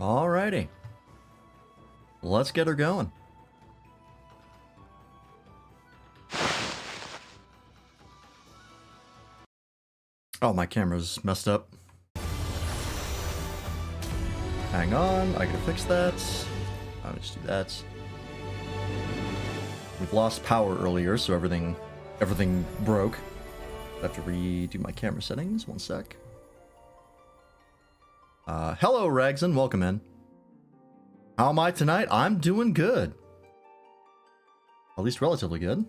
Alrighty. Let's get her going. Oh, my camera's messed up. Hang on, I gotta fix that. I'll just do that. We've lost power earlier, so everything broke. I have to redo my camera settings. One sec. Hello, Ragson. Welcome in. How am I tonight? I'm doing good. At least relatively good.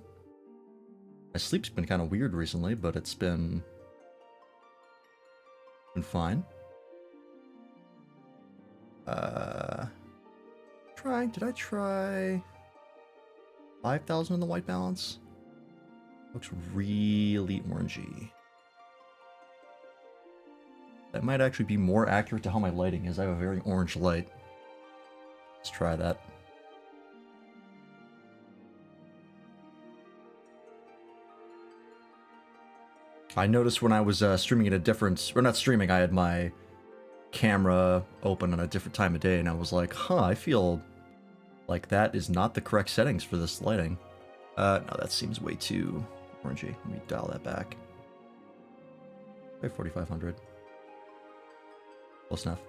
My sleep's been kind of weird recently, but it's been fine. Did I try 5,000 in the white balance? Looks really orangey. That might actually be more accurate to how my lighting is. I have a very orange light. Let's try that. I noticed when I was streaming at a different... Or not streaming, I had my camera open on a different time of day, and I was like, huh, I feel like that is not the correct settings for this lighting. No, that seems way too orangey. Let me dial that back. Okay, 4,500. Close enough.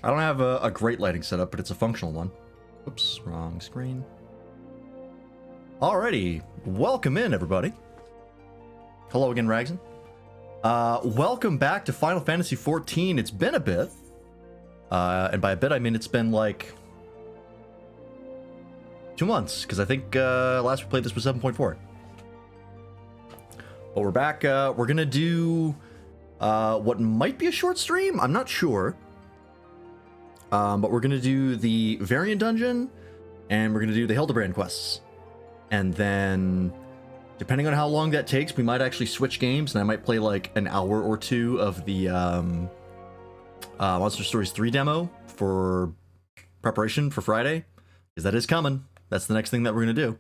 I don't have a great lighting setup, but it's a functional one. Oops, wrong screen. Alrighty, welcome in, everybody. Hello again, Ragson. Welcome back to Final Fantasy XIV. It's been a bit. And by a bit, I mean it's been like 2 months, because I think last we played this was 7.4. But we're back. We're gonna do what might be a short stream. I'm not sure. But we're gonna do the Variant Dungeon, and we're gonna do the Hildebrand quests. And then, depending on how long that takes, we might actually switch games, and I might play like an hour or two of the Monster Stories 3 demo for preparation for Friday, because that is coming. That's the next thing that we're gonna do.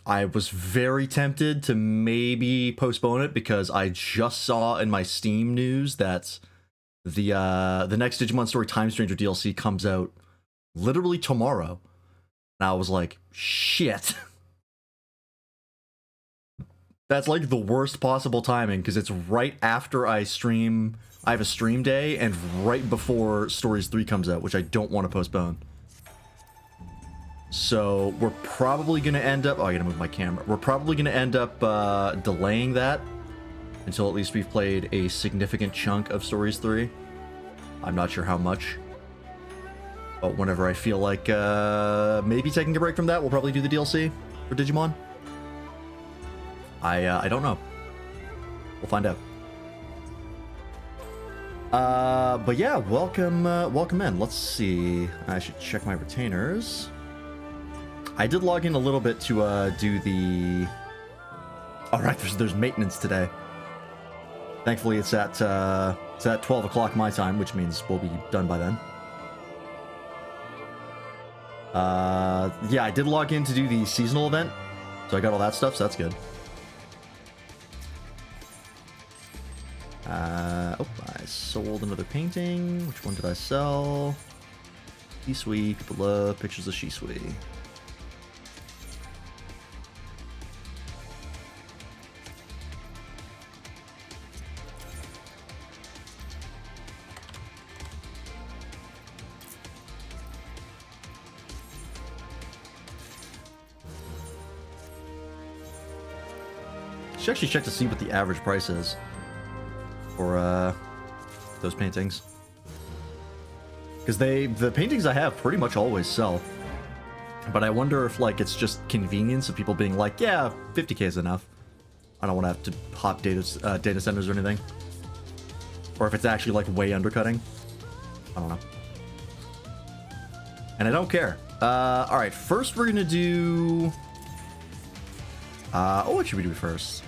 I was very tempted to maybe postpone it because I just saw in my Steam news that the next Digimon Story Time Stranger DLC comes out literally tomorrow. And I was like, shit. That's like the worst possible timing, because it's right after I stream. I have a stream day, and right before Stories 3 comes out, which I don't want to postpone. So we're probably going to end up... Oh, I gotta move my camera. We're probably going to end up delaying that until at least we've played a significant chunk of Stories 3. I'm not sure how much. But whenever I feel like maybe taking a break from that, we'll probably do the DLC for Digimon. I don't know. We'll find out. But yeah, welcome in. Let's see. I should check my retainers. I did log in a little bit to do the... Alright, there's maintenance today. Thankfully it's at 12 o'clock my time, which means we'll be done by then. Yeah, I did log in to do the seasonal event, so I got all that stuff, so that's good. Oh, I sold another painting. Which one did I sell? Shisui. People love pictures of Shisui. Should actually check to see what the average price is for those paintings, because the paintings I have pretty much always sell. But I wonder if like it's just convenience of people being like, yeah, 50k is enough. I don't want to have to hop data centers or anything, or if it's actually like way undercutting. I don't know, and I don't care. All right, first we're gonna do. What should we do first?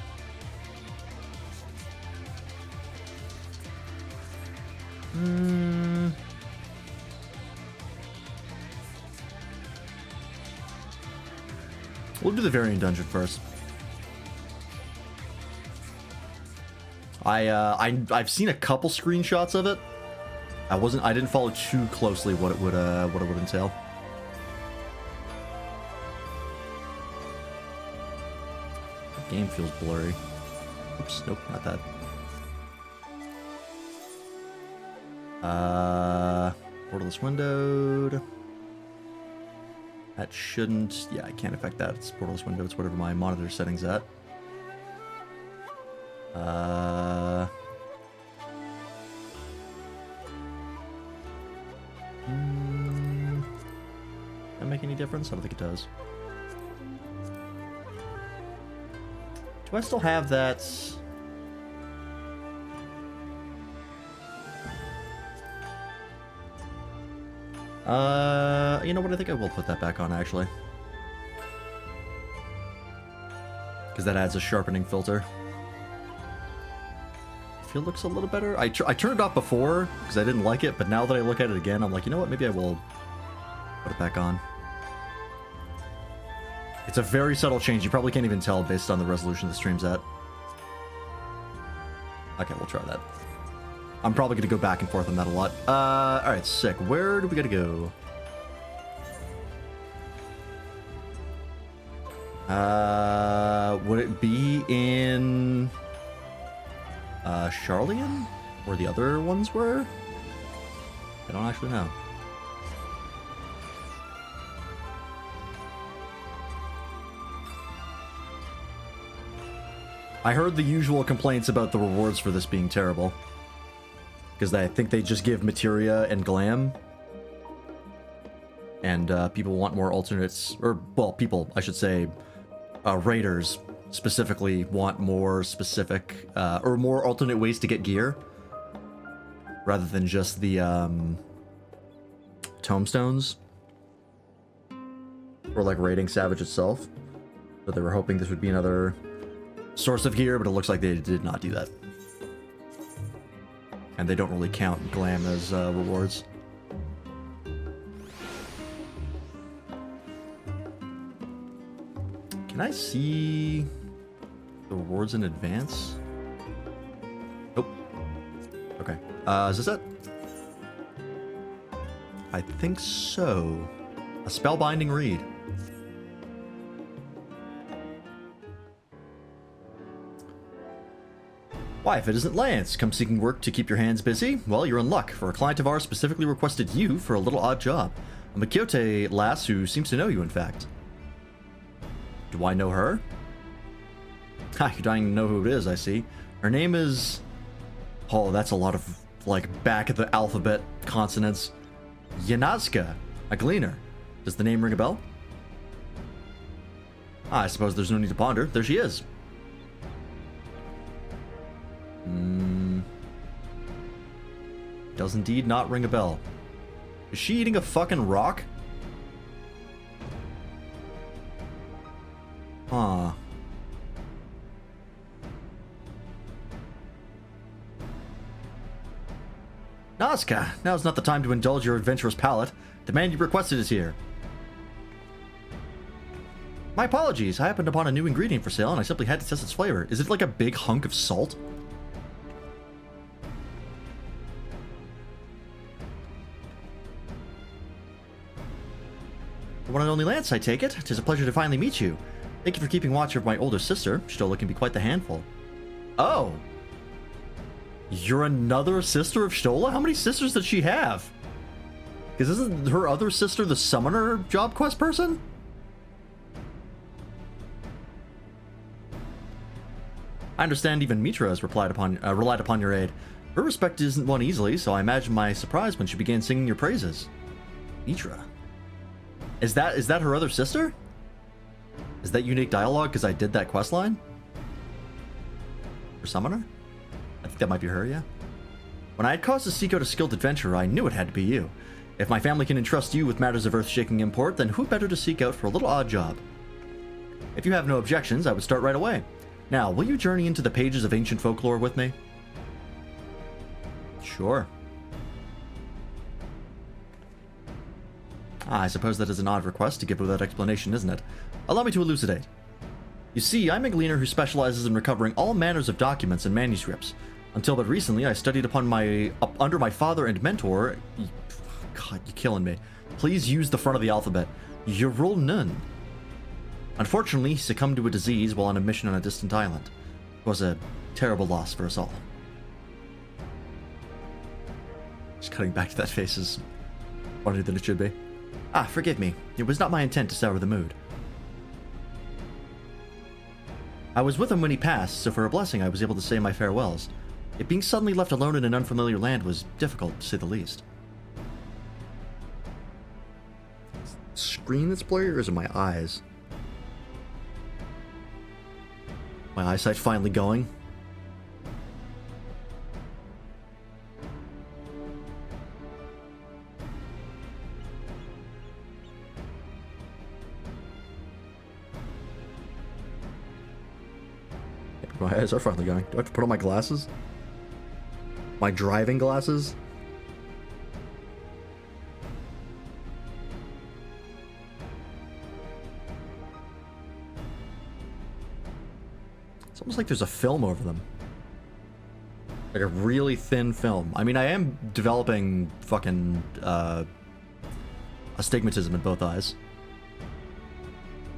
We'll do the Variant Dungeon first. I've seen a couple screenshots of it. I didn't follow too closely what it would entail. The game feels blurry. Oops, nope, not that. Borderless windowed. That shouldn't... Yeah, I can't affect that. It's borderless window. It's whatever my monitor setting's at. That make any difference? I don't think it does. Do I still have that? You know what? I think I will put that back on, actually. Because that adds a sharpening filter. I feel it looks a little better. I turned it off before because I didn't like it, but now that I look at it again, I'm like, you know what? Maybe I will put it back on. It's a very subtle change. You probably can't even tell based on the resolution the stream's at. Okay, we'll try that. I'm probably going to go back and forth on that a lot. Alright, sick. Where do we gotta go? Would it be in... Charlian? Where the other ones were? I don't actually know. I heard the usual complaints about the rewards for this being terrible. Because I think they just give materia and glam. And people want more alternates. Or, well, people, I should say, raiders specifically want more specific, or more alternate ways to get gear. Rather than just the tomestones. Or like raiding Savage itself. So they were hoping this would be another source of gear, but it looks like they did not do that. And they don't really count glam as rewards. Can I see the rewards in advance? Nope. Okay. Is this it? I think so. A spellbinding read. Why, if it isn't Lance, come seeking work to keep your hands busy? Well, you're in luck, for a client of ours specifically requested you for a little odd job. A Makyote lass who seems to know you, in fact. Do I know her? Ha, you're dying to know who it is, I see. Her name is... Oh, that's a lot of, like, back of the alphabet consonants. Yanazka, a gleaner. Does the name ring a bell? I suppose there's no need to ponder. There she is. Does indeed not ring a bell. Is she eating a fucking rock? Huh. Nazca, now's not the time to indulge your adventurous palate. The man you requested is here. My apologies, I happened upon a new ingredient for sale and I simply had to test its flavor. Is it like a big hunk of salt? The one and only Lance, I take it. 'Tis a pleasure to finally meet you. Thank you for keeping watch over my older sister. Stola can be quite the handful. Oh. You're another sister of Stola? How many sisters does she have? Because isn't her other sister the summoner job quest person? I understand even Mitra has relied upon your aid. Her respect isn't won easily, so I imagine my surprise when she began singing your praises. Mitra. Is that her other sister? Is that unique dialogue because I did that quest line? For Summoner? I think that might be her, yeah. When I had caused to seek out a skilled adventurer, I knew it had to be you. If my family can entrust you with matters of earth-shaking import, then who better to seek out for a little odd job? If you have no objections, I would start right away. Now, will you journey into the pages of ancient folklore with me? Sure. I suppose that is an odd request to give without explanation, isn't it? Allow me to elucidate. You see, I'm a gleaner who specializes in recovering all manners of documents and manuscripts. Until but recently, I studied under my father and mentor. God, you're killing me. Please use the front of the alphabet. Yurul Nun. Unfortunately, he succumbed to a disease while on a mission on a distant island. It was a terrible loss for us all. Just cutting back to that face is funnier than it should be. Ah, forgive me. It was not my intent to sour the mood. I was with him when he passed, so for a blessing I was able to say my farewells. Yet being suddenly left alone in an unfamiliar land was difficult, to say the least. Screen that's blurry, or is it my eyes? My eyesight finally going. My eyes are finally going. Do I have to put on my glasses? My driving glasses? It's almost like there's a film over them. Like a really thin film. I mean, I am developing fucking astigmatism in both eyes.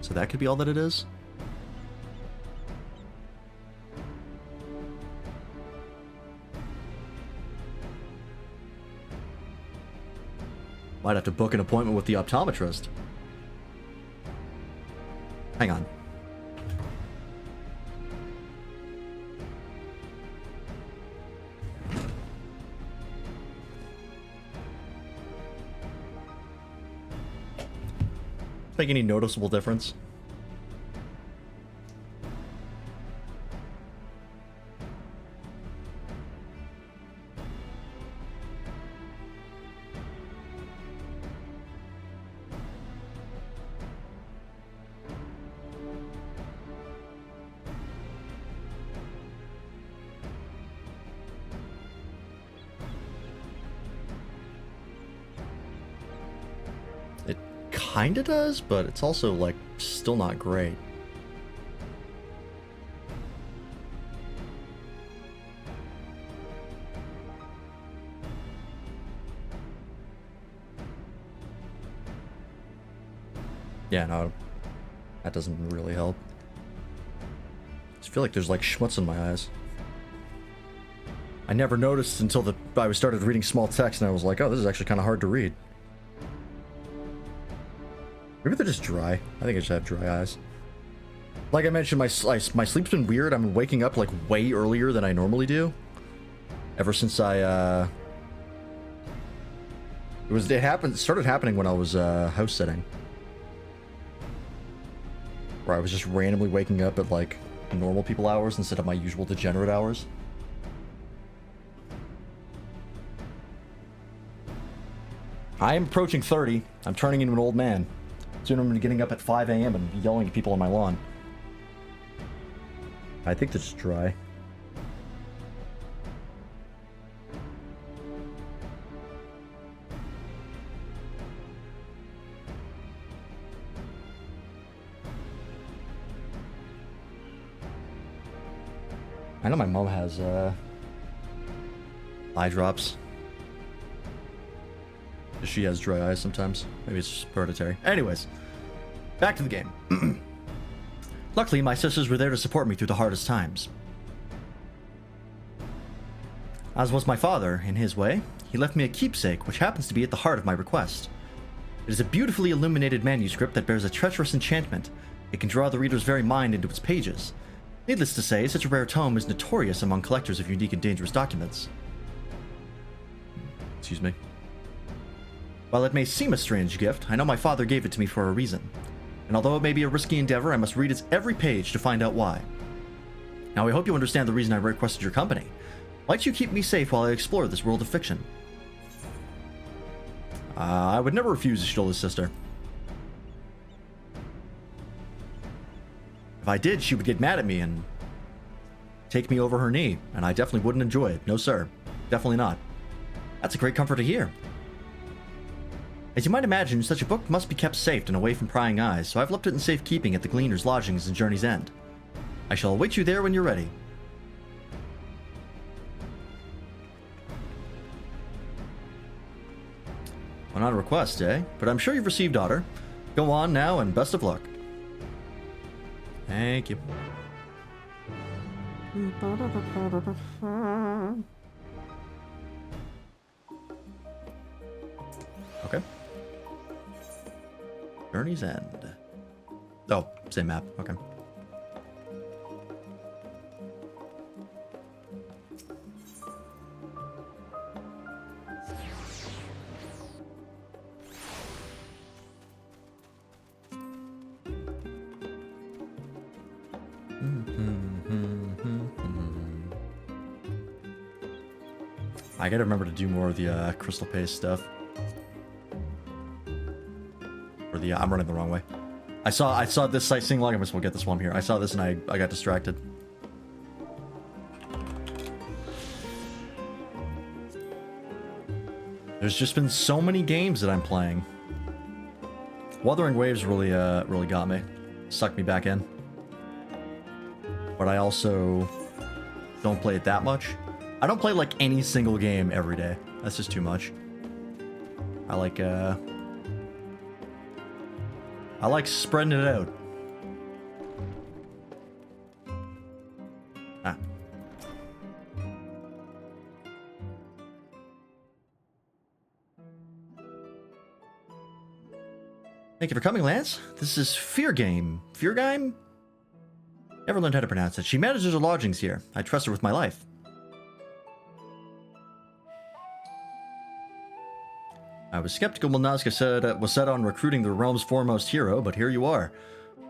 So that could be all that it is? Might have to book an appointment with the optometrist. Hang on. Make any noticeable difference? Kinda does, but it's also, like, still not great. Yeah, no, that doesn't really help. I just feel like there's, like, schmutz in my eyes. I never noticed until I started reading small text, and I was like, oh, this is actually kind of hard to read. Maybe they're just dry. I think I just have dry eyes. Like I mentioned, my sleep's been weird. I'm waking up like way earlier than I normally do. Ever since it started happening when I was house sitting. Where I was just randomly waking up at like normal people hours instead of my usual degenerate hours. I am approaching 30. I'm turning into an old man. Soon I'm going to be getting up at 5 a.m. and yelling at people on my lawn. I think they're just dry. I know my mom has eye drops. She has dry eyes sometimes. Maybe it's just hereditary. Anyways, back to the game. Luckily, my sisters were there to support me through the hardest times. As was my father, in his way, he left me a keepsake which happens to be at the heart of my request. It is a beautifully illuminated manuscript that bears a treacherous enchantment. It can draw the reader's very mind into its pages. Needless to say, such a rare tome is notorious among collectors of unique and dangerous documents. Excuse me. While it may seem a strange gift, I know my father gave it to me for a reason. And although it may be a risky endeavor, I must read its every page to find out why. Now I hope you understand the reason I requested your company. Might you keep me safe while I explore this world of fiction? I would never refuse Ashtola's sister. If I did, she would get mad at me and take me over her knee, and I definitely wouldn't enjoy it. No sir, definitely not. That's a great comfort to hear. As you might imagine, such a book must be kept safe and away from prying eyes, so I've left it in safekeeping at the Gleaner's lodgings in Journey's End. I shall await you there when you're ready. Well, not a request, eh? But I'm sure you've received, daughter. Go on now, and best of luck. Thank you. Okay. Journey's End. Oh, same map. Okay. I gotta remember to do more of the crystal paste stuff. Or the I'm running the wrong way. I saw this sightseeing log. I might as well get this one here. I saw this and I got distracted. There's just been so many games that I'm playing. Wuthering Waves really really got me. Sucked me back in. But I also don't play it that much. I don't play like any single game every day. That's just too much. I like spreading it out. Ah. Thank you for coming, Lance. This is Feargame. Feargame? Never learned how to pronounce it. She manages her lodgings here. I trust her with my life. I was skeptical when Nazca was set on recruiting the realm's foremost hero, but here you are.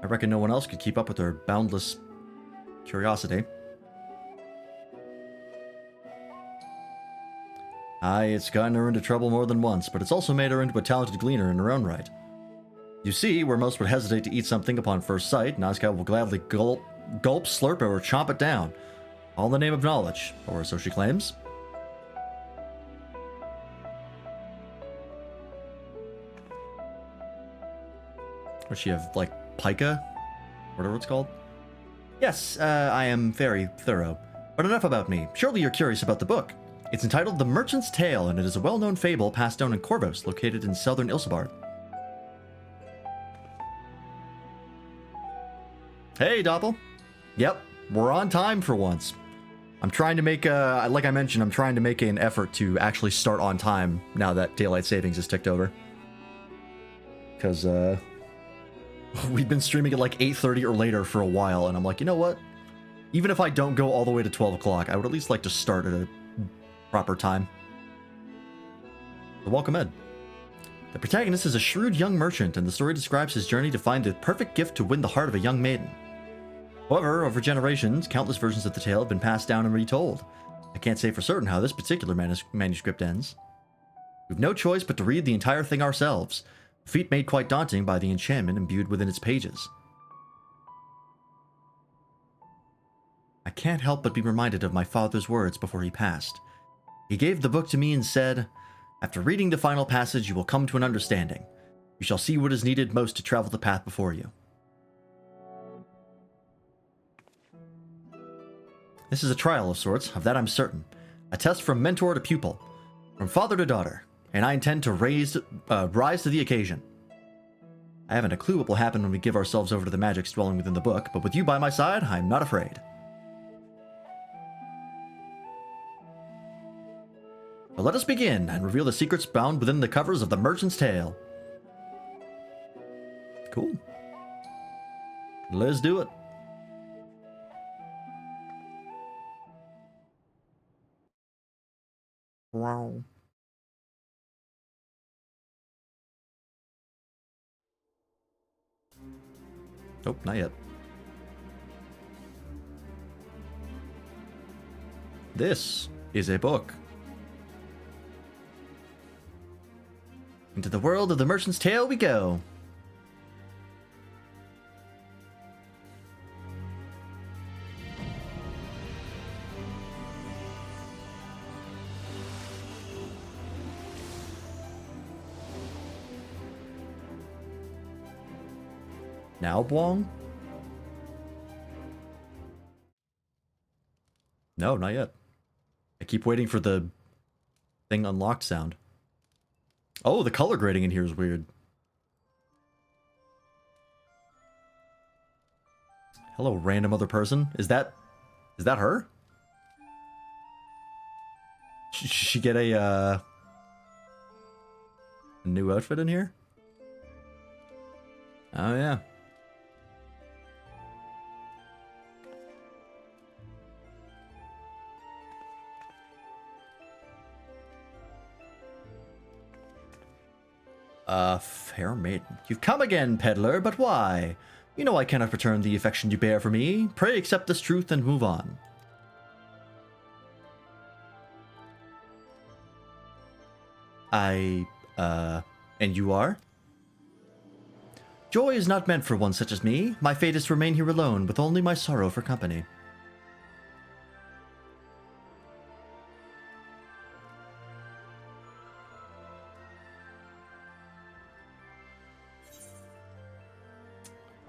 I reckon no one else could keep up with her boundless curiosity. Aye, it's gotten her into trouble more than once, but it's also made her into a talented gleaner in her own right. You see, where most would hesitate to eat something upon first sight, Nazca will gladly gulp, slurp, or chomp it down. All in the name of knowledge, or so she claims. Does she have, like, pica? Whatever it's called? Yes, I am very thorough. But enough about me. Surely you're curious about the book. It's entitled The Merchant's Tale, and it is a well-known fable passed down in Corvos, located in southern Ilsabard. Hey, Doppel. Yep, we're on time for once. I'm trying to make, like I mentioned, I'm trying to make an effort to actually start on time now that Daylight Savings is ticked over. Because, we've been streaming at like 8:30 or later for a while, and I'm like, you know what? Even if I don't go all the way to 12 o'clock, I would at least like to start at a proper time. So welcome, Ed. The protagonist is a shrewd young merchant, and the story describes his journey to find the perfect gift to win the heart of a young maiden. However, over generations, countless versions of the tale have been passed down and retold. I can't say for certain how this particular manuscript ends. We've no choice but to read the entire thing ourselves, a feat made quite daunting by the enchantment imbued within its pages. I can't help but be reminded of my father's words before he passed. He gave the book to me and said, "After reading the final passage, you will come to an understanding. You shall see what is needed most to travel the path before you." This is a trial of sorts, of that I'm certain. A test from mentor to pupil, from father to daughter, and I intend to rise to the occasion. I haven't a clue what will happen when we give ourselves over to the magics dwelling within the book, but with you by my side, I'm not afraid. But let us begin and reveal the secrets bound within the covers of The Merchant's Tale. Cool. Let's do it. Wow. Nope, not yet. This is a book. Into the world of The Merchant's Tale we go. Now, Bwong? No, not yet. I keep waiting for the thing unlocked sound. Oh, the color grading in here is weird. Hello, random other person. Is that her? Should she get a new outfit in here? Oh, yeah. Fair maiden. You've come again, peddler, but why? You know I cannot return the affection you bear for me. Pray accept this truth and move on. And you are? Joy is not meant for one such as me. My fate is to remain here alone, with only my sorrow for company.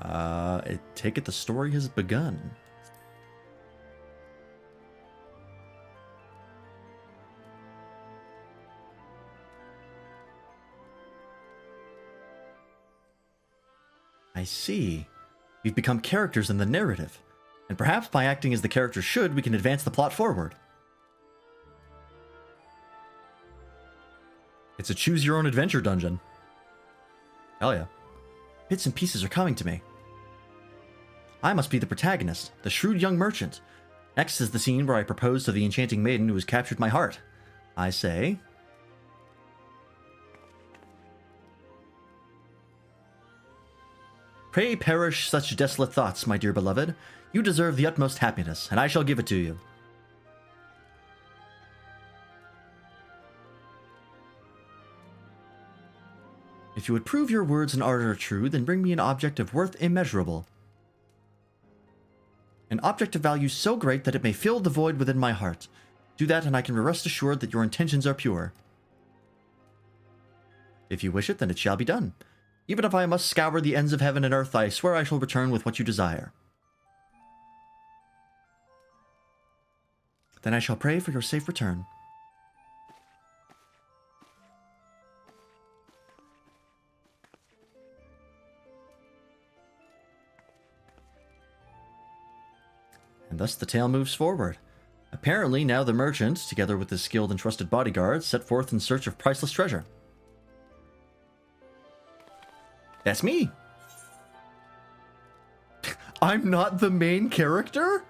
I take it the story has begun. I see. We've become characters in the narrative. And perhaps by acting as the characters should, we can advance the plot forward. It's a choose-your-own-adventure dungeon. Hell yeah. Bits and pieces are coming to me. I must be the protagonist, the shrewd young merchant. Next is the scene where I propose to the enchanting maiden who has captured my heart. I say... Pray perish such desolate thoughts, my dear beloved. You deserve the utmost happiness, and I shall give it to you. If you would prove your words and ardor are true, then bring me an object of worth immeasurable. An object of value so great that it may fill the void within my heart. Do that, and I can rest assured that your intentions are pure. If you wish it, then it shall be done. Even if I must scour the ends of heaven and earth, I swear I shall return with what you desire. Then I shall pray for your safe return. And thus the tale moves forward. Apparently, now the merchant, together with his skilled and trusted bodyguards, set forth in search of priceless treasure. That's me! I'm not the main character?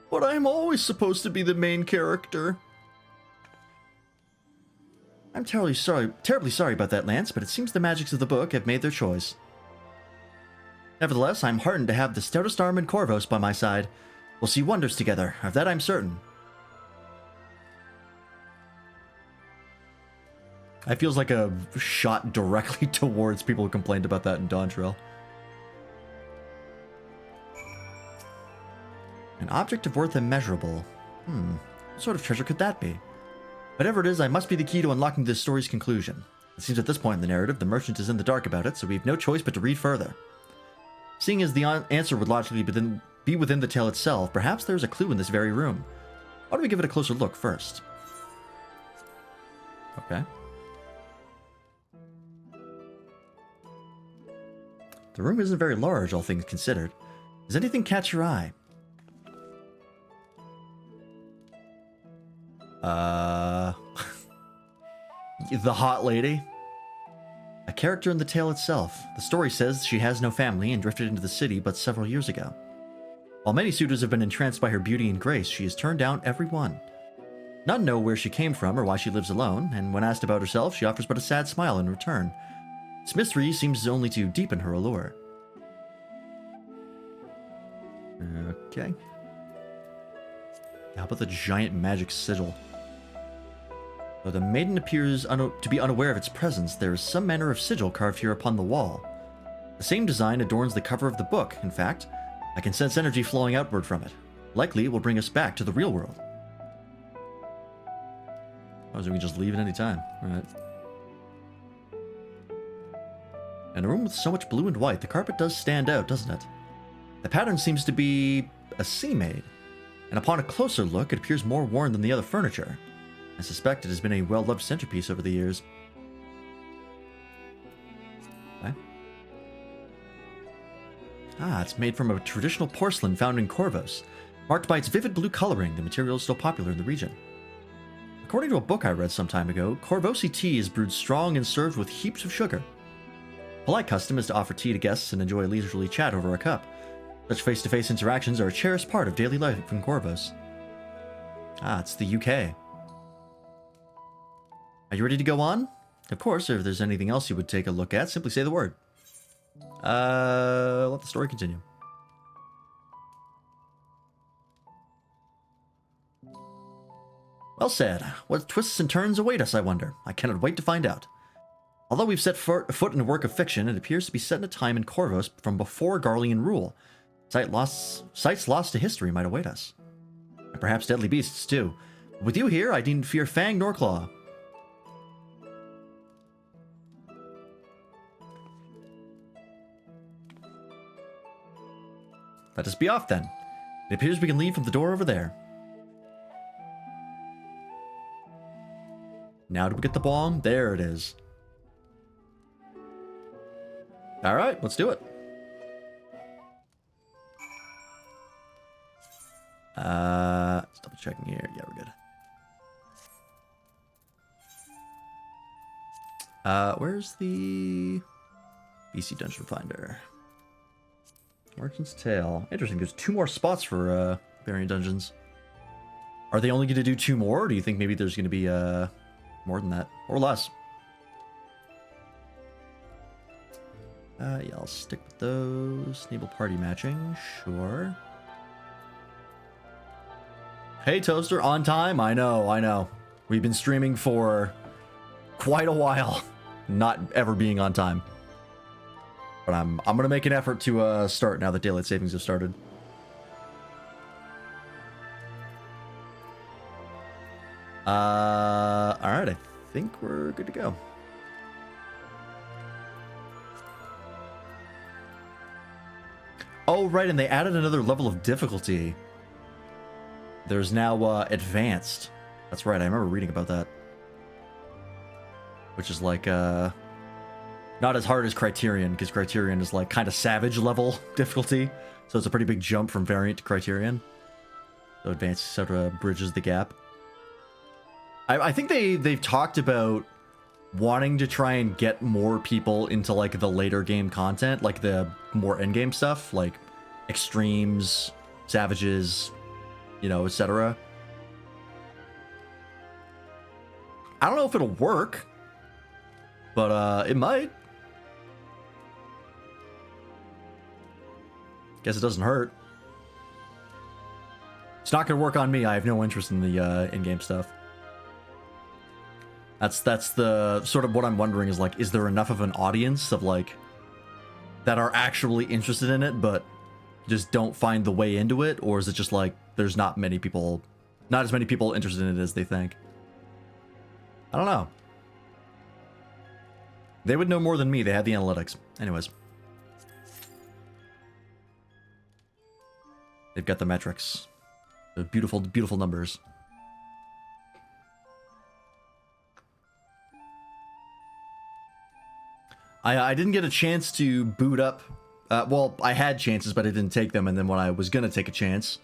But I'm always supposed to be the main character. I'm terribly sorry about that, Lance, but it seems the magics of the book have made their choice. Nevertheless, I'm heartened to have the stoutest arm in Corvos by my side. We'll see wonders together, of that I'm certain. That feels like a shot directly towards people who complained about that in Dawntrail. An object of worth immeasurable. What sort of treasure could that be? Whatever it is, I must be the key to unlocking this story's conclusion. It seems at this point in the narrative, the merchant is in the dark about it, so we have no choice but to read further. Seeing as the answer would logically be within the tale itself, perhaps there is a clue in this very room. Why don't we give it a closer look first? Okay. The room isn't very large, all things considered. Does anything catch your eye? The hot lady? A character in the tale itself. The story says she has no family and drifted into the city but several years ago. While many suitors have been entranced by her beauty and grace, she has turned down every one. None know where she came from or why she lives alone, and when asked about herself, she offers but a sad smile in return. This mystery seems only to deepen her allure. Okay. How about the giant magic sigil? Though the maiden appears to be unaware of its presence, there is some manner of sigil carved here upon the wall. The same design adorns the cover of the book. In fact, I can sense energy flowing outward from it. Likely, it will bring us back to the real world. Oh, so we can just leave at any time. Alright. In a room with so much blue and white, the carpet does stand out, doesn't it? The pattern seems to be a sea maid. and upon a closer look, it appears more worn than the other furniture. I suspect it has been a well-loved centerpiece over the years. Okay. Ah, it's made from a traditional porcelain found in Corvos. Marked by its vivid blue coloring, the material is still popular in the region. According to a book I read some time ago, Corvosi tea is brewed strong and served with heaps of sugar. Polite custom is to offer tea to guests and enjoy a leisurely chat over a cup. Such face-to-face interactions are a cherished part of daily life in Corvos. Ah, it's the UK. Are you ready to go on? Of course, if there's anything else you would take a look at, simply say the word. Let the story continue. Well said. What twists and turns await us, I wonder? I cannot wait to find out. Although we've set foot in a work of fiction, it appears to be set in a time in Corvos from before Garlean rule. Sites lost to history might await us. And perhaps deadly beasts, too. With you here, I needn't fear fang nor claw. Let us be off, then. It appears we can leave from the door over there. Now do we get the bomb? There it is. Alright, let's do it. Just double checking here. Yeah, we're good. Where's the BC Dungeon Finder? Merchant's Tale. Interesting, there's 2 more spots for variant dungeons. Are they only going to do 2 more, or do you think maybe there's going to be more than that? Or less? Yeah, I'll stick with those. Enable party matching, sure. Hey, Toaster, on time? I know. We've been streaming for quite a while, not ever being on time. But I'm gonna make an effort to start now that daylight savings have started. Alright, I think we're good to go. Oh, right, and they added another level of difficulty. There's now advanced. That's right, I remember reading about that. Which is like not as hard as Criterion, because Criterion is like kind of savage level difficulty. So it's a pretty big jump from variant to Criterion. So advanced sort of bridges the gap. I think they've talked about wanting to try and get more people into like the later game content, like the more endgame stuff, like extremes, savages, you know, etc. I don't know if it'll work, but it might. Guess it doesn't hurt. It's not gonna work on me. I have no interest in the in-game stuff. That's the sort of what I'm wondering is like, is there enough of an audience of like that are actually interested in it but just don't find the way into it, or is it just like there's not as many people interested in it as they think? I don't know. They would know more than me. They had the analytics. Anyways. They've got the metrics. The beautiful, beautiful numbers. I didn't get a chance to boot up. Well, I had chances, but I didn't take them. And then when I was going to take a chance,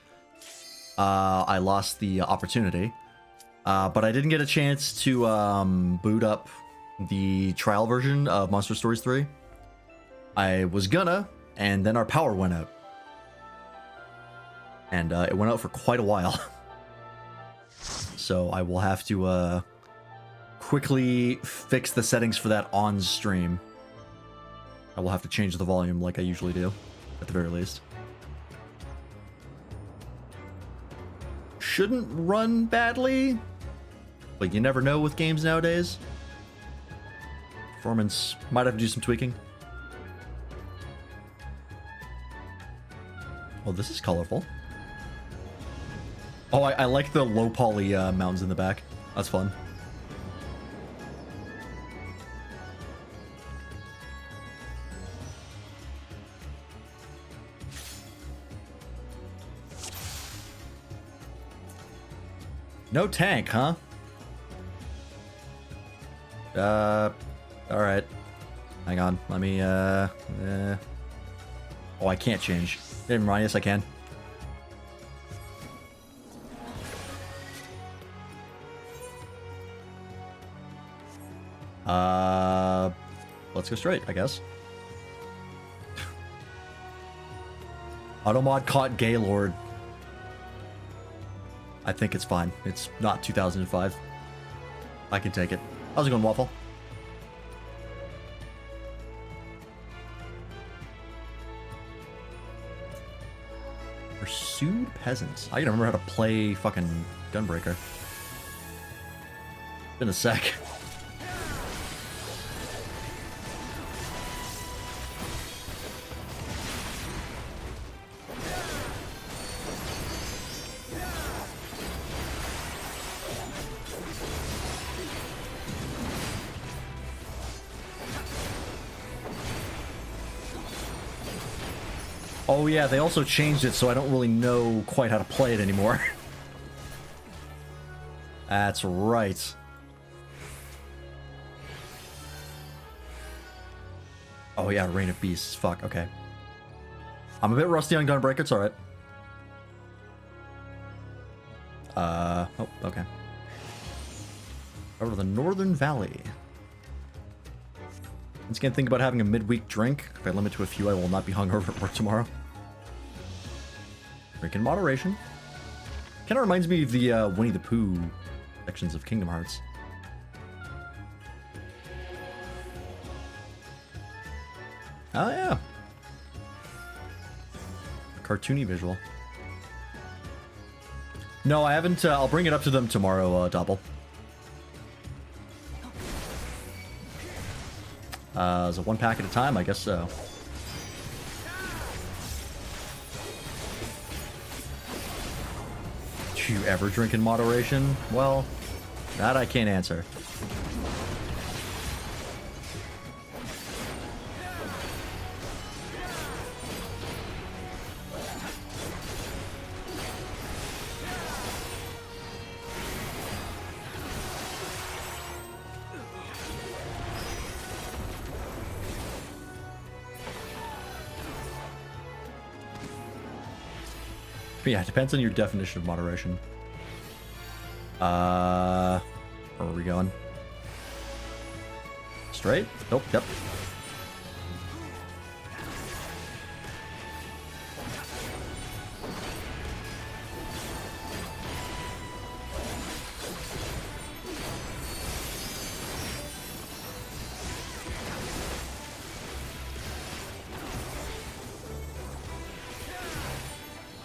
I lost the opportunity. But I didn't get a chance to boot up the trial version of Monster Stories 3. I was gonna, and then our power went out. And it went out for quite a while. So I will have to quickly fix the settings for that on stream. I will have to change the volume like I usually do, at the very least. Shouldn't run badly, but you never know with games nowadays. Performance might have to do some tweaking. Oh, this is colorful. Oh, I like the low poly mountains in the back. That's fun. No tank, huh? Alright. Hang on. Let me, Oh, I can't change. Never mind. Yes, I can. Let's go straight, I guess. Automod caught Gaylord. I think it's fine. It's not 2005. I can take it. How's it going, Waffle? Pursued peasants. I gotta remember how to play fucking Gunbreaker. Been a sec. Oh yeah, they also changed it so I don't really know quite how to play it anymore. That's right. Oh yeah, Reign of Beasts. Fuck, okay. I'm a bit rusty on Gunbreaker, it's alright. Oh, okay. Over to the Northern Valley. Once again, think about having a midweek drink. If I limit to a few, I will not be hungover at work tomorrow. Drink in moderation. Kind of reminds me of the Winnie the Pooh sections of Kingdom Hearts. Oh yeah. A cartoony visual. No, I haven't. I'll bring it up to them tomorrow, Doppel. Is it one pack at a time? I guess so. Do you ever drink in moderation? Well, that I can't answer. Yeah, it depends on your definition of moderation. Where are we going? Straight? Nope, yep.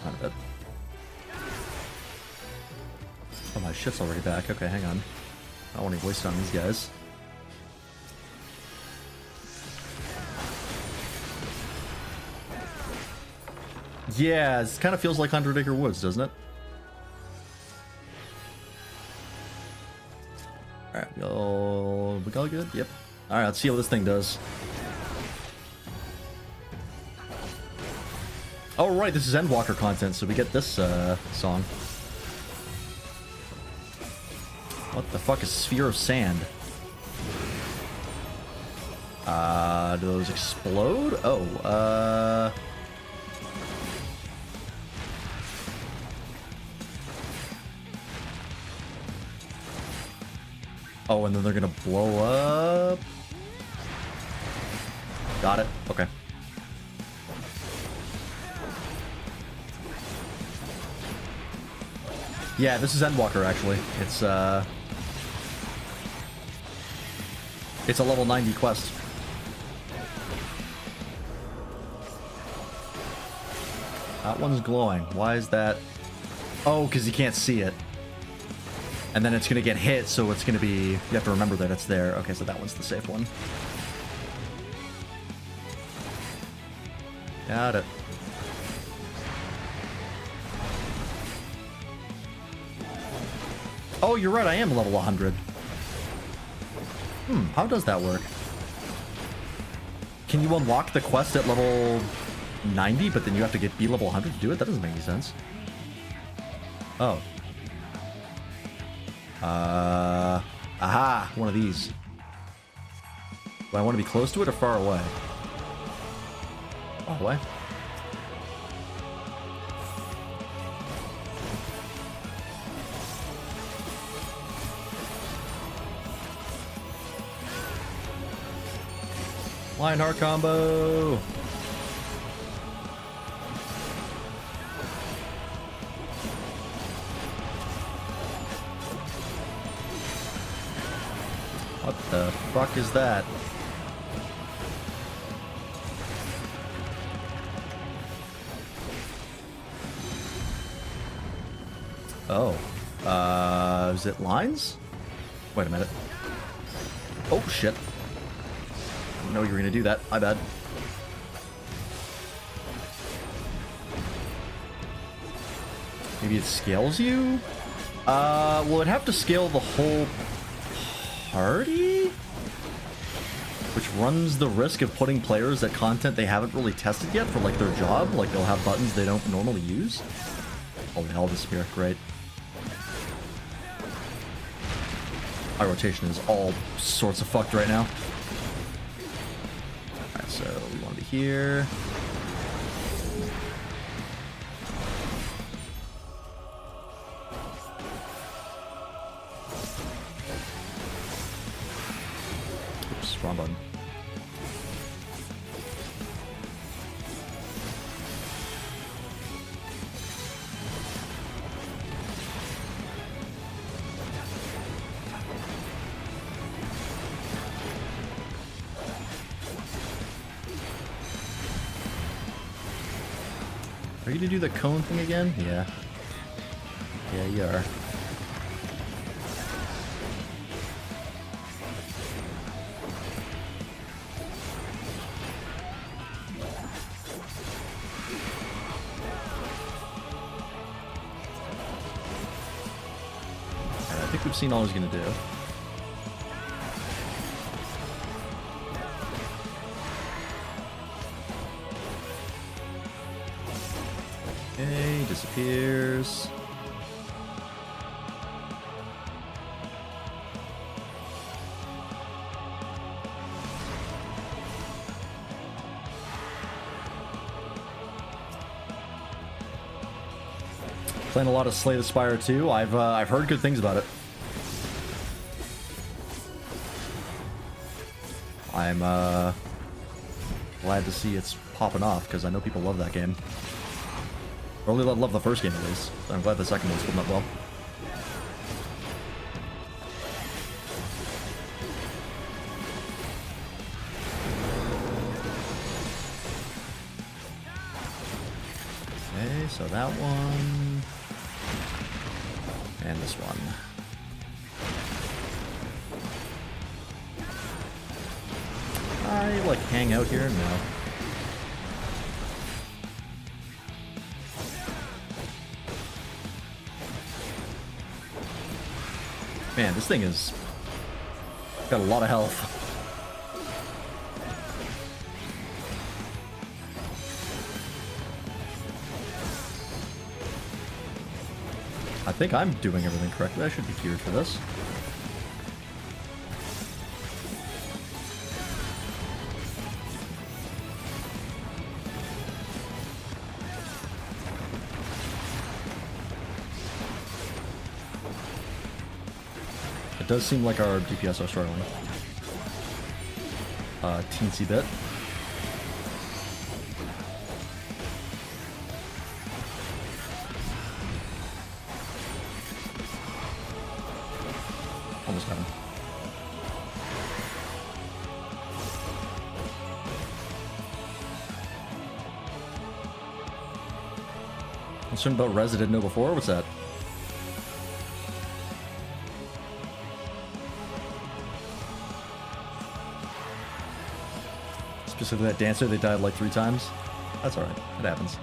Not a bit. Oh, my shit's already back. Okay, hang on. I don't want to waste on these guys. Yeah, it kind of feels like Undertaker Woods, doesn't it? Alright, we all good? Yep. Alright, let's see how this thing does. Oh, right, this is Endwalker content, so we get this song. What the fuck is Sphere of Sand? Do those explode? Oh, Oh, and then they're gonna blow up. Got it. Okay. Yeah, this is Endwalker, actually. It's a level 90 quest. That one's glowing. Why is that? Oh, because you can't see it. And then it's going to get hit, so it's going to be... You have to remember that it's there. Okay, so that one's the safe one. Got it. Oh, you're right, I am level 100. How does that work? Can you unlock the quest at level 90, but then you have to be level 100 to do it? That doesn't make any sense. Oh. Aha! One of these. Do I want to be close to it or far away? Far away? Lionheart combo! What the fuck is that? Oh. Is it lines? Wait a minute. Oh, shit. I didn't know you were gonna do that. My bad. Maybe it scales you? Well, it'd have to scale the whole party? Which runs the risk of putting players at content they haven't really tested yet for, like, their job. Like, they'll have buttons they don't normally use. Holy hell, the spear. Great. My rotation is all sorts of fucked right now. Alright, so we want to be here. Oops, wrong button. Are you gonna do the cone thing again? Yeah. Yeah, you are. And I think we've seen all he's gonna do. Okay, disappears. Playing a lot of Slay the Spire too. I've heard good things about it. I'm glad to see it's popping off because I know people love that game. I really love the first game at least. So I'm glad the second one's holding up well. Okay, so that one. And this one. I like hang out here? No. Man, this thing is got a lot of health. I think I'm doing everything correctly. I should be geared for this. It does seem like our DPS are struggling. Teensy bit. Almost got him. Concerned about Res I didn't know before? What's that? Specifically that dancer, they died like 3 times. That's alright. It happens.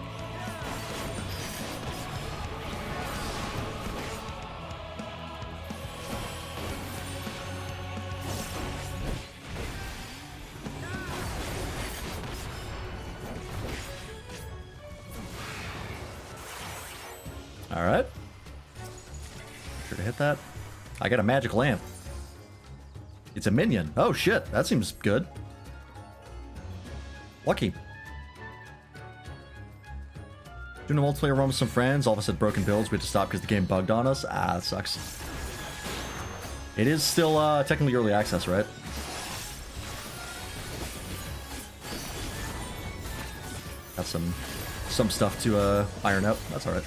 Alright. Sure to hit that. I got a magic lamp. It's a minion. Oh shit, that seems good. Lucky. Doing a multiplayer run with some friends, all of us had broken builds, we had to stop because the game bugged on us. Ah, that sucks. It is still technically early access, right? Got some stuff to iron out. That's alright.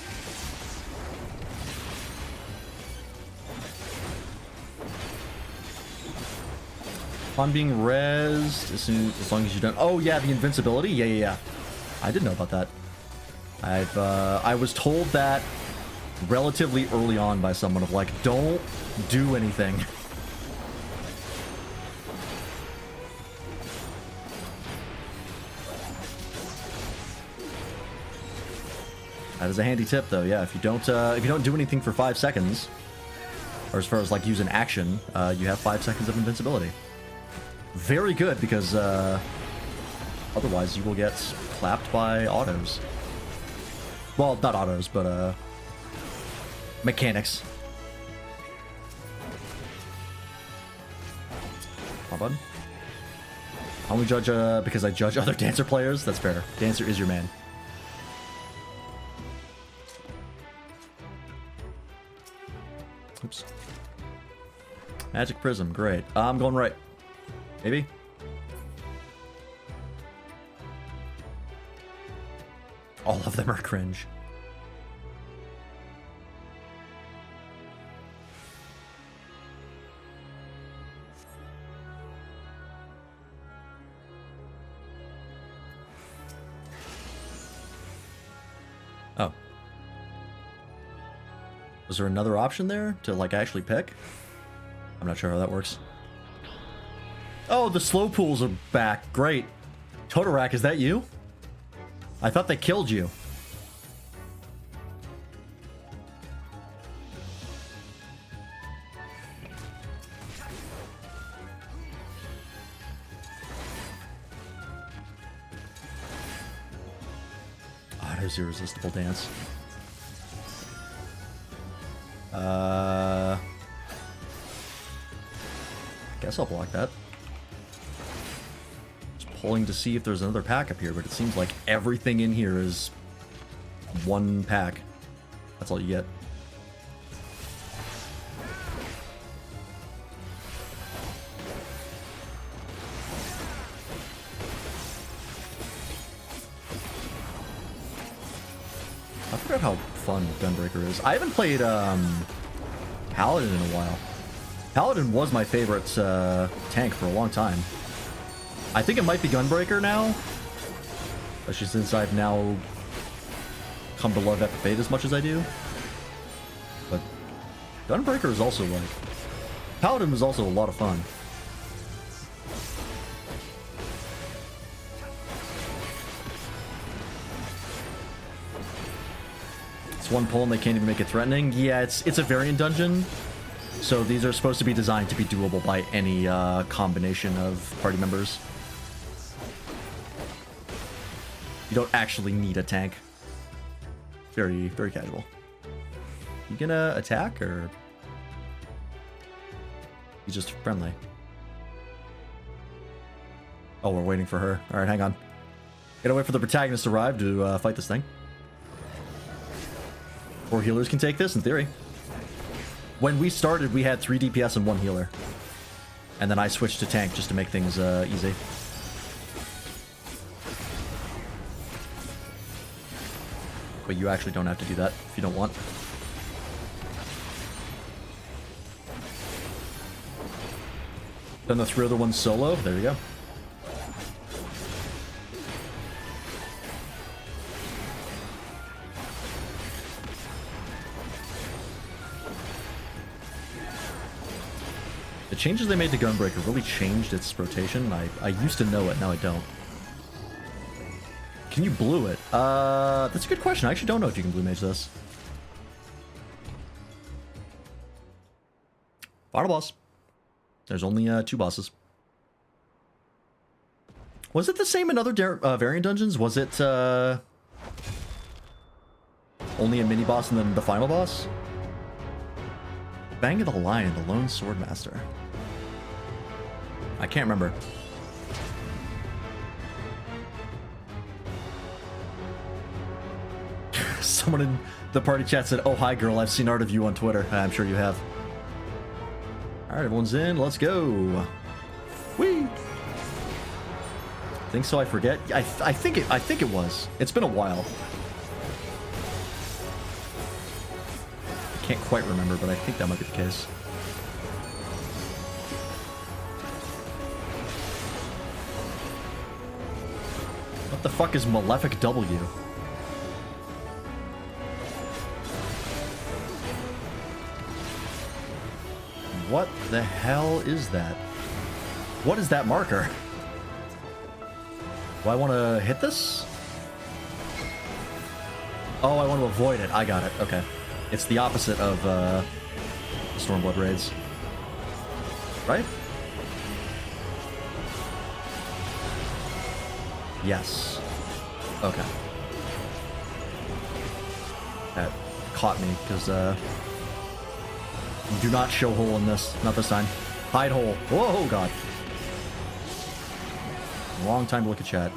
On being rezzed as long as you don't. Oh yeah, the invincibility. Yeah. I didn't know about that. I was told that relatively early on by someone of like, don't do anything. That is a handy tip, though. Yeah, if you don't do anything for 5 seconds, or as far as like use an action, you have 5 seconds of invincibility. Very good, because otherwise you will get clapped by autos. Well, not autos, but mechanics. Come on, bud. I only judge because I judge other Dancer players. That's fair. Dancer is your man. Oops. Magic Prism, great. I'm going right. Maybe? All of them are cringe. Oh. Was there another option there to, like, actually pick? I'm not sure how that works. Oh, the slow pools are back. Great. Totorak, is that you? I thought they killed you. Auto's irresistible dance. Guess I'll block that. Just pulling to see if there's another pack up here, but it seems like everything in here is one pack. That's all you get. I forgot how fun Gunbreaker is. I haven't played Paladin in a while. Paladin was my favorite tank for a long time. I think it might be Gunbreaker now, especially since I've now come to love FF8 as much as I do. But Gunbreaker is also like... Paladin was also a lot of fun. It's one pull and they can't even make it threatening. Yeah, it's a variant dungeon. So these are supposed to be designed to be doable by any combination of party members. You don't actually need a tank. Very, very casual. You gonna attack, or... He's just friendly? Oh, we're waiting for her. Alright, hang on. Gotta wait for the protagonist to arrive to fight this thing. 4 healers can take this, in theory. When we started, we had 3 DPS and 1 healer. And then I switched to tank just to make things easy. But you actually don't have to do that if you don't want. Then the 3 other ones solo. There you go. The changes they made to Gunbreaker really changed its rotation. I used to know it, now I don't. Can you blue it? That's a good question. I actually don't know if you can blue mage this. Final boss. There's only 2 bosses. Was it the same in other variant dungeons? Was it only a mini boss and then the final boss? Bang of the Lion, the Lone Swordmaster. I can't remember. Someone in the party chat said, "Oh, hi, girl. I've seen art of you on Twitter." I'm sure you have. All right, everyone's in. Let's go. Whee! Think so? I forget. I think it was. It's been a while. I can't quite remember, but I think that might be the case. What the fuck is Malefic W? What the hell is that? What is that marker? Do I want to hit this? Oh, I want to avoid it. I got it. Okay. It's the opposite of Stormblood raids. Right? Yes. Okay. That caught me, because do not show hole in this. Not this time. Hide hole. Whoa, God. Long time to look at chat.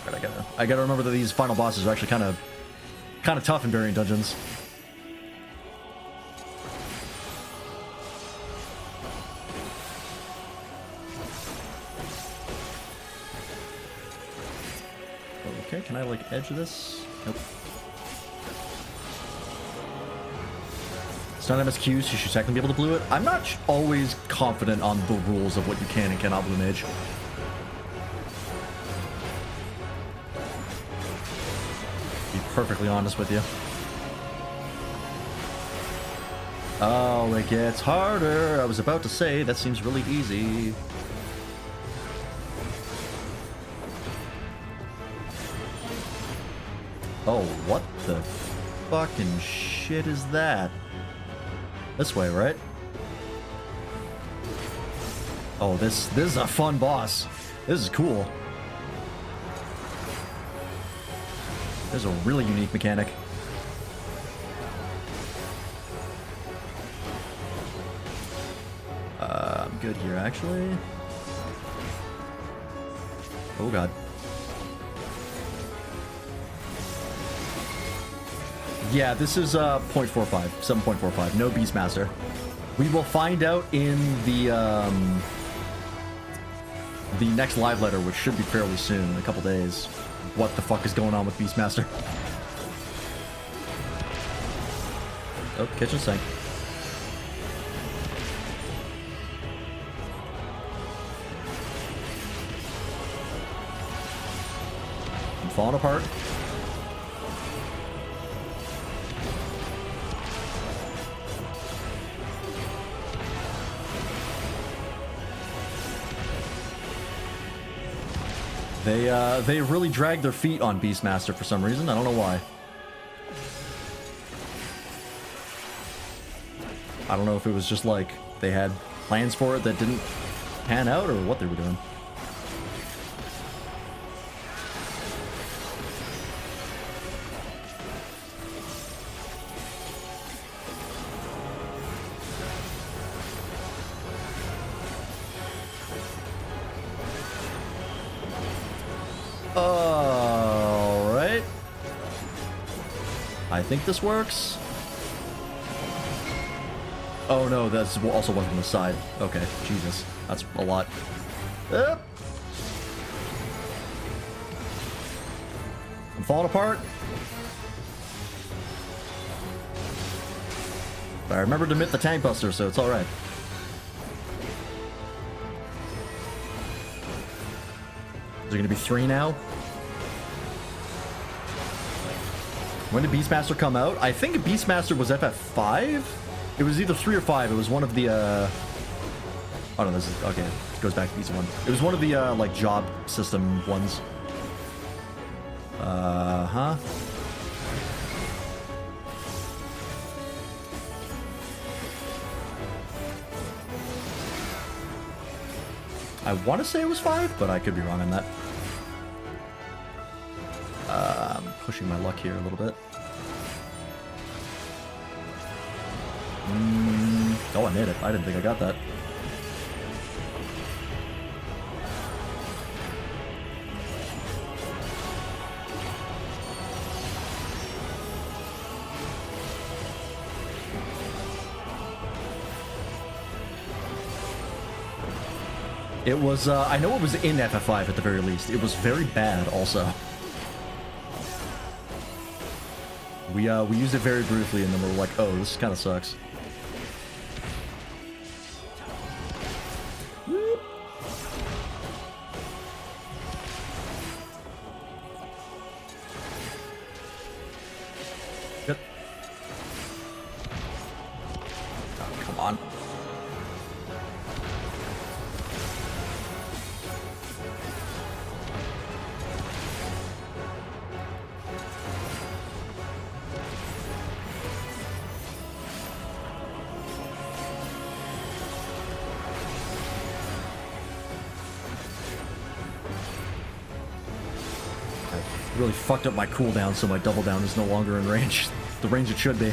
Right, I gotta remember that these final bosses are actually kind of tough in variant dungeons. Okay, can I like edge this? Nope. It's not MSQs, so you should technically be able to blue it. I'm not always confident on the rules of what you can and cannot blue mage. Be perfectly honest with you. Oh, it gets harder. I was about to say, that seems really easy. Oh, what the fucking shit is that? This way, right? Oh, this is a fun boss. This is cool. There's a really unique mechanic. I'm good here, actually. Oh, God. Yeah, this is 0.45, 7.45. No Beastmaster. We will find out in the next live letter, which should be fairly soon, in a couple days, what the fuck is going on with Beastmaster. Oh, kitchen sink. I'm falling apart. They really drag their feet on Beastmaster for some reason. I don't know why. I don't know if it was just like they had plans for it that didn't pan out or what they were doing. Alright. I think this works. Oh no, that's also one from the side. Okay, Jesus. That's a lot. I'm falling apart. But I remembered to hit the tank buster, so it's alright. Is there gonna be 3 now? When did Beastmaster come out? I think Beastmaster was FF5? It was either 3 or 5. It was one of the, Oh no, this is... Okay, it goes back to Beast 1. It was one of the, like, job system ones. Huh? I want to say it was 5, but I could be wrong on that. I'm pushing my luck here a little bit. Oh, I made it. I didn't think I got that. It was, I know it was in FF5 at the very least. It was very bad also. We used it very briefly and then we're like, oh, this kind of sucks. Good. Oh, come on. Really fucked up my cooldown, so my double down is no longer in range. The range it should be.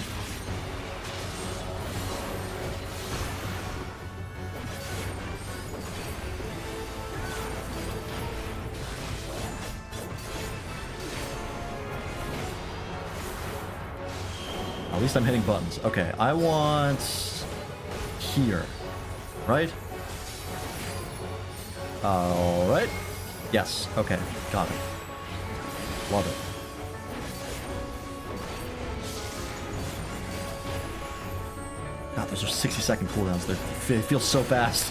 At least I'm hitting buttons. Okay, I want here, right? All right. Yes. Okay. Got it. Love it. God, those are 60-second cooldowns. They feel so fast.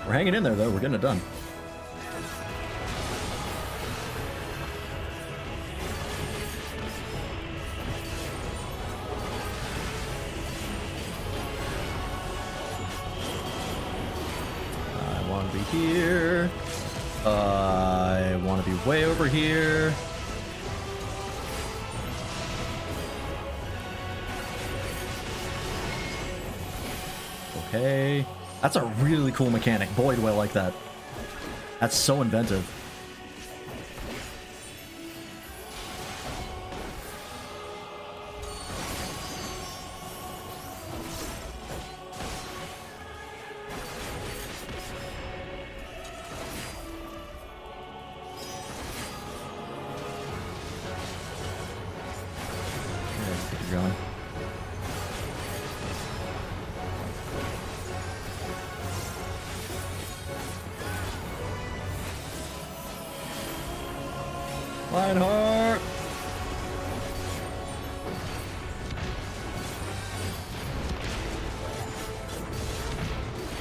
We're hanging in there, though. We're getting it done. Here. I want to be way over here. Okay. That's a really cool mechanic. Boy, do I like that. That's so inventive. Going. Lionheart!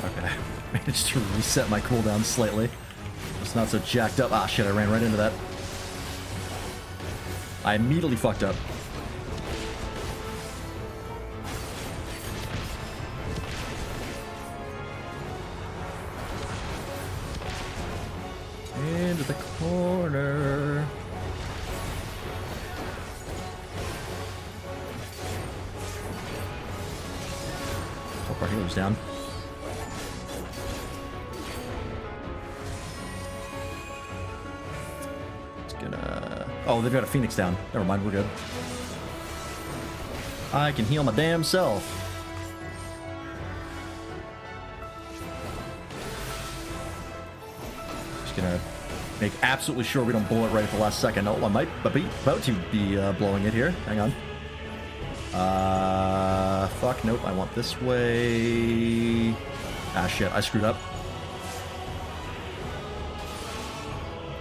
Okay, managed to reset my cooldown slightly. It's not so jacked up. Ah, shit, I ran right into that. I immediately fucked up. Into the corner. Hope our healer's down. It's gonna... Oh, they've got a Phoenix down. Never mind, we're good. I can heal my damn self. Gonna make absolutely sure we don't blow it right at the last second. Oh, I might be about to be blowing it here. Hang on. Fuck, nope. I want this way. Ah, shit. I screwed up.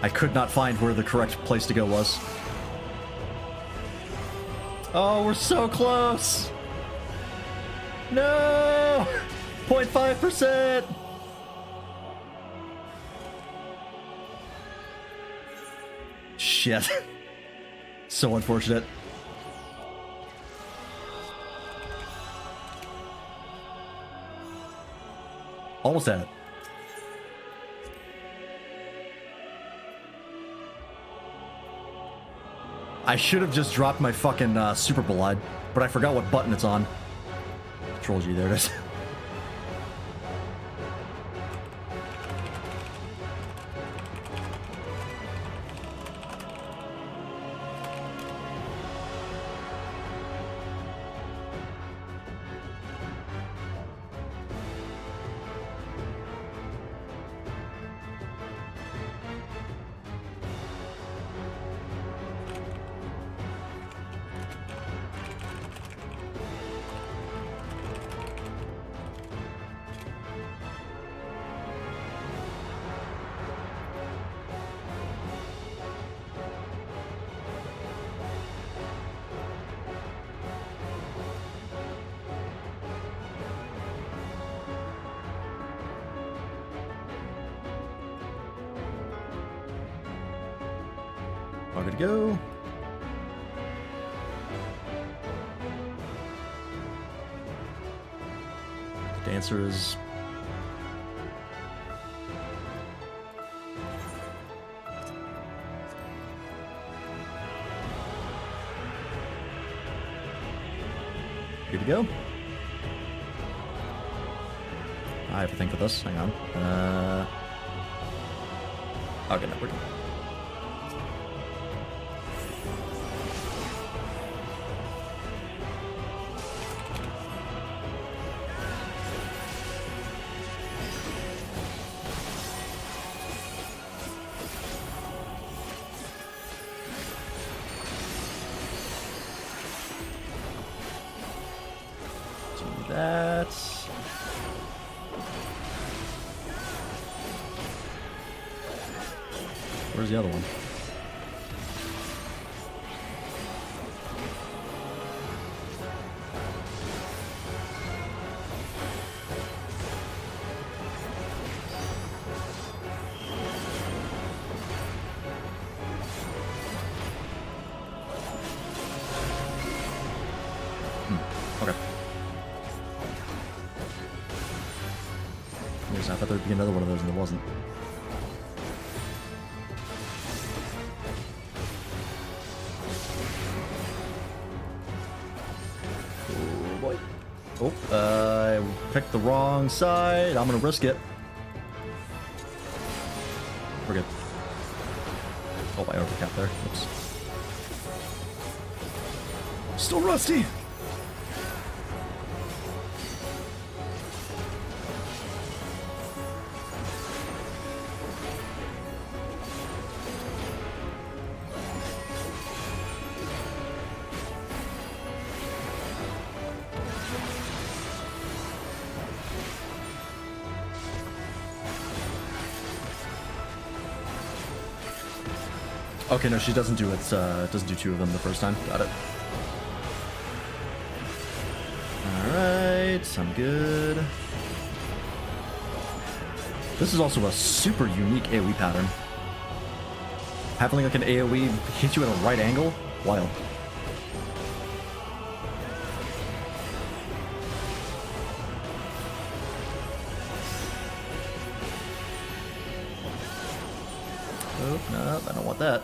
I could not find where the correct place to go was. Oh, we're so close. No! 0.5%! Shit. So unfortunate. Almost at it. I should have just dropped my fucking Super Ballade, but I forgot what button it's on. Control G, there it is. good to go. Dancer is... good to go. I have to think of this. Hang on. Okay, no, we're good. Do that. Where's the other one? Okay. Yes, I thought there'd be another one of those and there wasn't. Oh boy. Oh, I picked the wrong side. I'm gonna risk it. We're good. Oh, I overcapped there. Oops. Still rusty! Okay, no, she doesn't do it. Doesn't do two of them the first time. Got it. All right, I'm good. This is also a super unique AoE pattern. Having like an AoE hit you at a right angle, wild. Oh no, I don't want that.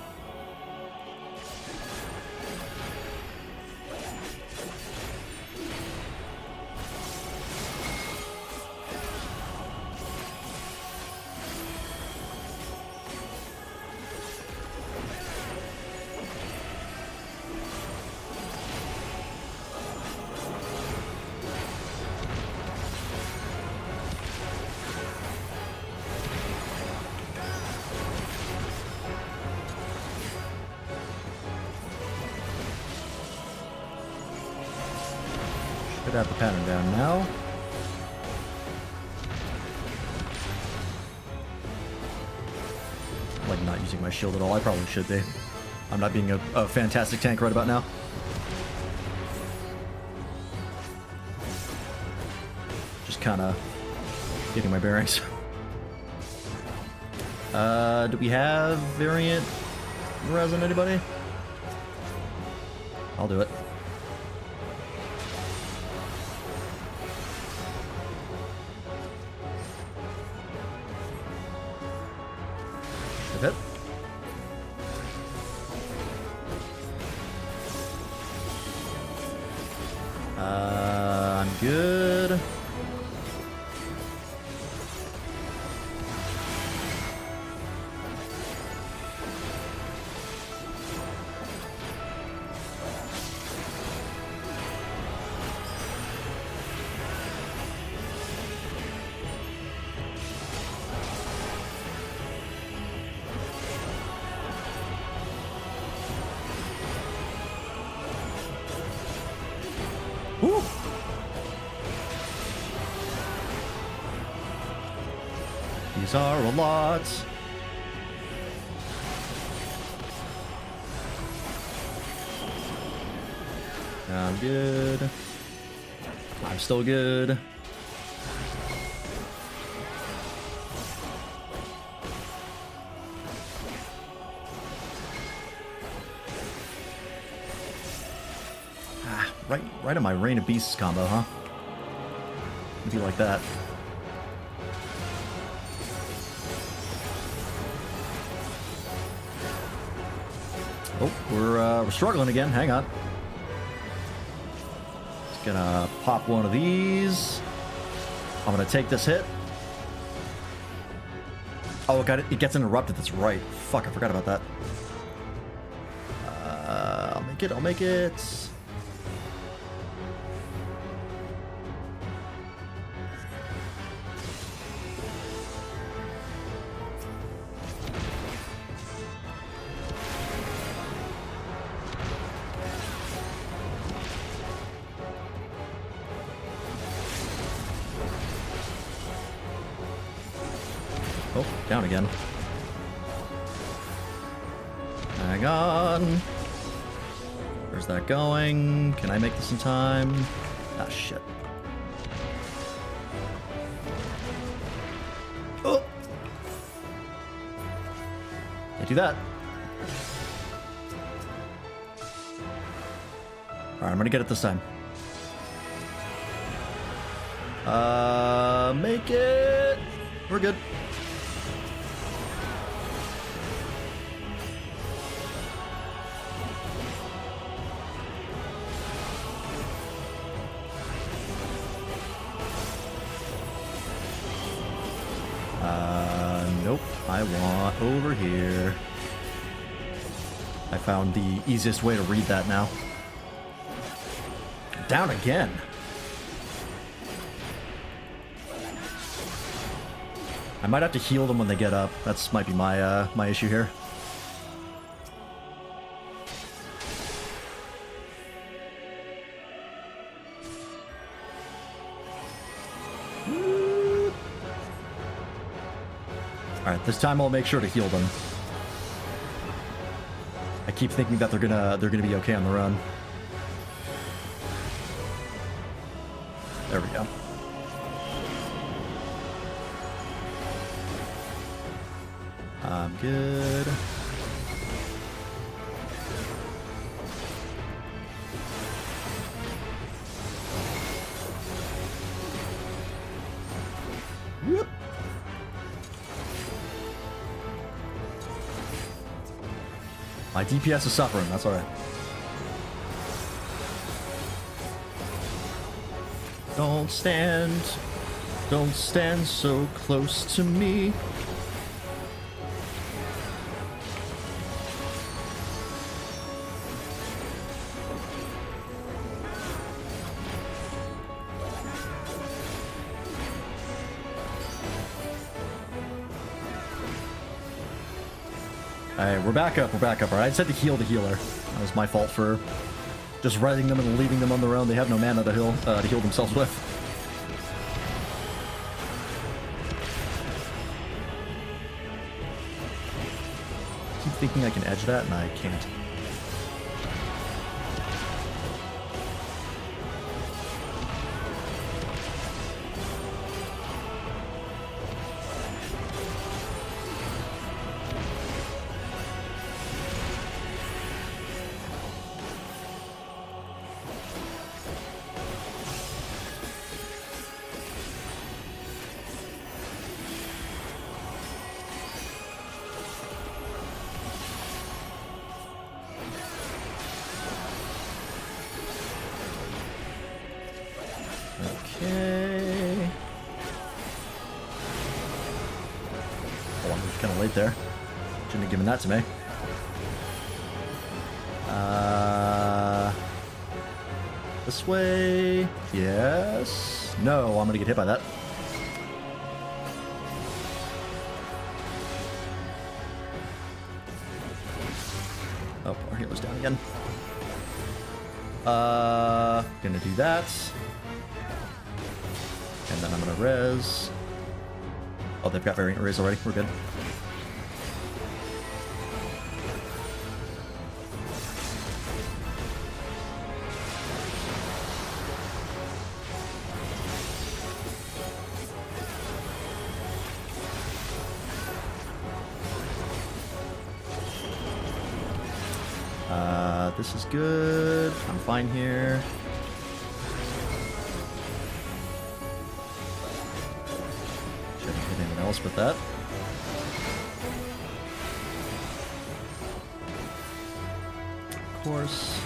Should have the pattern down now. I'm like not using my shield at all. I probably should be. I'm not being a fantastic tank right about now. Just kind of getting my bearings. Do we have variant resin, anybody? I'll do it. Hit. I'm good. Woo! These are a lot. I'm good. I'm still good. Right in my Reign of Beasts combo, huh? It'd be like that. Oh, we're struggling again. Hang on. Just gonna pop one of these. I'm gonna take this hit. Oh, got it. It gets interrupted. That's right. Fuck, I forgot about that. I'll make it. I'll make it. Oh, down again. Hang on. Where's that going? Can I make this in time? Ah, shit. Oh! Can't do that. Alright, I'm gonna get it this time. Make it! We're good. Nope. I want over here. I found the easiest way to read that now. Down again. I might have to heal them when they get up. That's might be my my issue here. Alright, this time I'll make sure to heal them. I keep thinking that they're gonna be okay on their own. There we go. I'm good. Whoop. My DPS is suffering, that's alright. Don't stand so close to me. Alright, we're back up, Alright, I just had to heal the healer. That was my fault for just resing them and leaving them on their own. They have no mana to heal themselves with. I keep thinking I can edge that, and I can't. Okay. Oh, I'm kind of late there. Shouldn't have given that to me. This way. Yes. No, I'm gonna get hit by that. Oh, our healer's down again. Gonna do that. And then I'm gonna res. Oh, they've got variant raise already. We're good. This is good. I'm fine here. I'll split that. Of course.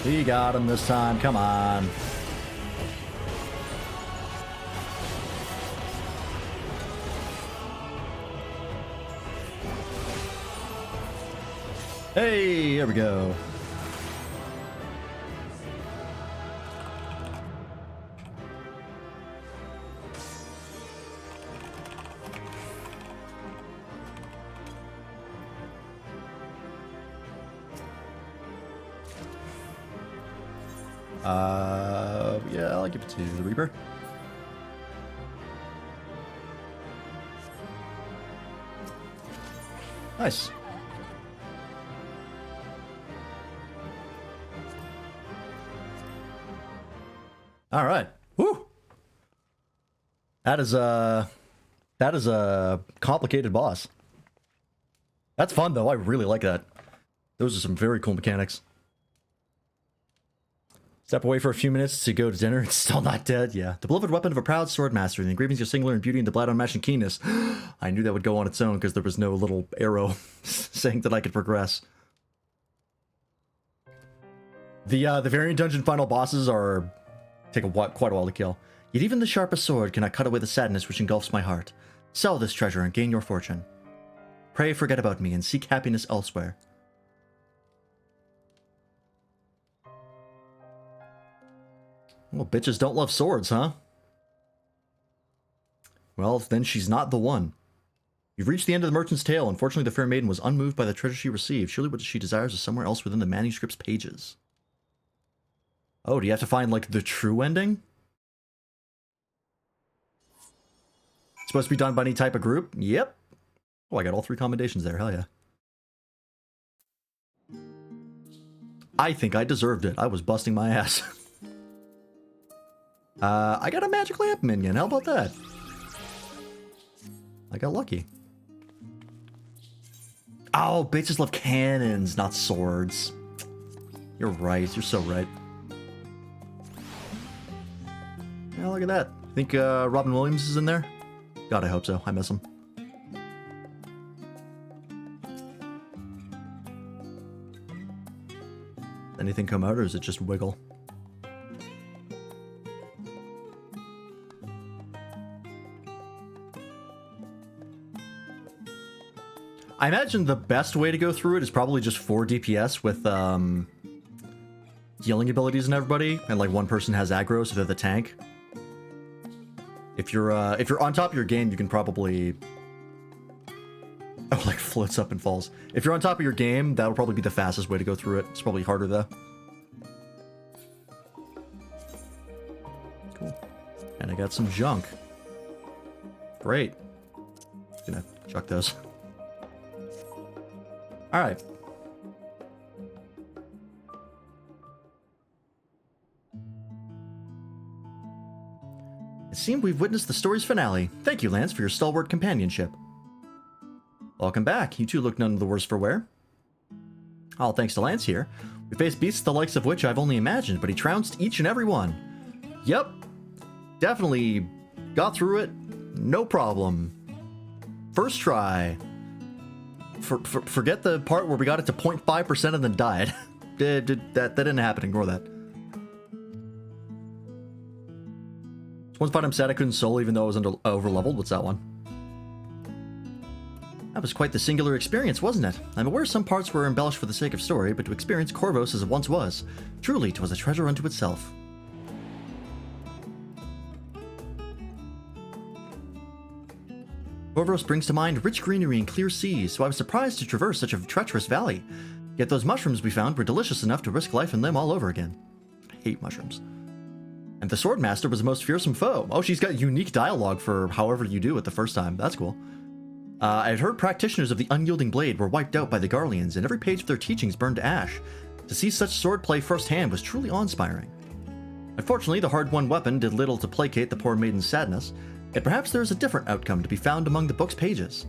We got him this time, come on. Hey, here we go. Yeah, I'll give it to the Reaper. Nice. All right. Woo. That is a complicated boss. That's fun though. I really like that. Those are some very cool mechanics. Step away for a few minutes to go to dinner. It's still not dead. Yeah. The beloved weapon of a proud sword master. The engravings are singular in beauty and the blade unmatched in keenness. I knew that would go on its own because there was no little arrow saying that I could progress. The variant dungeon final bosses are take quite a while to kill. Yet even the sharpest sword cannot cut away the sadness which engulfs my heart. Sell this treasure and gain your fortune. Pray forget about me and seek happiness elsewhere. Well, bitches don't love swords, huh? Well, then she's not the one. You've reached the end of the merchant's tale. Unfortunately, the fair maiden was unmoved by the treasure she received. Surely what she desires is somewhere else within the manuscript's pages. Oh, do you have to find, like, the true ending? It's supposed to be done by any type of group? Yep. Oh, I got all 3 commendations there. Hell yeah. I think I deserved it. I was busting my ass. I got a magic lamp minion. How about that? I got lucky. Oh, bitches love cannons, not swords. You're right. You're so right. Yeah, look at that. Think Robin Williams is in there? God, I hope so. I miss him. Anything come out, or is it just wiggle? I imagine the best way to go through it is probably just 4 DPS with healing abilities and everybody, and like one person has aggro, so they're the tank. If you're on top of your game, you can probably like floats up and falls. If you're on top of your game, that'll probably be the fastest way to go through it. It's probably harder though. Cool. And I got some junk. Great. Gonna chuck those. All right. It seems we've witnessed the story's finale. Thank you, Lance, for your stalwart companionship. Welcome back. You two look none the worse for wear. All thanks to Lance here. We faced beasts the likes of which I've only imagined, but he trounced each and every one. Yep. Definitely got through it. No problem. First try. Forget the part where we got it to 0.5% and then died. That didn't happen. Ignore that. One fight I'm sad I couldn't solo even though I was over-leveled. What's that one? That was quite the singular experience, wasn't it? I'm aware some parts were embellished for the sake of story, but to experience Corvos as it once was, truly 'twas a treasure unto itself. Corvos brings to mind rich greenery and clear seas, so I was surprised to traverse such a treacherous valley. Yet those mushrooms we found were delicious enough to risk life and limb all over again. I hate mushrooms. And the Swordmaster was the most fearsome foe. Oh, she's got unique dialogue for however you do it the first time. That's cool. I had heard practitioners of the unyielding blade were wiped out by the Garleans, and every page of their teachings burned to ash. To see such swordplay firsthand was truly awe-inspiring. Unfortunately, the hard-won weapon did little to placate the poor maiden's sadness, yet perhaps there is a different outcome to be found among the book's pages.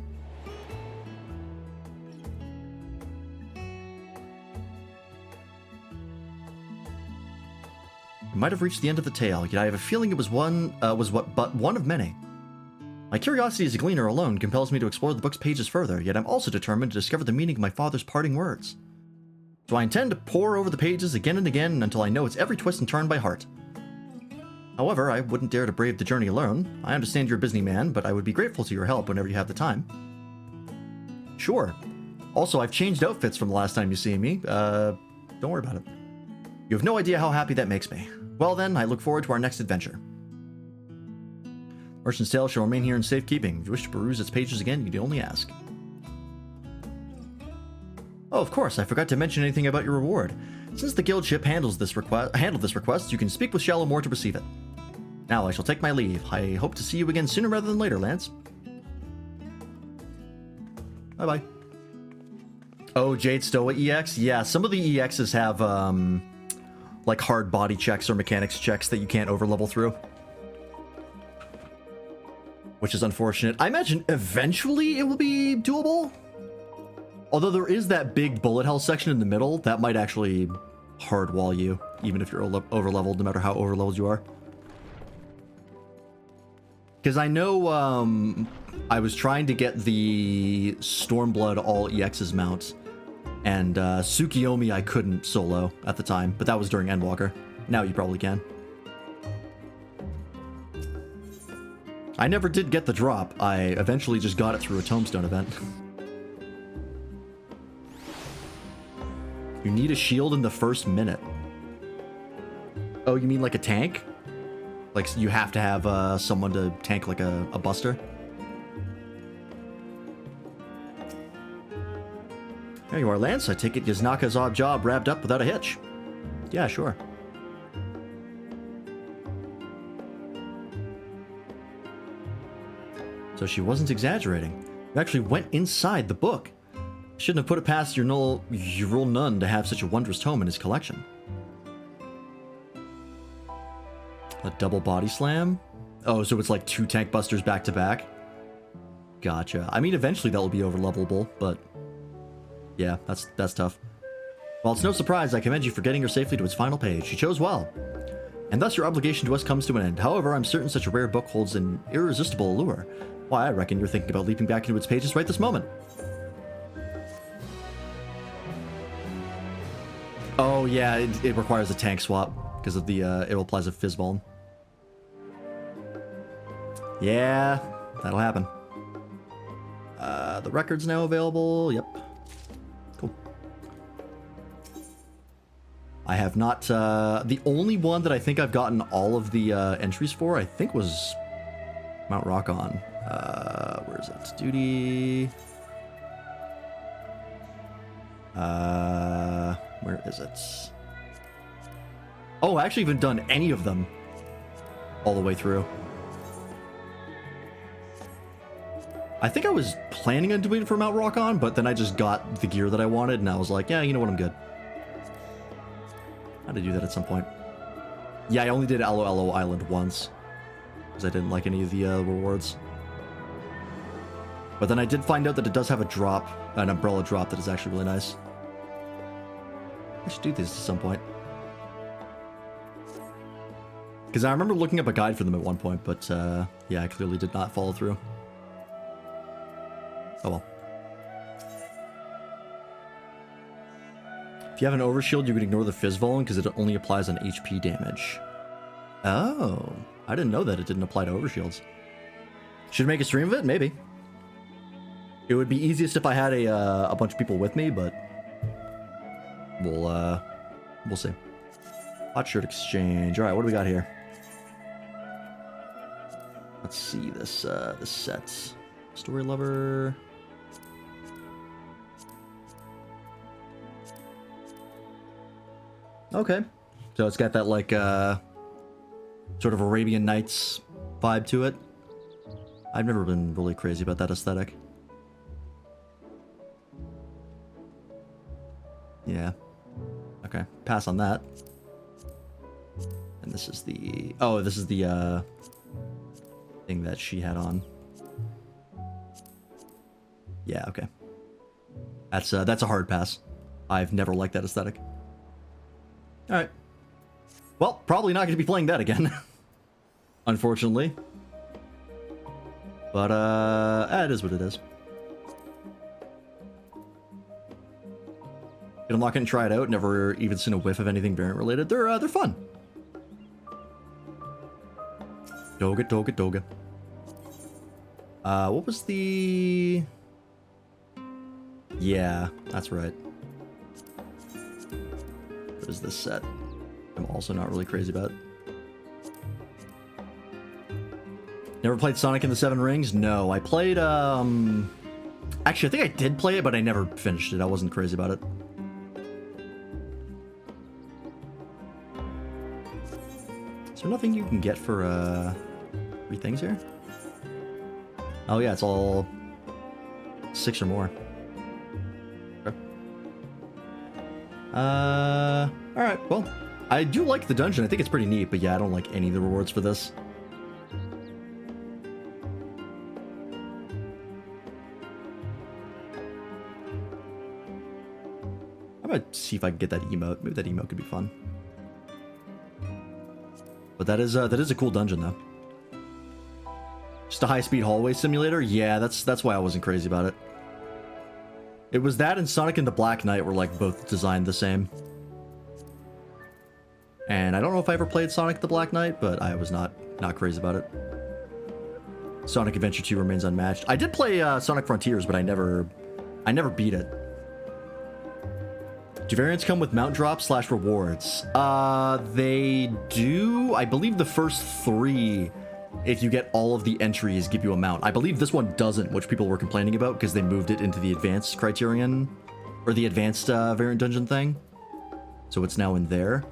might have reached the end of the tale, yet I have a feeling it was but one of many. My curiosity as a gleaner alone compels me to explore the book's pages further, yet I'm also determined to discover the meaning of my father's parting words. So I intend to pore over the pages again and again until I know its every twist and turn by heart. However, I wouldn't dare to brave the journey alone. I understand you're a busy man, but I would be grateful to your help whenever you have the time. Sure. Also, I've changed outfits from the last time you see me. Don't worry about it. You have no idea how happy that makes me. Well then, I look forward to our next adventure. Merchant's Tale shall remain here in safekeeping. If you wish to peruse its pages again, you need only ask. Oh, of course, I forgot to mention anything about your reward. Since the guild ship handled this request, you can speak with Shallowmore to receive it. Now I shall take my leave. I hope to see you again sooner rather than later, Lance. Bye-bye. Oh, Jade Stoa EX? Yeah, some of the EXs have, like hard body checks or mechanics checks that you can't overlevel through. Which is unfortunate. I imagine eventually it will be doable. Although there is that big bullet hell section in the middle, that might actually hard wall you, even if you're overleveled, no matter how overleveled you are. Because I know I was trying to get the Stormblood all EXs mount, and Tsukiyomi I couldn't solo at the time, but that was during Endwalker. Now you probably can. I never did get the drop. I eventually just got it through a Tombstone event. You need a shield in the first minute. Oh, you mean like a tank? Like you have to have someone to tank like a buster? There you are, Lance. I take it Yaznaka's odd job wrapped up without a hitch. Yeah, sure. So she wasn't exaggerating. You actually went inside the book. Shouldn't have put it past your Yrul Nun to have such a wondrous tome in his collection. A double body slam? Oh, so it's like 2 tank busters back to back? Gotcha. I mean, eventually that will be overlevelable, but yeah, that's tough. Well, it's no surprise I commend you for getting her safely to its final page. You chose well. And thus your obligation to us comes to an end. However, I'm certain such a rare book holds an irresistible allure. Why, I reckon you're thinking about leaping back into its pages right this moment. Oh yeah, it requires a tank swap because of the it applies a Fizzball. Yeah, that'll happen. The record's now available. Yep. Cool. I have not. The only one that I think I've gotten all of the entries for, I think, was Mount Rockon. Where is it? Duty. Where is it? Oh, I actually haven't done any of them all the way through. I think I was planning on doing it for Mount Rockon, but then I just got the gear that I wanted, and I was like, yeah, you know what, I'm good. I had to do that at some point. Yeah, I only did Alo Alo Island once, because I didn't like any of the rewards. But then I did find out that it does have a drop, an umbrella drop that is actually really nice. I should do this at some point. Because I remember looking up a guide for them at one point, but yeah, I clearly did not follow through. Oh well. If you have an overshield, you can ignore the Fizzball because it only applies on HP damage. Oh, I didn't know that it didn't apply to overshields. Should make a stream of it? Maybe. It would be easiest if I had a bunch of people with me, but we'll see. Hot shirt exchange. All right, what do we got here? Let's see this set. Story lover. Okay, so it's got that like sort of Arabian Nights vibe to it. I've never been really crazy about that aesthetic. Yeah. Okay, pass on that. And this is the... Oh, this is the thing that she had on. Yeah, okay. That's a hard pass. I've never liked that aesthetic. Alright. Well, probably not going to be playing that again. Unfortunately. But, it is what it is. I'm not going to try it out. Never even seen a whiff of anything variant related. They're fun. Doga, doga, doga. What was the... Yeah, that's right. What is this set? I'm also not really crazy about. Never played Sonic and the Seven Rings? No, I played, Actually, I think I did play it, but I never finished it. I wasn't crazy about it. Is there nothing you can get for, 3 things here? Oh yeah, it's all 6 or more. Okay. Alright, well, I do like the dungeon. I think it's pretty neat, but yeah, I don't like any of the rewards for this. I'm gonna see if I can get that emote. Maybe that emote could be fun. But that is a cool dungeon though. Just a high-speed hallway simulator? Yeah, that's why I wasn't crazy about it. It was that and Sonic and the Black Knight were like both designed the same. And I don't know if I ever played Sonic the Black Knight, but I was not crazy about it. Sonic Adventure 2 remains unmatched. I did play Sonic Frontiers, but I never beat it. Do variants come with mount drops / rewards? They do. I believe the first 3, if you get all of the entries, give you a mount. I believe this one doesn't, which people were complaining about because they moved it into the advanced criterion, or the advanced variant dungeon thing. So it's now in there.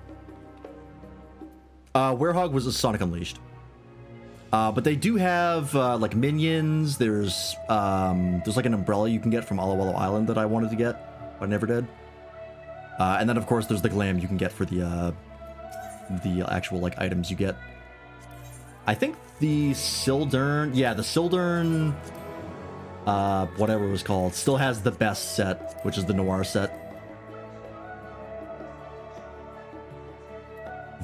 Werehog was a Sonic Unleashed. But they do have, like, minions. There's like an umbrella you can get from Aloelo Island that I wanted to get, but I never did. And then, of course, there's the glam you can get for the actual, like, items you get. I think the Sildurn... Yeah, the Sildurn... whatever it was called, still has the best set, which is the Noir set.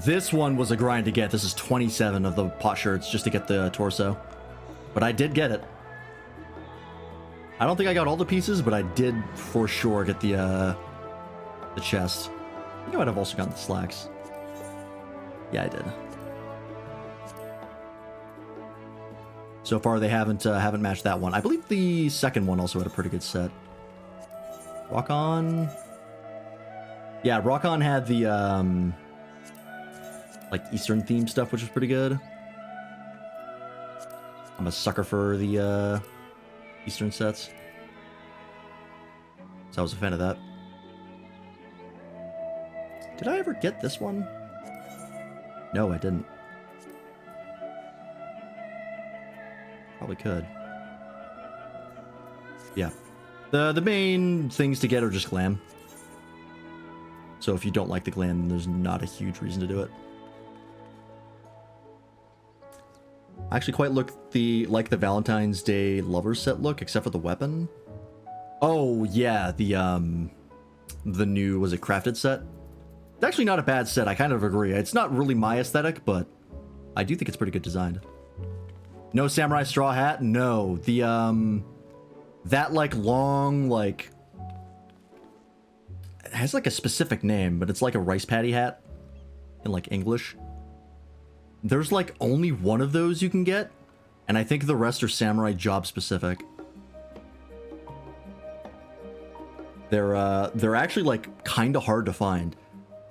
This one was a grind to get. This is 27 of the pot shirts just to get the torso. But I did get it. I don't think I got all the pieces, but I did for sure get the chest. I think I might have also gotten the slacks. Yeah, I did. So far, they haven't matched that one. I believe the second one also had a pretty good set. Rock On. Yeah, Rock On had the like Eastern themed stuff, which was pretty good. I'm a sucker for the Eastern sets, so I was a fan of that. Did I ever get this one? No, I didn't. Probably could. Yeah. The main things to get are just glam. So if you don't like the glam, then there's not a huge reason to do it. I actually quite like the Valentine's Day Lovers set look, except for the weapon. Oh yeah, the new, was it crafted set? It's actually not a bad set, I kind of agree. It's not really my aesthetic, but I do think it's pretty good designed. No samurai straw hat? No. The, that, like, long, like... It has, like, a specific name, but it's like a rice patty hat in, like, English. There's, like, only one of those you can get, and I think the rest are samurai job specific. They're actually, like, kind of hard to find.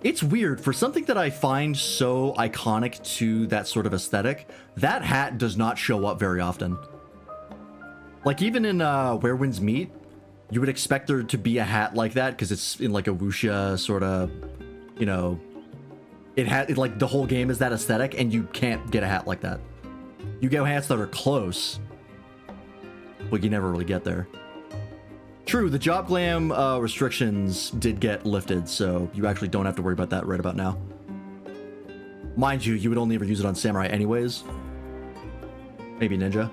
It's weird, for something that I find so iconic to that sort of aesthetic, that hat does not show up very often. Like, even in Where Winds Meet, you would expect there to be a hat like that, because it's in, like, a wuxia sort of, you know... like, the whole game is that aesthetic, and you can't get a hat like that. You get hats that are close, but you never really get there. True, the job glam restrictions did get lifted, so you actually don't have to worry about that right about now. Mind you, you would only ever use it on samurai anyways. Maybe ninja.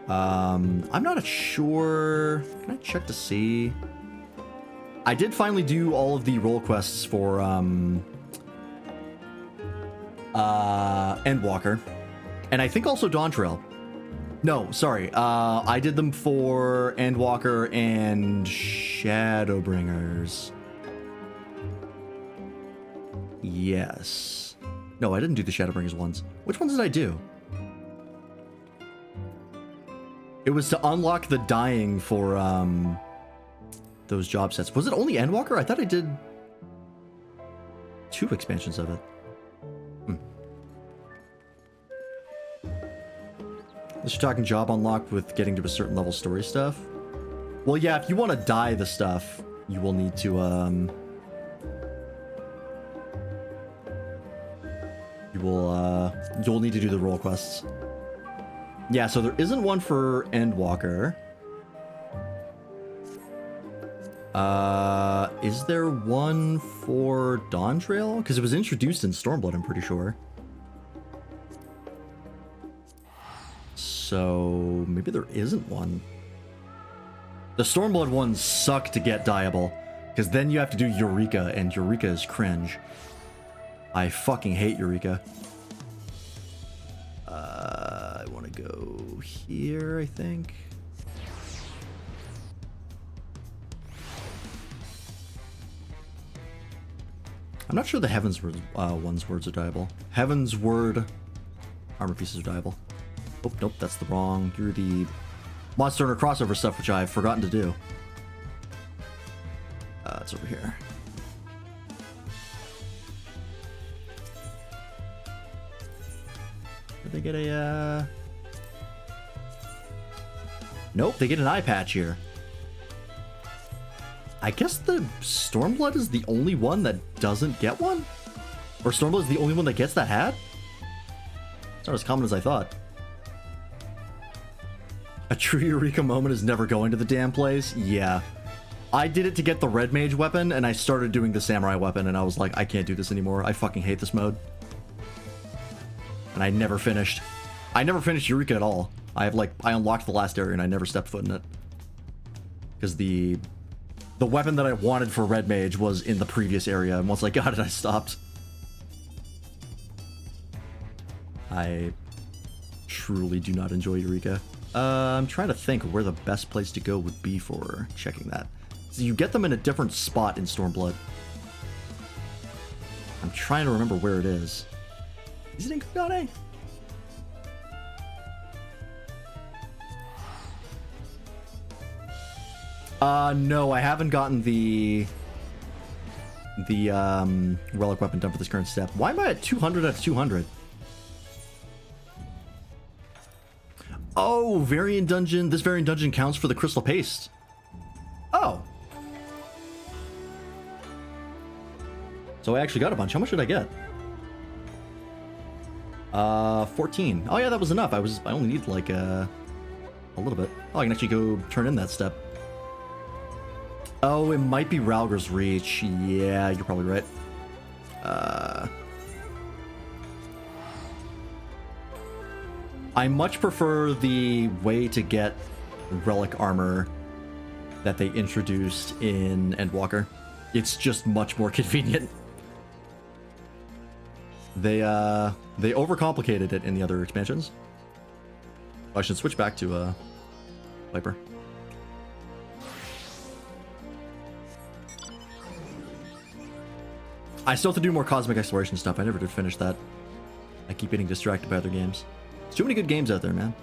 I'm not sure. Can I check to see? I did finally do all of the role quests for Endwalker. And I think also Dawntrail. No, sorry. I did them for Endwalker and Shadowbringers. Yes. No, I didn't do the Shadowbringers ones. Which ones did I do? It was to unlock the dying for those job sets. Was it only Endwalker? I thought I did 2 expansions of it. Unless you're talking job unlocked with getting to a certain level story stuff. Well, yeah, if you want to dye the stuff, you will need to, you'll need to do the role quests. Yeah, so there isn't one for Endwalker. Is there one for Dawntrail? Because it was introduced in Stormblood, I'm pretty sure. So maybe there isn't one. The Stormblood ones suck to get dyeable, because then you have to do Eureka, and Eureka is cringe. I fucking hate Eureka. I want to go here, I think. I'm not sure the Heaven's one's words are dyeable. Heaven's Word armor pieces are dyeable. Oh, nope, that's the wrong. You're the Monster Hunter crossover stuff, which I've forgotten to do. It's over here. Did they get a, Nope, they get an eye patch here. I guess the Stormblood is the only one that doesn't get one? Or Stormblood is the only one that gets that hat? It's not as common as I thought. A true Eureka moment is never going to the damn place? Yeah. I did it to get the red mage weapon, and I started doing the samurai weapon, and I was like, I can't do this anymore. I fucking hate this mode. And I never finished. I never finished Eureka at all. I unlocked the last area, and I never stepped foot in it. Because the weapon that I wanted for red mage was in the previous area, and once I got it, I stopped. I truly do not enjoy Eureka. I'm trying to think where the best place to go would be for checking that. So you get them in a different spot in Stormblood. I'm trying to remember where it is. Is it in Kugane? No, I haven't gotten the relic weapon done for this current step. Why am I at 200 out of 200? Oh, variant dungeon. This variant dungeon counts for the crystal paste. Oh. So I actually got a bunch. How much did I get? 14. Oh yeah, that was enough. I only need like a little bit. Oh, I can actually go turn in that step. Oh, it might be Ralger's Reach. Yeah, you're probably right. I much prefer the way to get relic armor that they introduced in Endwalker. It's just much more convenient. They overcomplicated it in the other expansions. I should switch back to Viper. I still have to do more cosmic exploration stuff. I never did finish that. I keep getting distracted by other games. There's too many good games out there, man.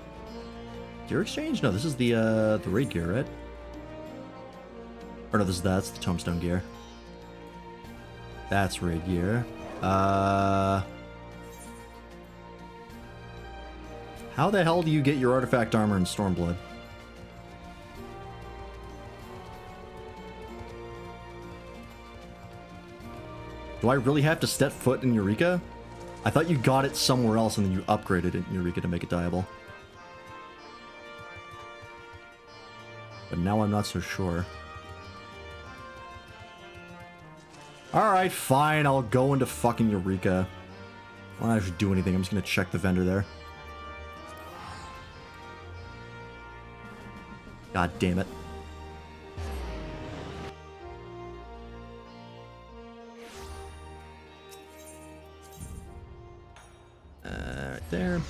Gear exchange? No, this is the raid gear, right? Or no, that's the tombstone gear. That's raid gear. How the hell do you get your artifact armor in Stormblood? Do I really have to step foot in Eureka? I thought you got it somewhere else and then you upgraded it in Eureka to make it dyeable. But now I'm not so sure. Alright, fine, I'll go into fucking Eureka. I don't actually do anything, I'm just gonna check the vendor there. God damn it. there.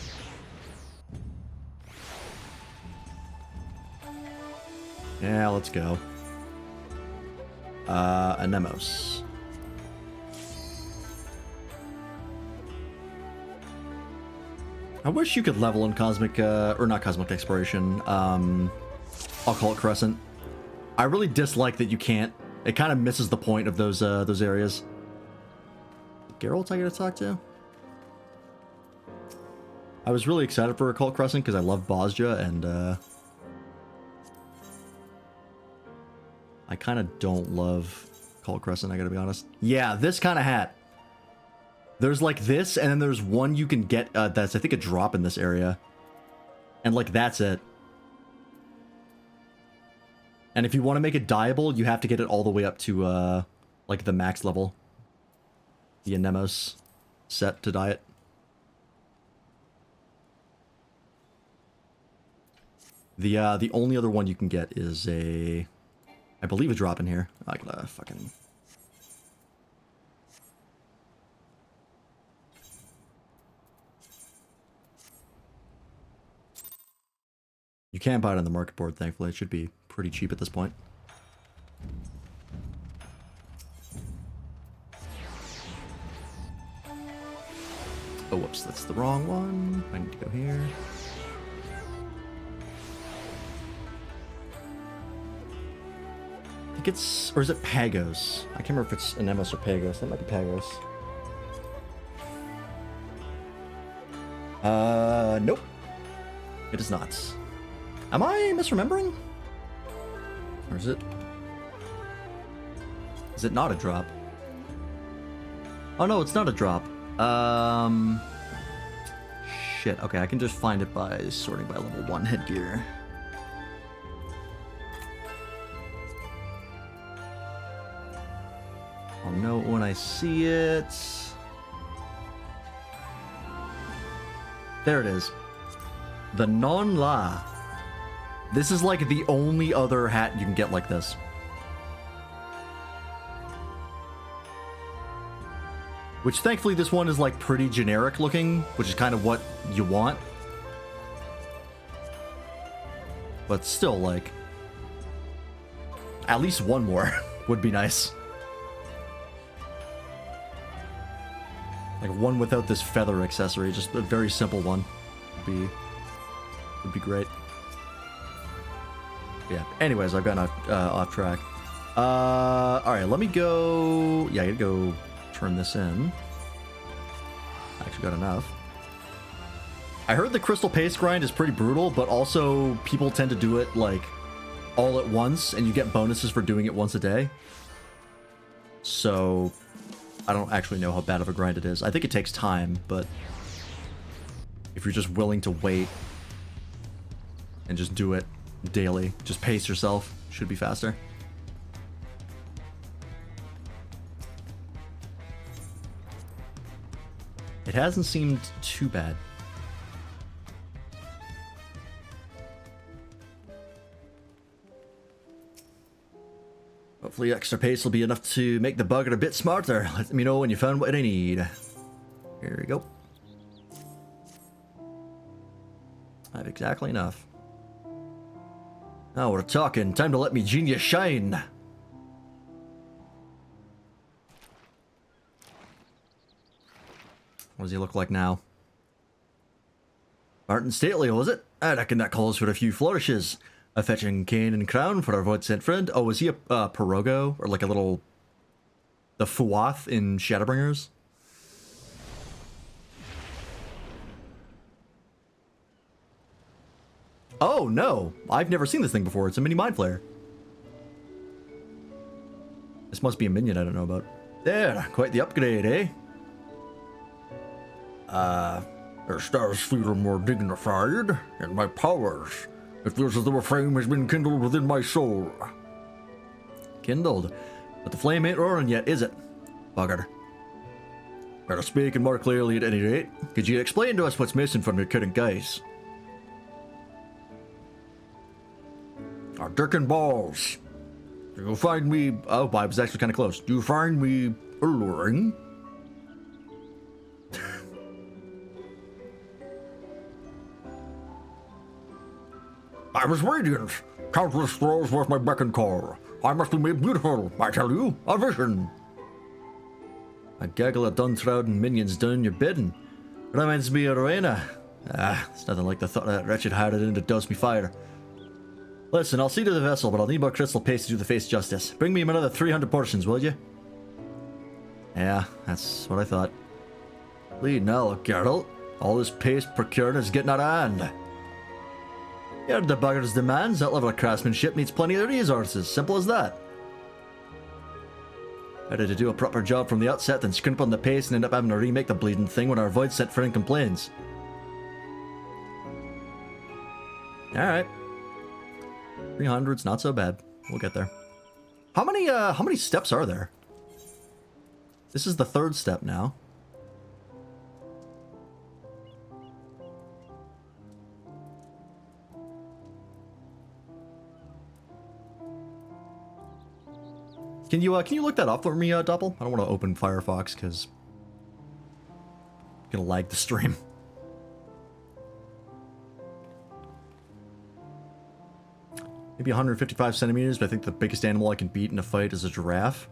Yeah, let's go. Anemos. I wish you could level in Cosmic, or not Cosmic Exploration, Occult Crescent. I really dislike that you can't. It kind of misses the point of those areas. Geralt I gotta talk to? I was really excited for Occult Crescent because I love Bosja, and, I kind of don't love Occult Crescent, I gotta be honest. Yeah, this kind of hat. There's like this, and then there's one you can get that's, I think, a drop in this area. And like, that's it. And if you want to make it dyeable, you have to get it all the way up to, like, the max level. The Anemos set to dye it. The only other one you can get is a... I believe a drop in here. I gotta fucking... You can buy it on the market board, thankfully. It should be pretty cheap at this point. Oh, whoops, that's the wrong one. I need to go here. I think it's... or is it Pagos? I can't remember if it's Anemos or Pagos. That might be Pagos. Nope. It is not. Am I misremembering? Or is it... is it not a drop? Oh no, it's not a drop. Shit, okay, I can just find it by sorting by level 1 headgear. I'll know it when I see it. There it is. The Non-La. This is like the only other hat you can get like this. Which thankfully this one is like pretty generic looking, which is kind of what you want. But still, like, at least one more would be nice. Like one without this feather accessory, just a very simple one would be great. Yeah, anyways, I've gotten off track. Alright, let me go... yeah, I gotta go turn this in. I actually got enough. I heard the crystal paste grind is pretty brutal, but also people tend to do it, like, all at once, and you get bonuses for doing it once a day. So, I don't actually know how bad of a grind it is. I think it takes time, but if you're just willing to wait and just do it daily, just pace yourself, should be faster. It hasn't seemed too bad. Hopefully extra pace will be enough to make the bugger a bit smarter. Let me know when you found what I need. Here we go. I have exactly enough. Now we're talking. Time to let me genius shine. What does he look like now? Martin Stately, was it? I reckon that calls for a few flourishes. A fetching cane and crown for our void-sent friend. Oh, was he a Perogo? Or like a little... the Fuath in Shadowbringers? Oh, no! I've never seen this thing before. It's a mini Mind Flayer. This must be a minion I don't know about. There, quite the upgrade, eh? Their stars feel more dignified, and my powers. It feels as though a flame has been kindled within my soul. Kindled? But the flame ain't roaring yet, is it? Bugger. Better speak and more clearly at any rate. Could you explain to us what's missing from your current guise? Our Dirkin balls. Do you find me... oh, I was actually kind of close. Do you find me alluring? I was radiant. Countless throws was my beck and call. I must be made beautiful, I tell you, a vision. A gaggle of Dawntrail and minions doing your bidding. Reminds me of Rowena. It's nothing like the thought of that wretched hardened to dose me fire. Listen, I'll see to the vessel, but I'll need more crystal paste to do the face justice. Bring me another 300 portions, will you? Yeah, that's what I thought. Lead now, Geralt. All this paste procured is getting out of hand. You heard the bugger's demands. That level of craftsmanship needs plenty of resources. Simple as that. Better to do a proper job from the outset than scrimp on the paste and end up having to remake the bleeding thing when our void sent friend complains. Alright. 300's not so bad. We'll get there. How many steps are there? This is the third step now. Can you look that up for me, Doppel? I don't want to open Firefox because I'm gonna lag the stream. Maybe 155 centimeters, but I think the biggest animal I can beat in a fight is a giraffe.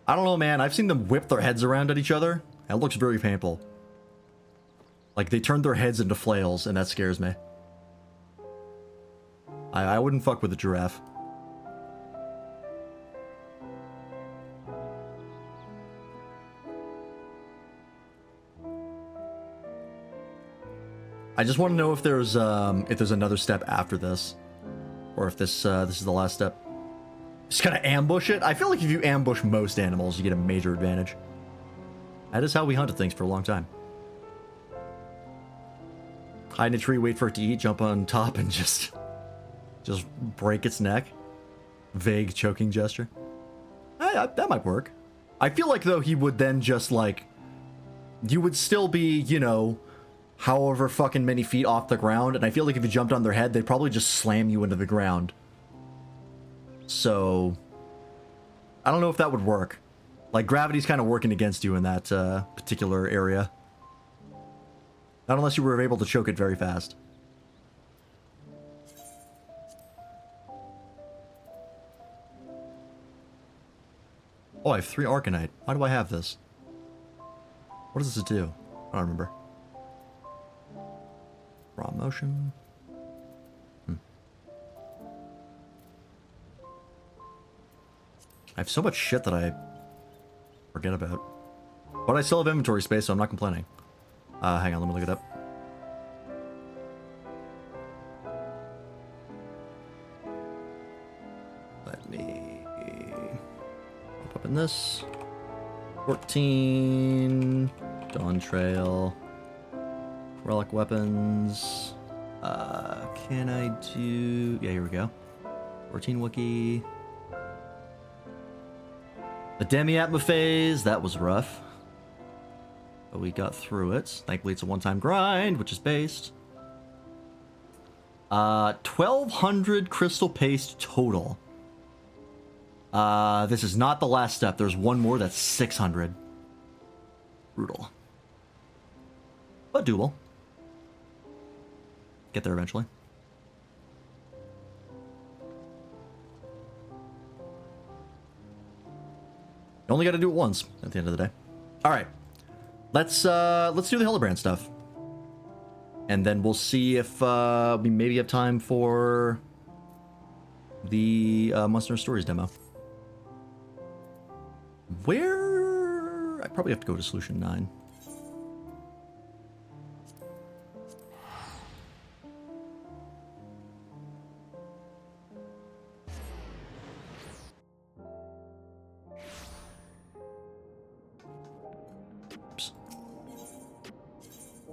I don't know, man. I've seen them whip their heads around at each other. That looks very painful. Like, they turn their heads into flails, and that scares me. I wouldn't fuck with a giraffe. I just want to know if there's another step after this. Or if this is the last step. Just kind of ambush it. I feel like if you ambush most animals, you get a major advantage. That is how we hunted things for a long time. Hide in a tree, wait for it to eat, jump on top, and just break its neck. Vague choking gesture. That might work. I feel like, though, he would then just, like... You would still be, you know... however fucking many feet off the ground, and I feel like if you jumped on their head, they'd probably just slam you into the ground. So... I don't know if that would work. Like, gravity's kind of working against you in that particular area. Not unless you were able to choke it very fast. Oh, I have 3 Arcanite. Why do I have this? What does this do? I don't remember. Raw motion. I have so much shit that I forget about. But I still have inventory space, so I'm not complaining. Hang on, let me look it up. Let me pop in this. 14. Dawntrail. Relic weapons. Can I do... Yeah, here we go. 14 Wookiee. The Demi-Atma phase, that was rough. But we got through it. Thankfully, it's a one-time grind, which is based. 1,200 crystal paste total. This is not the last step. There's one more that's 600. Brutal. But doable. Get there eventually. You only got to do it once at the end of the day. All right, let's do the Hillebrand stuff, and then we'll see if we maybe have time for the Monster Stories demo. Where I probably have to go to Solution 9.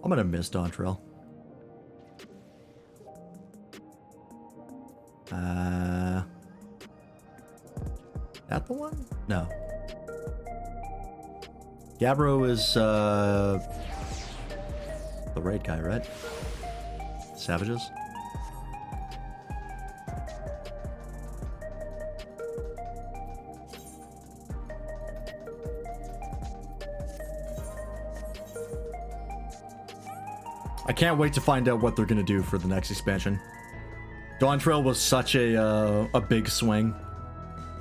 I'm gonna miss Dawntrail. That the one? No. Gabbro is the raid guy, right? Savages. I can't wait to find out what they're gonna do for the next expansion. Dawntrail was such a big swing.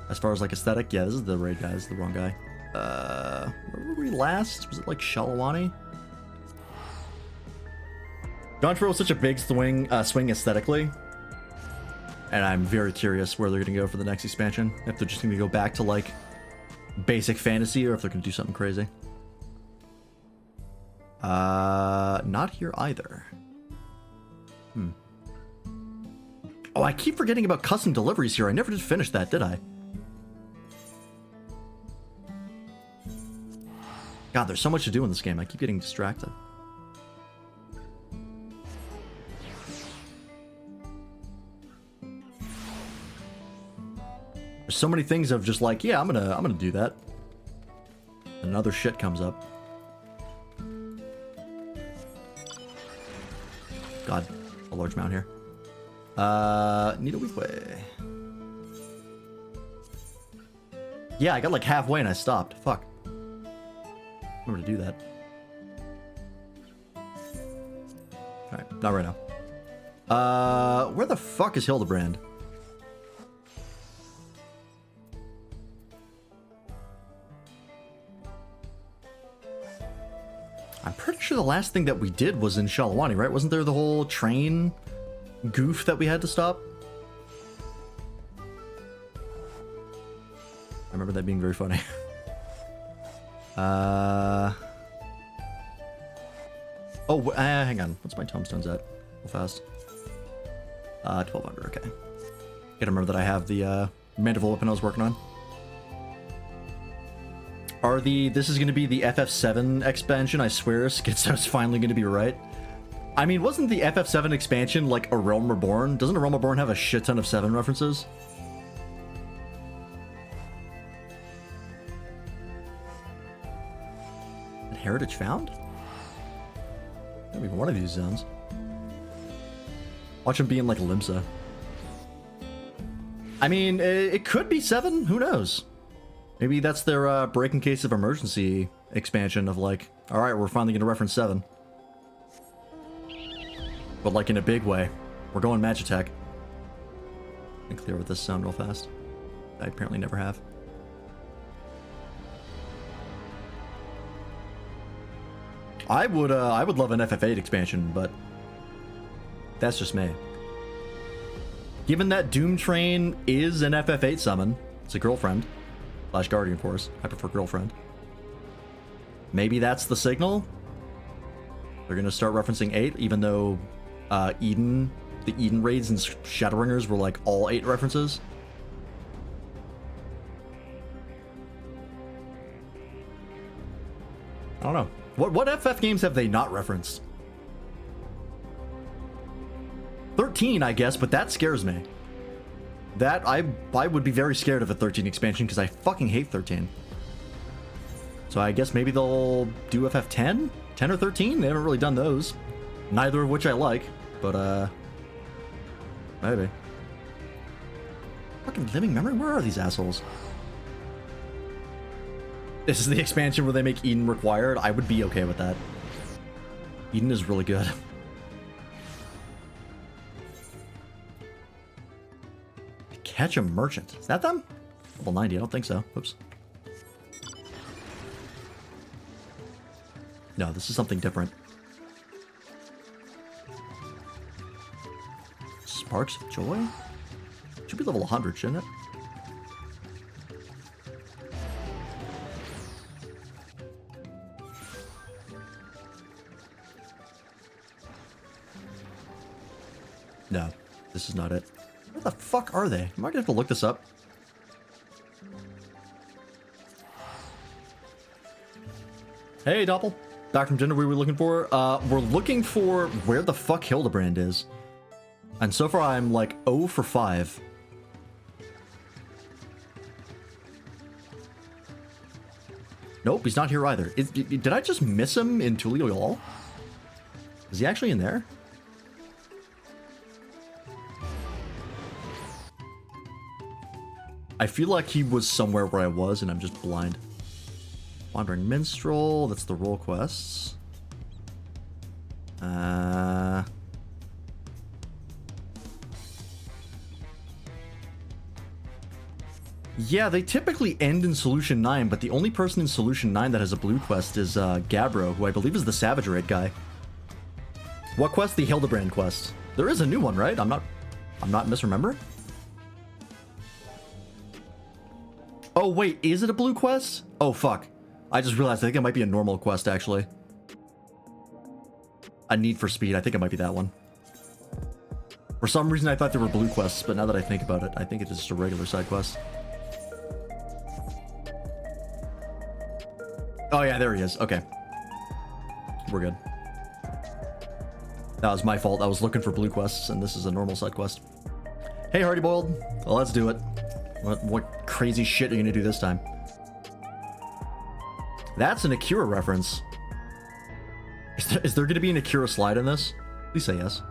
As far as like aesthetic, yeah, this is the raid guy. This is the wrong guy. Where were we last? Was it like Shalawani? Dawntrail was such a big swing aesthetically. And I'm very curious where they're gonna go for the next expansion. If they're just gonna go back to like basic fantasy or if they're gonna do something crazy. Not here either. Oh, I keep forgetting about custom deliveries here. I never did finish that, did I? God, there's so much to do in this game. I keep getting distracted. There's so many things of just like, yeah, I'm gonna do that. Another shit comes up. God, a large amount here. Need a weak way. Yeah, I got like halfway and I stopped. Fuck. Remember to do that. Alright, not right now. Where the fuck is Hildebrand? I'm pretty sure the last thing that we did was in Shalawani, right? Wasn't there the whole train goof that we had to stop? I remember that being very funny. Oh, hang on. What's my tombstones at? Real fast. 1200, okay. Gotta remember that I have the mandible weapon I was working on. This is gonna be the FF7 expansion, I swear. Schizo's finally gonna be right. I mean, wasn't the FF7 expansion like A Realm Reborn? Doesn't A Realm Reborn have a shit ton of 7 references? Heritage found? Maybe one of these zones. Watch him be in like Limsa. I mean, it could be 7. Who knows? Maybe that's their break in case of emergency expansion of like, all right, we're finally going to reference 7. But like in a big way. We're going Magitech. And clear with this zone real fast. I apparently never have. I would love an FF8 expansion, but that's just me. Given that Doom Train is an FF8 summon, it's a girlfriend / guardian force. I prefer girlfriend. Maybe that's the signal. They're gonna start referencing 8, even though the Eden raids and Shadowringers were like all 8 references. I don't know. What FF games have they not referenced? 13, I guess, but that scares me. That, I would be very scared of a 13 expansion because I fucking hate 13. So I guess maybe they'll do FF10? 10 or 13? They haven't really done those. Neither of which I like, but maybe. Fucking living memory? Where are these assholes? This is the expansion where they make Eden required. I would be okay with that. Eden is really good. Catch a merchant. Is that them? Level 90, I don't think so. Oops. No, this is something different. Sparks of Joy? Should be level 100, shouldn't it? No, this is not it. Where the fuck are they? Am I gonna have to look this up? Hey, Doppel. Back from dinner we were looking for. We're looking for where the fuck Hildebrand is. And so far I'm like 0 for 5. Nope, he's not here either. Did I just miss him in Tulio Hall? Is he actually in there? I feel like he was somewhere where I was and I'm just blind. Wandering Minstrel, that's the role quests. Yeah, they typically end in Solution 9, but the only person in Solution 9 that has a blue quest is Gabbro, who I believe is the Savage Raid guy. What quest? The Hildebrand quest. There is a new one, right? I'm not misremembering. Oh, wait, is it a blue quest? Oh, fuck. I just realized I think it might be a normal quest, actually. A Need for Speed. I think it might be that one. For some reason, I thought there were blue quests, but now that I think about it, I think it is just a regular side quest. Oh, yeah, there he is. Okay. We're good. That was my fault. I was looking for blue quests, and this is a normal side quest. Hey, Hardy Boiled. Well, let's do it. What crazy shit are you gonna do this time? That's an Akira reference. Is there gonna be an Akira slide in this? Please say yes.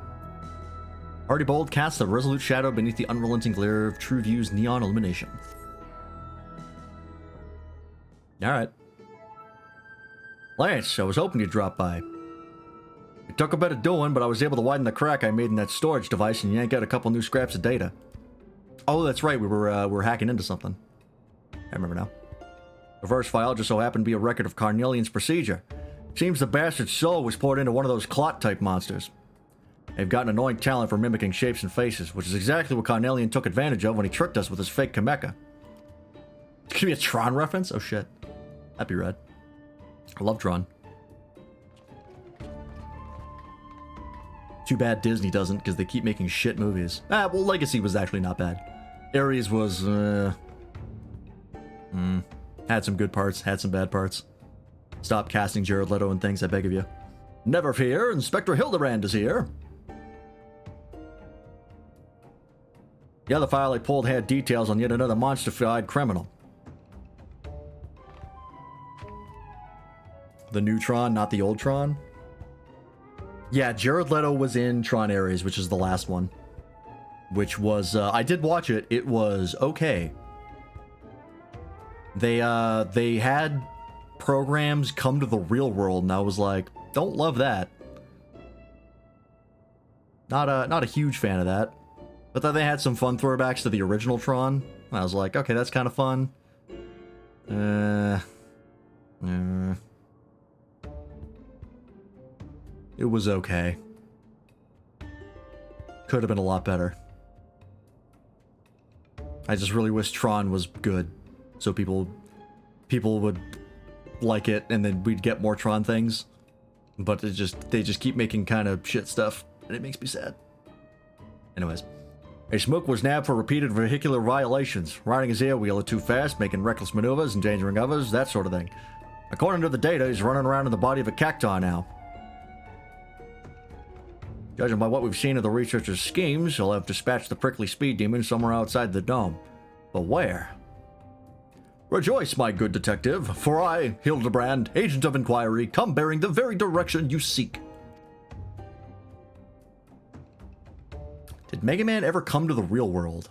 Hardy Bold casts a resolute shadow beneath the unrelenting glare of True View's neon illumination. Alright. Lance, I was hoping you'd drop by. It took a bit of doing, but I was able to widen the crack I made in that storage device and yank out a couple new scraps of data. Oh, that's right, we were hacking into something. I remember now. The first file just so happened to be a record of Carnelian's procedure. Seems the bastard's soul was poured into one of those clot-type monsters. They've got an annoying talent for mimicking shapes and faces, which is exactly what Carnelian took advantage of when he tricked us with his fake Kameka. Could be a Tron reference? Oh shit. That'd be rad. I love Tron. Too bad Disney doesn't, because they keep making shit movies. Well, Legacy was actually not bad. Ares was, had some good parts, had some bad parts. Stop casting Jared Leto and things, I beg of you. Never fear, Inspector Hildebrand is here. The other file I pulled had details on yet another monster-fied criminal. The new Tron, not the old Tron? Yeah, Jared Leto was in Tron Ares, which is the last one. Which was, I did watch it. It was okay. They had programs come to the real world, and I was like, don't love that. Not a huge fan of that. But then they had some fun throwbacks to the original Tron. I was like, okay, that's kind of fun. It was okay. Could have been a lot better. I just really wish Tron was good, so people would like it, and then we'd get more Tron things. But they just keep making kind of shit stuff, and it makes me sad. Anyways, a Smoke was nabbed for repeated vehicular violations, riding his air wheeler too fast, making reckless maneuvers, endangering others, that sort of thing. According to the data, he's running around in the body of a cacti now. Judging by what we've seen of the researcher's schemes, he'll have dispatched the prickly speed demon somewhere outside the dome. But where? Rejoice, my good detective, for I, Hildebrand, agent of inquiry, come bearing the very direction you seek. Did Mega Man ever come to the real world?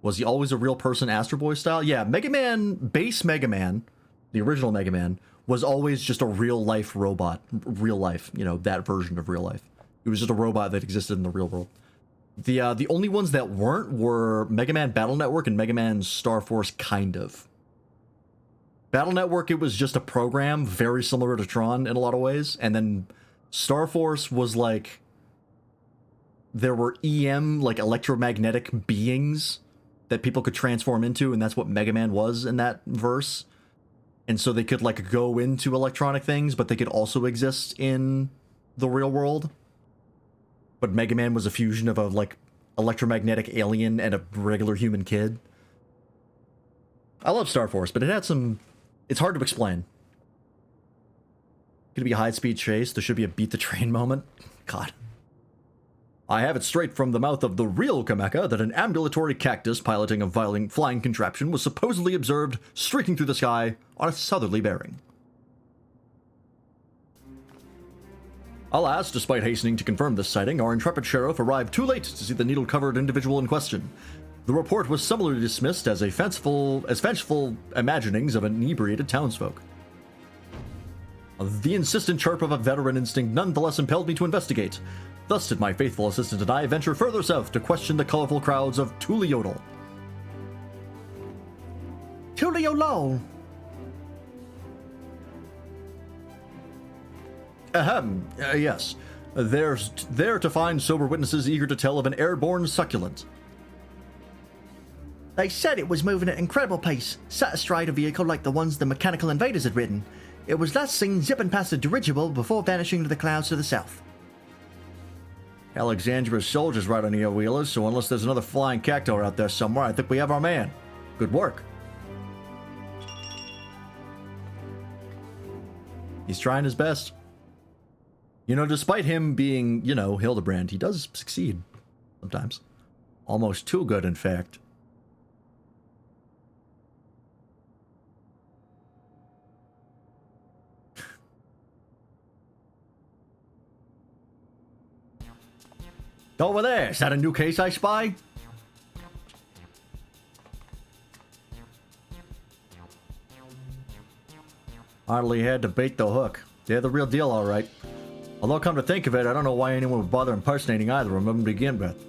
Was he always a real person, Astro Boy style? Yeah, Mega Man, base Mega Man, the original Mega Man, was always just a real-life robot. Real life, you know, that version of real life. It was just a robot that existed in the real world. The only ones that weren't were Mega Man Battle Network and Mega Man Star Force, kind of. Battle Network, it was just a program, very similar to Tron in a lot of ways. And then Star Force was like... There were EM, like electromagnetic beings that people could transform into, and that's what Mega Man was in that verse. And so they could, like, go into electronic things, but they could also exist in the real world. But Mega Man was a fusion of a, like, electromagnetic alien and a regular human kid. I love Star Force, but it had some... It's hard to explain. Could it be a high-speed chase? There should be a beat-the-train moment. God. I have it straight from the mouth of the real Kameka that an ambulatory cactus piloting a flying contraption was supposedly observed streaking through the sky on a southerly bearing. Alas, despite hastening to confirm this sighting, our intrepid sheriff arrived too late to see the needle-covered individual in question. The report was similarly dismissed as fanciful imaginings of inebriated townsfolk. The insistent chirp of a veteran instinct nonetheless impelled me to investigate. Thus did my faithful assistant and I venture further south to question the colorful crowds of Tuliodal. do you know? Yes. There's there to find sober witnesses eager to tell of an airborne succulent. They said it was moving at an incredible pace, sat astride a vehicle like the ones the mechanical invaders had ridden. It was last seen zipping past the dirigible before vanishing to the clouds to the south. Alexandra's soldiers ride on the wheelers, so unless there's another flying cactuar out there somewhere, I think we have our man. Good work. He's trying his best. You know, despite him being, you know, Hildebrand, he does succeed sometimes. Almost too good, in fact. Over there, is that a new case I spy? Hardly had to bait the hook. They're the real deal, all right. Although, come to think of it, I don't know why anyone would bother impersonating either of them to begin with.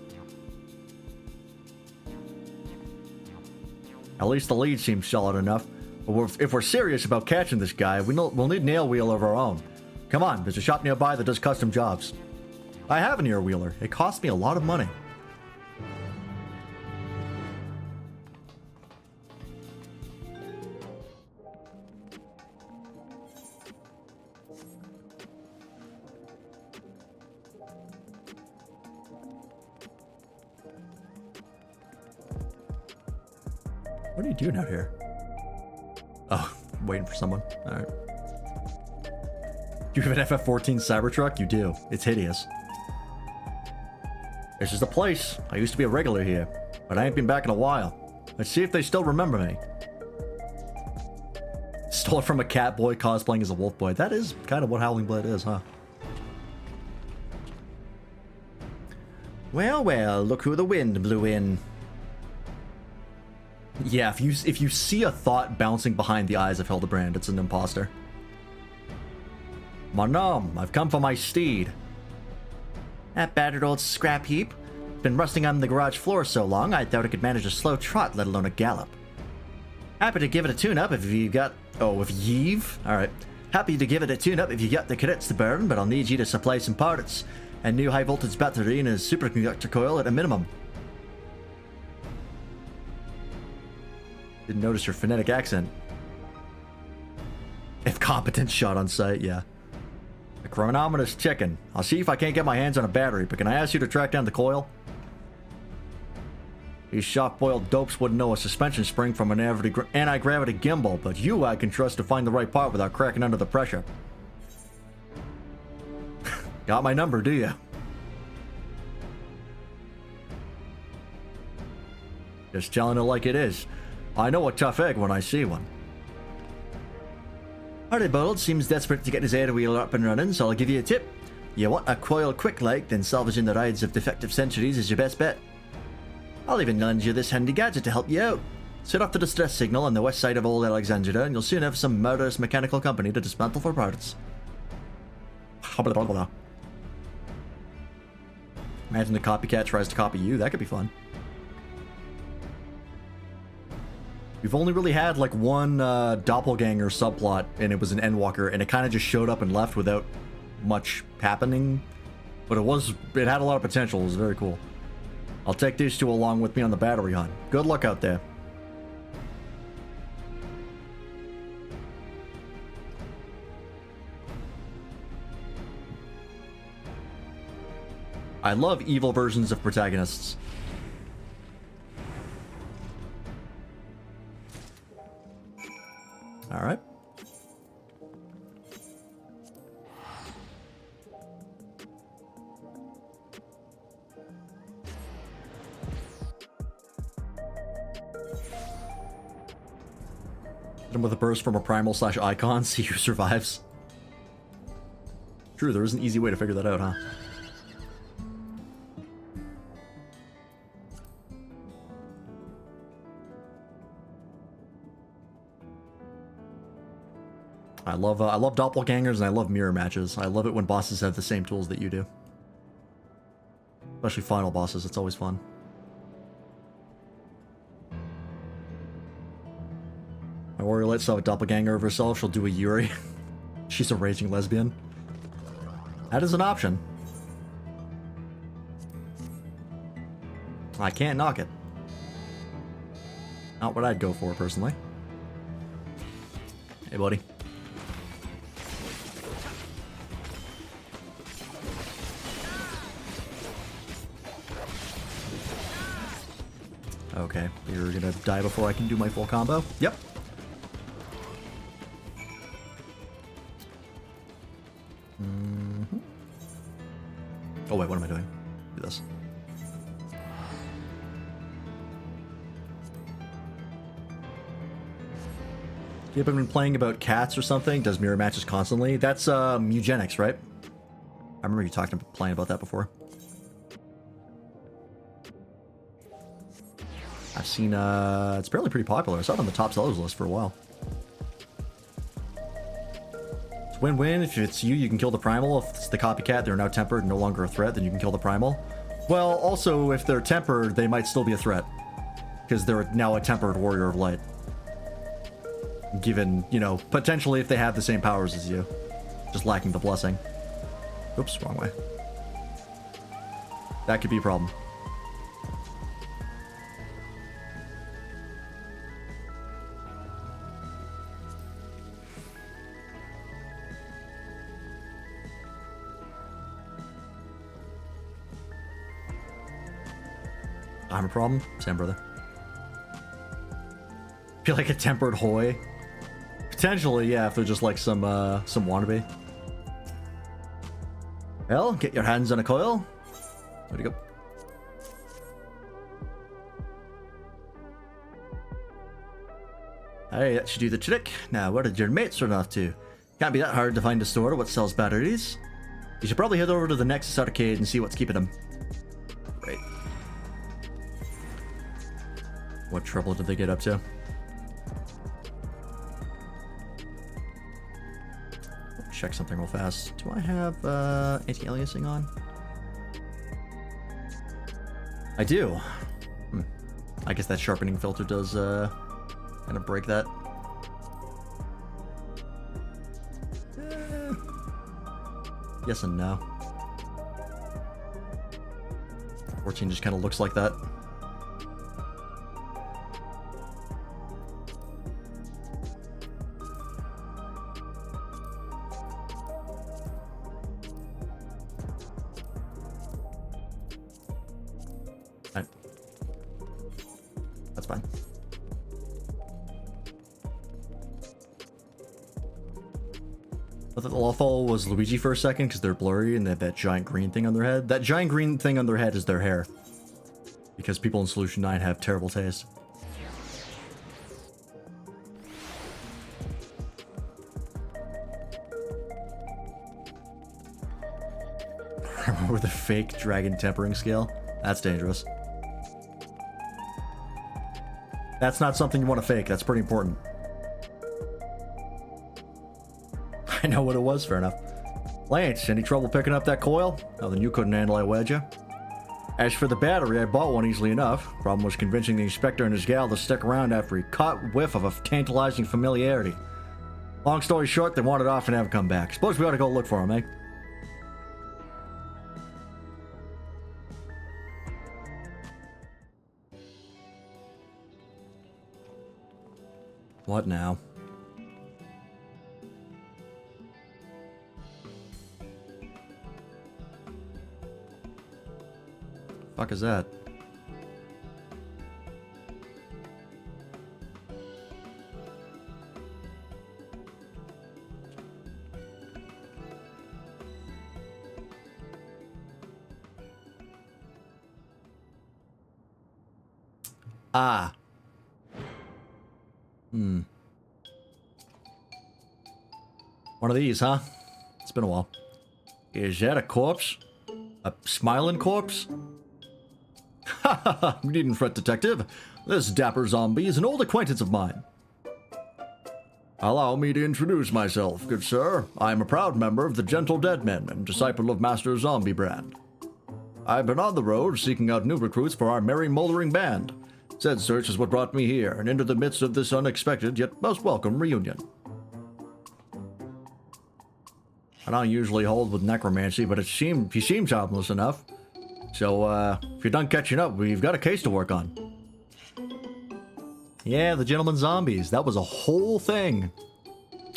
At least the lead seems solid enough. But if we're serious about catching this guy, we'll need an nail wheel of our own. Come on, there's a shop nearby that does custom jobs. I have an ear wheeler. It cost me a lot of money. What are you doing out here? Oh, waiting for someone. All right. You have an FF14 Cybertruck? You do. It's hideous. This is the place. I used to be a regular here, but I ain't been back in a while. Let's see if they still remember me. Stole it from a cat boy cosplaying as a wolf boy. That is kind of what Howling Blade is, huh? Well, well, look who the wind blew in. Yeah, if you see a thought bouncing behind the eyes of Hildebrand, it's an imposter. Mon nom, I've come for my steed. That battered old scrap heap. Been rusting on the garage floor so long, I doubt it could manage a slow trot, let alone a gallop. Happy to give it a tune-up if you got... Oh, if you've... Alright. Happy to give it a tune-up if you got the credits to burn, but I'll need you to supply some parts. A new high-voltage battery and a superconductor coil at a minimum. Didn't notice your phonetic accent. If competent, shot on sight, yeah. The chronometer's ticking. I'll see if I can't get my hands on a battery, but can I ask you to track down the coil? These soft-boiled dopes wouldn't know a suspension spring from an anti-gravity gimbal, but you I can trust to find the right part without cracking under the pressure. Got my number, do you? Just telling it like it is. I know a tough egg when I see one. Hardybold seems desperate to get his air wheel up and running, so I'll give you a tip. You want a coil quick like, then salvaging the rides of defective centuries is your best bet. I'll even lend you this handy gadget to help you out. Set off the distress signal on the west side of Old Alexandria, and you'll soon have some murderous mechanical company to dismantle for parts. Imagine the copycat tries to copy you. That could be fun. We've only really had like one doppelganger subplot, and it was an Endwalker, and it kind of just showed up and left without much happening. But it had a lot of potential. It was very cool. I'll take these two along with me on the battery hunt. Good luck out there. I love evil versions of protagonists. All right. Hit him with a burst from a primal/icon, see who survives. True, there is an easy way to figure that out, huh? I love doppelgangers, and I love mirror matches. I love it when bosses have the same tools that you do. Especially final bosses, it's always fun. toilet, saw a doppelganger of herself, she'll do a Yuri. She's a raging lesbian. That is an option. I can't knock it. Not what I'd go for, personally. Hey, buddy. Okay, you're gonna die before I can do my full combo? Yep. Oh wait, what am I doing? Do this. You ever been playing about cats or something? Does mirror matches constantly? That's eugenics, right? I remember you playing about that before. I've seen it's apparently pretty popular. I saw it on the top sellers list for a while. It's win-win. If it's you, you can kill the primal. If it's the copycat, they're now tempered and no longer a threat, then you can kill the primal. Well, also, if they're tempered, they might still be a threat. Because they're now a tempered warrior of light. Given, you know, potentially if they have the same powers as you. Just lacking the blessing. Oops, wrong way. That could be a problem. I'm a problem? Same, brother. Feel like a tempered Hoy. Potentially, yeah, if they're just like some wannabe. Well, get your hands on a coil. There you go. Hey, that should do the trick. Now, where did your mates run off to? Can't be that hard to find a store what sells batteries. You should probably head over to the Nexus arcade and see what's keeping them. Right. What trouble did they get up to? Check something real fast. Do I have anti-aliasing on? I do. I guess that sharpening filter does kind of break that. Yes and no. 14 just kind of looks like that. That's fine. I thought the Lawfall was Luigi for a second because they're blurry and they have that giant green thing on their head. That giant green thing on their head is their hair. Because people in Solution 9 have terrible taste. Remember the fake dragon tempering scale? That's dangerous. That's not something you want to fake. That's pretty important. I know what it was, fair enough. Lance, any trouble picking up that coil? Oh, then you couldn't handle it, would you? As for the battery, I bought one easily enough. Problem was convincing the inspector and his gal to stick around after he caught whiff of a tantalizing familiarity. Long story short, they wanted off and haven't come back. Suppose we ought to go look for him, eh? What now? Fuck is that? Ah. One of these, huh? It's been a while. Is that a corpse? A smiling corpse? Ha ha ha! You needn't fret, detective. This dapper zombie is an old acquaintance of mine. Allow me to introduce myself, good sir. I am a proud member of the Gentle Dead Men and disciple of Master Zombie Brand. I've been on the road seeking out new recruits for our merry moldering band. Said search is what brought me here, and into the midst of this unexpected yet most welcome reunion. I don't usually hold with necromancy, but he seems harmless enough. So, if you're done catching up, we've got a case to work on. Yeah, the gentleman zombies. That was a whole thing.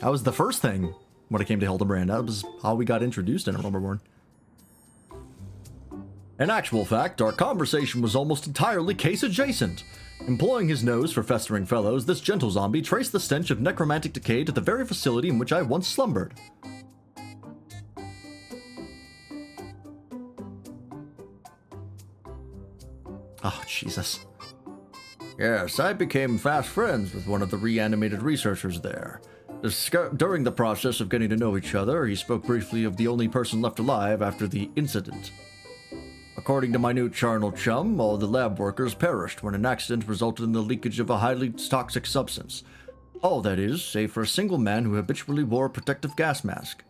That was the first thing when it came to Hildebrand. That was how we got introduced in Rumberborn. In actual fact, our conversation was almost entirely case adjacent. Employing his nose for festering fellows, this gentle zombie traced the stench of necromantic decay to the very facility in which I once slumbered. Oh, Jesus. Yes, I became fast friends with one of the reanimated researchers there. During the process of getting to know each other, he spoke briefly of the only person left alive after the incident. According to my new charnel chum, all the lab workers perished when an accident resulted in the leakage of a highly toxic substance. All that is, save for a single man who habitually wore a protective gas mask.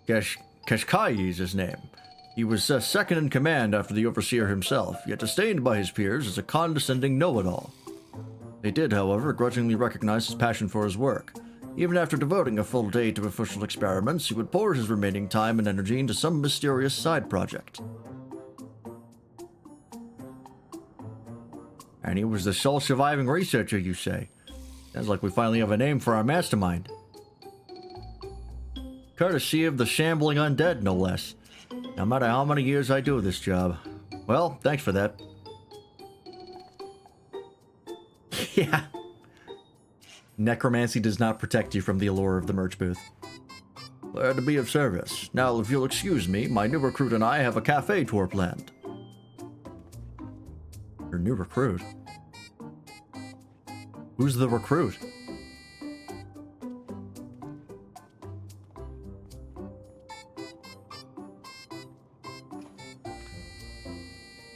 Kashkai is his name. He was second in command after the overseer himself, yet disdained by his peers as a condescending know-it-all. They did, however, grudgingly recognize his passion for his work. Even after devoting a full day to official experiments, he would pour his remaining time and energy into some mysterious side project. And he was the sole surviving researcher, you say? Sounds like we finally have a name for our mastermind. Courtesy of the shambling undead, no less. No matter how many years I do this job. Well, thanks for that. Yeah. Necromancy does not protect you from the allure of the merch booth. Glad to be of service. Now, if you'll excuse me, my new recruit and I have a cafe tour planned. Your new recruit? Who's the recruit?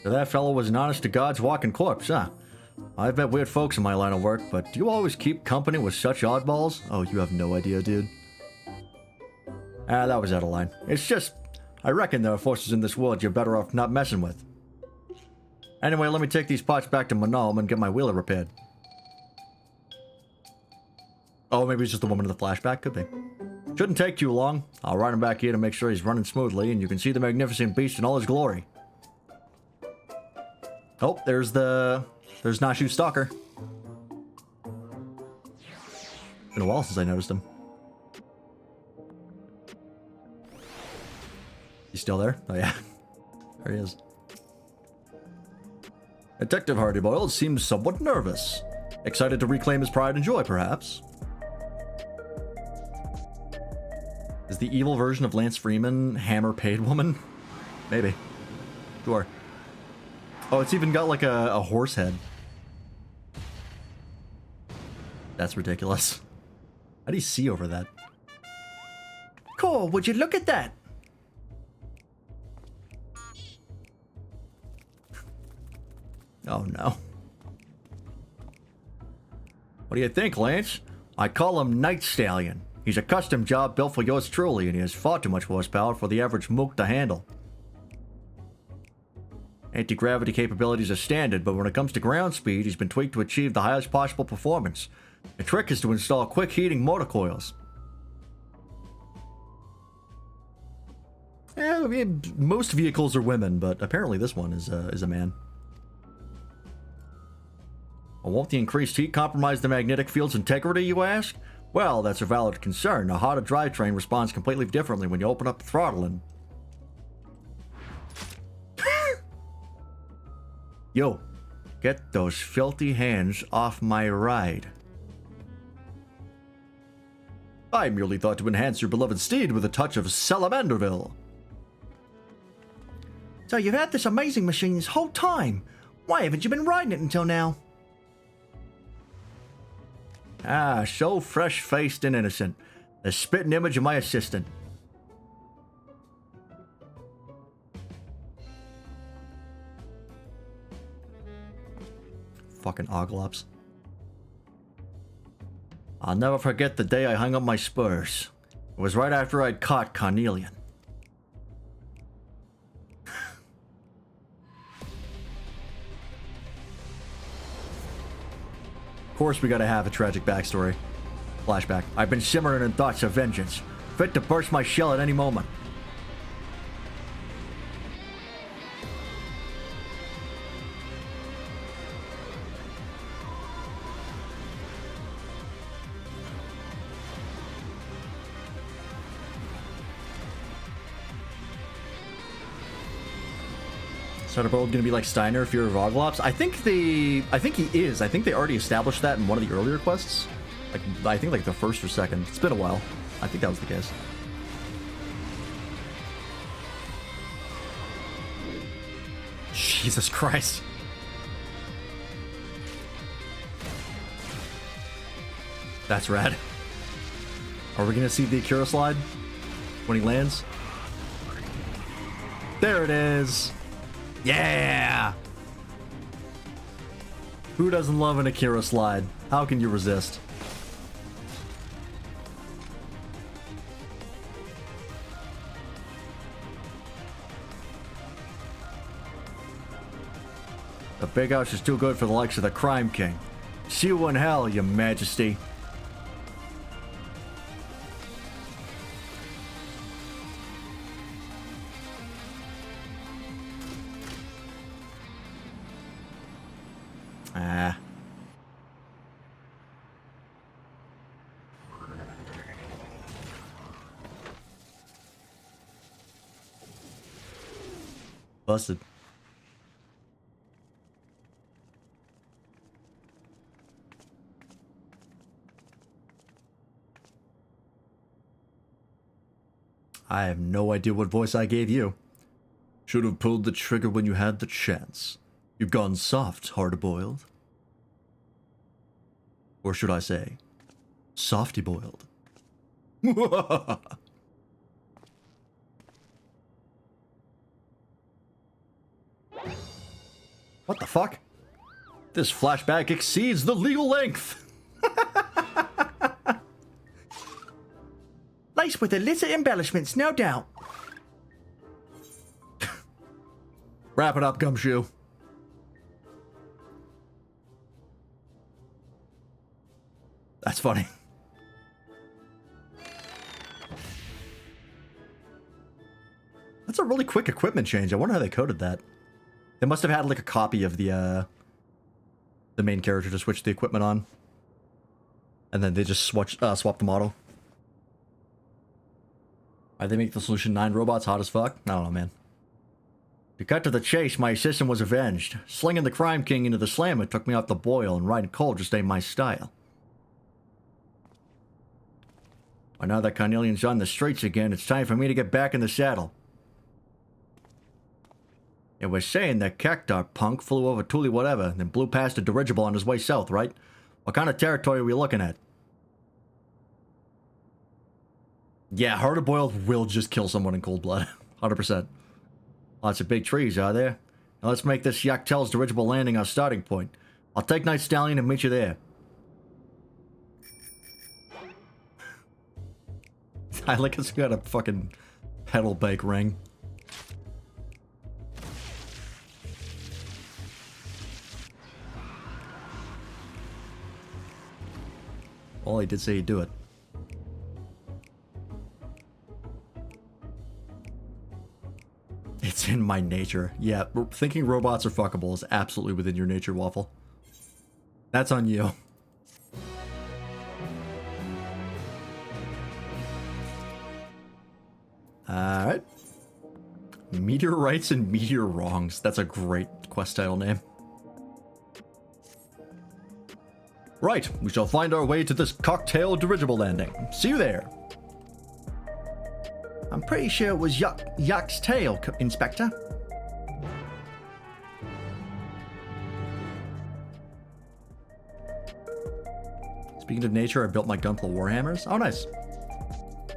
So that fellow was an honest-to-God's walking corpse, huh? I've met weird folks in my line of work, but do you always keep company with such oddballs? Oh, you have no idea, dude. That was out of line. It's just, I reckon there are forces in this world you're better off not messing with. Anyway, let me take these pots back to Manalm and get my wheeler repaired. Oh, maybe it's just the woman in the flashback? Could be. Shouldn't take too long. I'll ride him back here to make sure he's running smoothly, and you can see the magnificent beast in all his glory. Oh, there's Nashu's stalker. Been a while since I noticed him. He's still there? Oh yeah. There he is. Detective Hardyboiled seems somewhat nervous. Excited to reclaim his pride and joy, perhaps? Is the evil version of Lance Freeman Hammer Paid Woman? Maybe. Sure. Oh, it's even got like a horse head. That's ridiculous. How do you see over that? Cool, would you look at that? Oh no. What do you think, Lance? I call him Night Stallion. He's a custom job built for yours truly, and he has far too much horsepower for the average mook to handle. Anti-gravity capabilities are standard, but when it comes to ground speed, he's been tweaked to achieve the highest possible performance. The trick is to install quick heating motor coils. Yeah, I mean, most vehicles are women, but apparently this one is a man. Well, won't the increased heat compromise the magnetic field's integrity, you ask? Well, that's a valid concern. A hotter drivetrain responds completely differently when you open up the throttle and... Yo, get those filthy hands off my ride. I merely thought to enhance your beloved steed with a touch of Salamanderville. So you've had this amazing machine this whole time. Why haven't you been riding it until now? Ah, so fresh-faced and innocent. The spitting image of my assistant. Fucking oglops. I'll never forget the day I hung up my spurs. It was right after I'd caught Carnelian. course we gotta have a tragic backstory. Flashback. I've been simmering in thoughts of vengeance, fit to burst my shell at any moment. Soderbergh gonna be like Steiner, Fear of Oglops? I think he is. I think they already established that in one of the earlier quests. Like, I think like the first or second. It's been a while. I think that was the case. Jesus Christ. That's rad. Are we gonna see the Akira slide when he lands? There it is. Yeah! Who doesn't love an Akira slide? How can you resist? The big house is too good for the likes of the Crime King. See you in hell, your majesty. Busted. I have no idea what voice I gave you. Should have pulled the trigger when you had the chance. You've gone soft, hard-boiled. Or should I say, softy-boiled. What the fuck? This flashback exceeds the legal length. Laced with illicit embellishments, no doubt. Wrap it up, Gumshoe. That's funny. That's a really quick equipment change. I wonder how they coded that. They must have had like a copy of the main character to switch the equipment on. And then they just swap the model. Why'd they make the solution 9 robots hot as fuck? I don't know, man. To cut to the chase, my assistant was avenged. Slinging the Crime King into the slammer took me off the boil, and riding cold just ain't my style. Well, now that Carnelian's on the streets again, it's time for me to get back in the saddle. It was saying that Cactar punk flew over Thule whatever, then blew past a dirigible on his way south, right? What kind of territory are we looking at? Yeah, hard-boiled will just kill someone in cold blood. 100%. Lots of big trees, are there? Now let's make this Yaktel's dirigible landing our starting point. I'll take Night Stallion and meet you there. I like it's got a fucking pedal bike ring. Well, he did say he'd do it. It's in my nature. Yeah, thinking robots are fuckable is absolutely within your nature, Waffle. That's on you. Alright. Meteor Rights and Meteor Wrongs. That's a great quest title name. Right, we shall find our way to this cocktail dirigible landing. See you there. I'm pretty sure it was Yak's tail, Inspector. Speaking of nature, I built my Gunpla Warhammers. Oh, nice.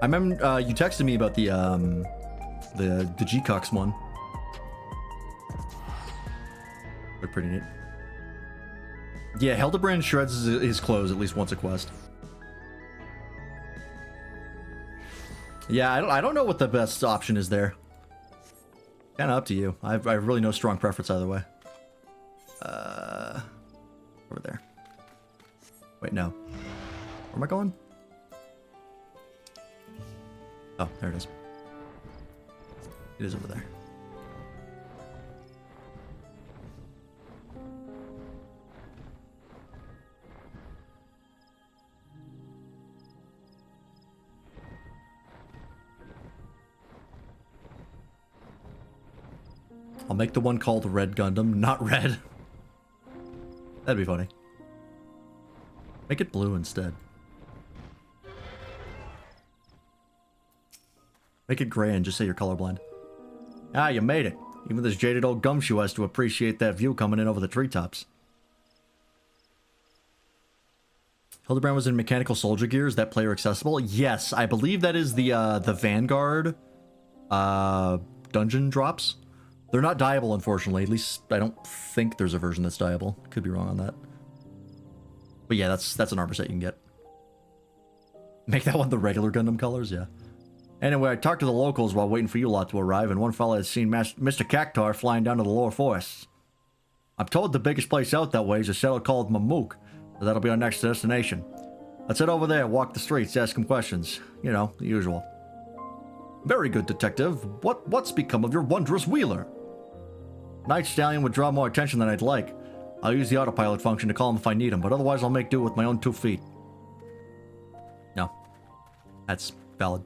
I remember you texted me about the G-Cox one. Look pretty neat. Yeah, Hildebrand shreds his clothes at least once a quest. Yeah, I don't know what the best option is there. Kind of up to you. I have really no strong preference either way. Over there. Wait, no. Where am I going? Oh, there it is. It is over there. I'll make the one called Red Gundam, not red. That'd be funny. Make it blue instead. Make it gray and just say you're colorblind. Ah, you made it. Even this jaded old gumshoe has to appreciate that view coming in over the treetops. Hildebrand was in Mechanical Soldier Gear. Is that player accessible? Yes, I believe that is the Vanguard dungeon drops. They're not dyeable, unfortunately. At least I don't think there's a version that's dyeable. Could be wrong on that. But yeah, that's an armor set you can get. Make that one the regular Gundam colors, yeah. Anyway, I talked to the locals while waiting for you lot to arrive, and one fella had seen Mr. Cactar flying down to the lower forests. I'm told the biggest place out that way is a settle called Mamook, so that'll be our next destination. Let's head over there, walk the streets, ask him questions. You know, the usual. Very good, detective. What's become of your wondrous wheeler? Night Stallion would draw more attention than I'd like. I'll use the autopilot function to call him if I need him, but otherwise I'll make do with my own 2 feet. No. That's valid.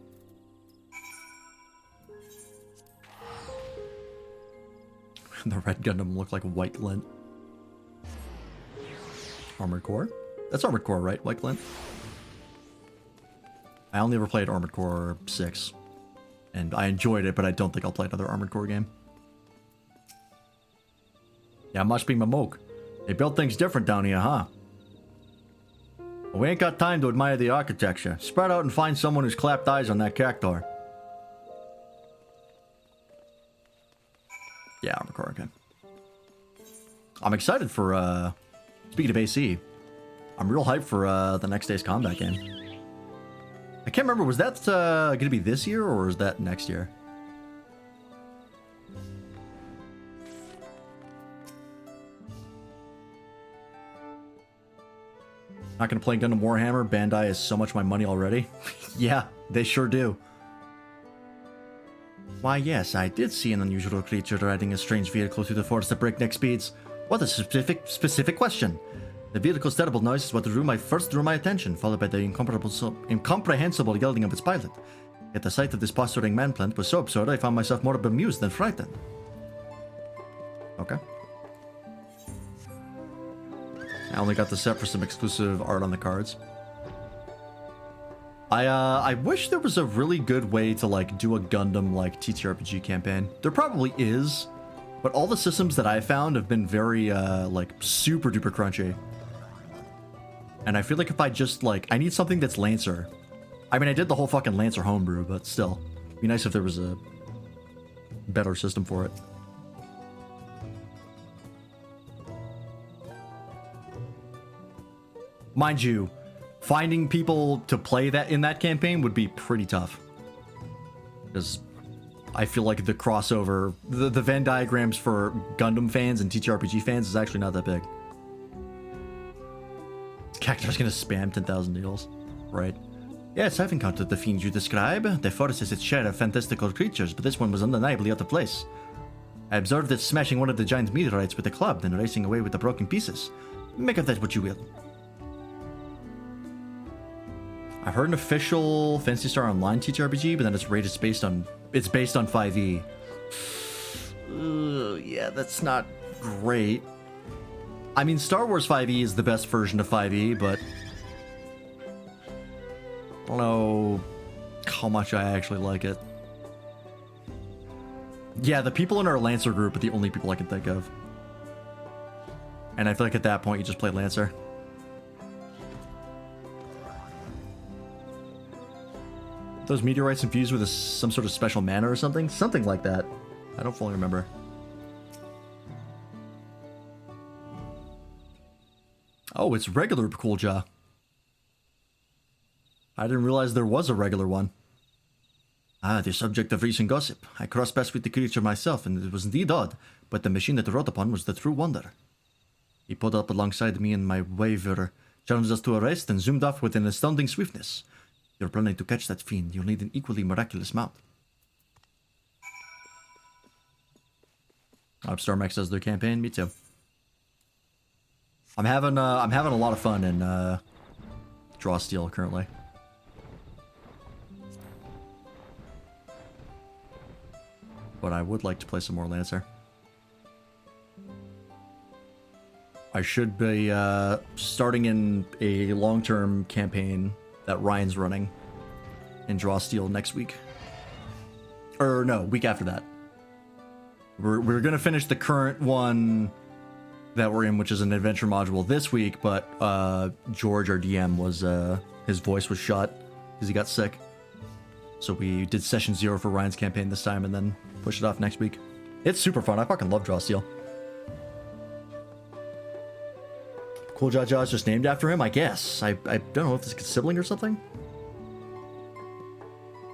The red Gundam looked like white glint. Armored Core? That's Armored Core, right? White glint? I only ever played Armored Core 6. And I enjoyed it, but I don't think I'll play another Armored Core game. Yeah, must be Mamook. They built things different down here, huh? Well, we ain't got time to admire the architecture. Spread out and find someone who's clapped eyes on that Cactar. Yeah, Armored Core again. I'm excited for, speaking of AC, I'm real hyped for, the next day's combat game. I can't remember, was that, gonna be this year, or is that next year? Not gonna play Gundam Warhammer. Bandai has so much my money already. Yeah, they sure do. Why, yes, I did see an unusual creature riding a strange vehicle through the forest at breakneck speeds. What a specific question. The vehicle's terrible noise is what first drew my attention, followed by the incomprehensible yelling of its pilot. Yet the sight of this posturing man-plant was so absurd I found myself more bemused than frightened. Okay. I only got the set for some exclusive art on the cards. I wish there was a really good way to, like, do a Gundam, like, TTRPG campaign. There probably is, but all the systems that I found have been very, like, super duper crunchy. And I feel like if I just, like, I need something that's Lancer. I mean, I did the whole fucking Lancer homebrew, but still. It'd be nice if there was a better system for it. Mind you, finding people to play that in that campaign would be pretty tough. Because I feel like the crossover, the Venn diagrams for Gundam fans and TTRPG fans is actually not that big. Cactar's gonna spam 10,000 needles. Right. Yes, I've encountered the fiends you describe. The forest has its share of fantastical creatures, but this one was undeniably out of place. I observed it smashing one of the giant meteorites with a club, then racing away with the broken pieces. Make of that what you will. I've heard an official Phantasy Star Online TTRPG, but then it's rated based on 5e. Yeah, that's not great. I mean, Star Wars 5e is the best version of 5e, but I don't know how much I actually like it. Yeah, the people in our Lancer group are the only people I can think of. And I feel like at that point you just play Lancer. Those meteorites infused with some sort of special mana or something? Something like that. I don't fully remember. Oh, it's regular Coolja. I didn't realize there was a regular one. Ah, the subject of recent gossip. I crossed paths with the creature myself, and it was indeed odd, but the machine that rode upon was the true wonder. He pulled up alongside me and my waver challenged us to a race, then zoomed off with an astounding swiftness. If you're planning to catch that fiend, you'll need an equally miraculous mount. Stormax does their campaign. Me too. I'm having a lot of fun in Draw Steel currently. But I would like to play some more Lancer. I should be starting in a long-term campaign that Ryan's running in Draw Steel next week. Or no, week after that. We're gonna finish the current one that we're in, which is an adventure module this week, but George, our DM, was his voice was shot because he got sick. So we did session 0 for Ryan's campaign this time and then pushed it off next week. It's super fun. I fucking love Draw Steel. Cool Jaja is just named after him, I guess. I don't know if it's a sibling or something.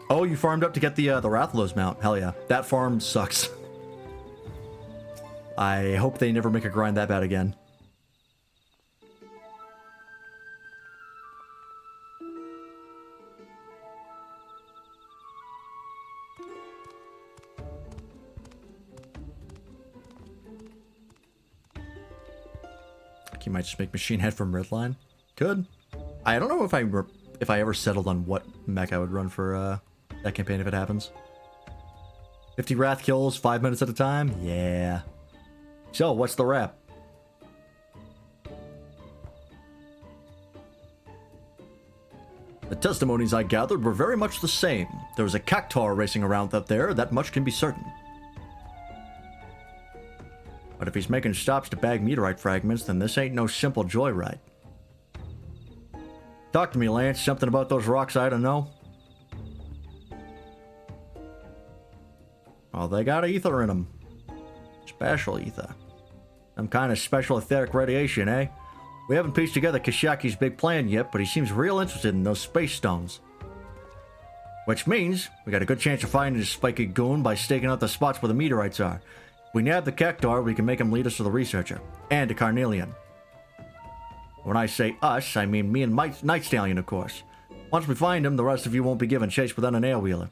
Oh, you farmed up to get the Rathalos mount. Hell yeah. That farm sucks. I hope they never make a grind that bad again. You might just make Machine Head from Redline. Could. I don't know if I ever settled on what mech I would run for that campaign if it happens. 50 Wrath kills, 5 minutes at a time? Yeah. So, what's the rap? The testimonies I gathered were very much the same. There was a cactuar racing around up there, that much can be certain. But if he's making stops to bag meteorite fragments, then this ain't no simple joyride. Talk to me, Lance. Something about those rocks I don't know? Oh, they got ether in them. Special ether. Some kind of special etheric radiation, eh? We haven't pieced together Kashaki's big plan yet, but he seems real interested in those space stones. Which means we got a good chance of finding this spiky goon by staking out the spots where the meteorites are. If we nab the cactuar, we can make him lead us to the researcher. And a carnelian. When I say us, I mean me and Night Stallion, of course. Once we find him, the rest of you won't be given chase without an air-wheeler.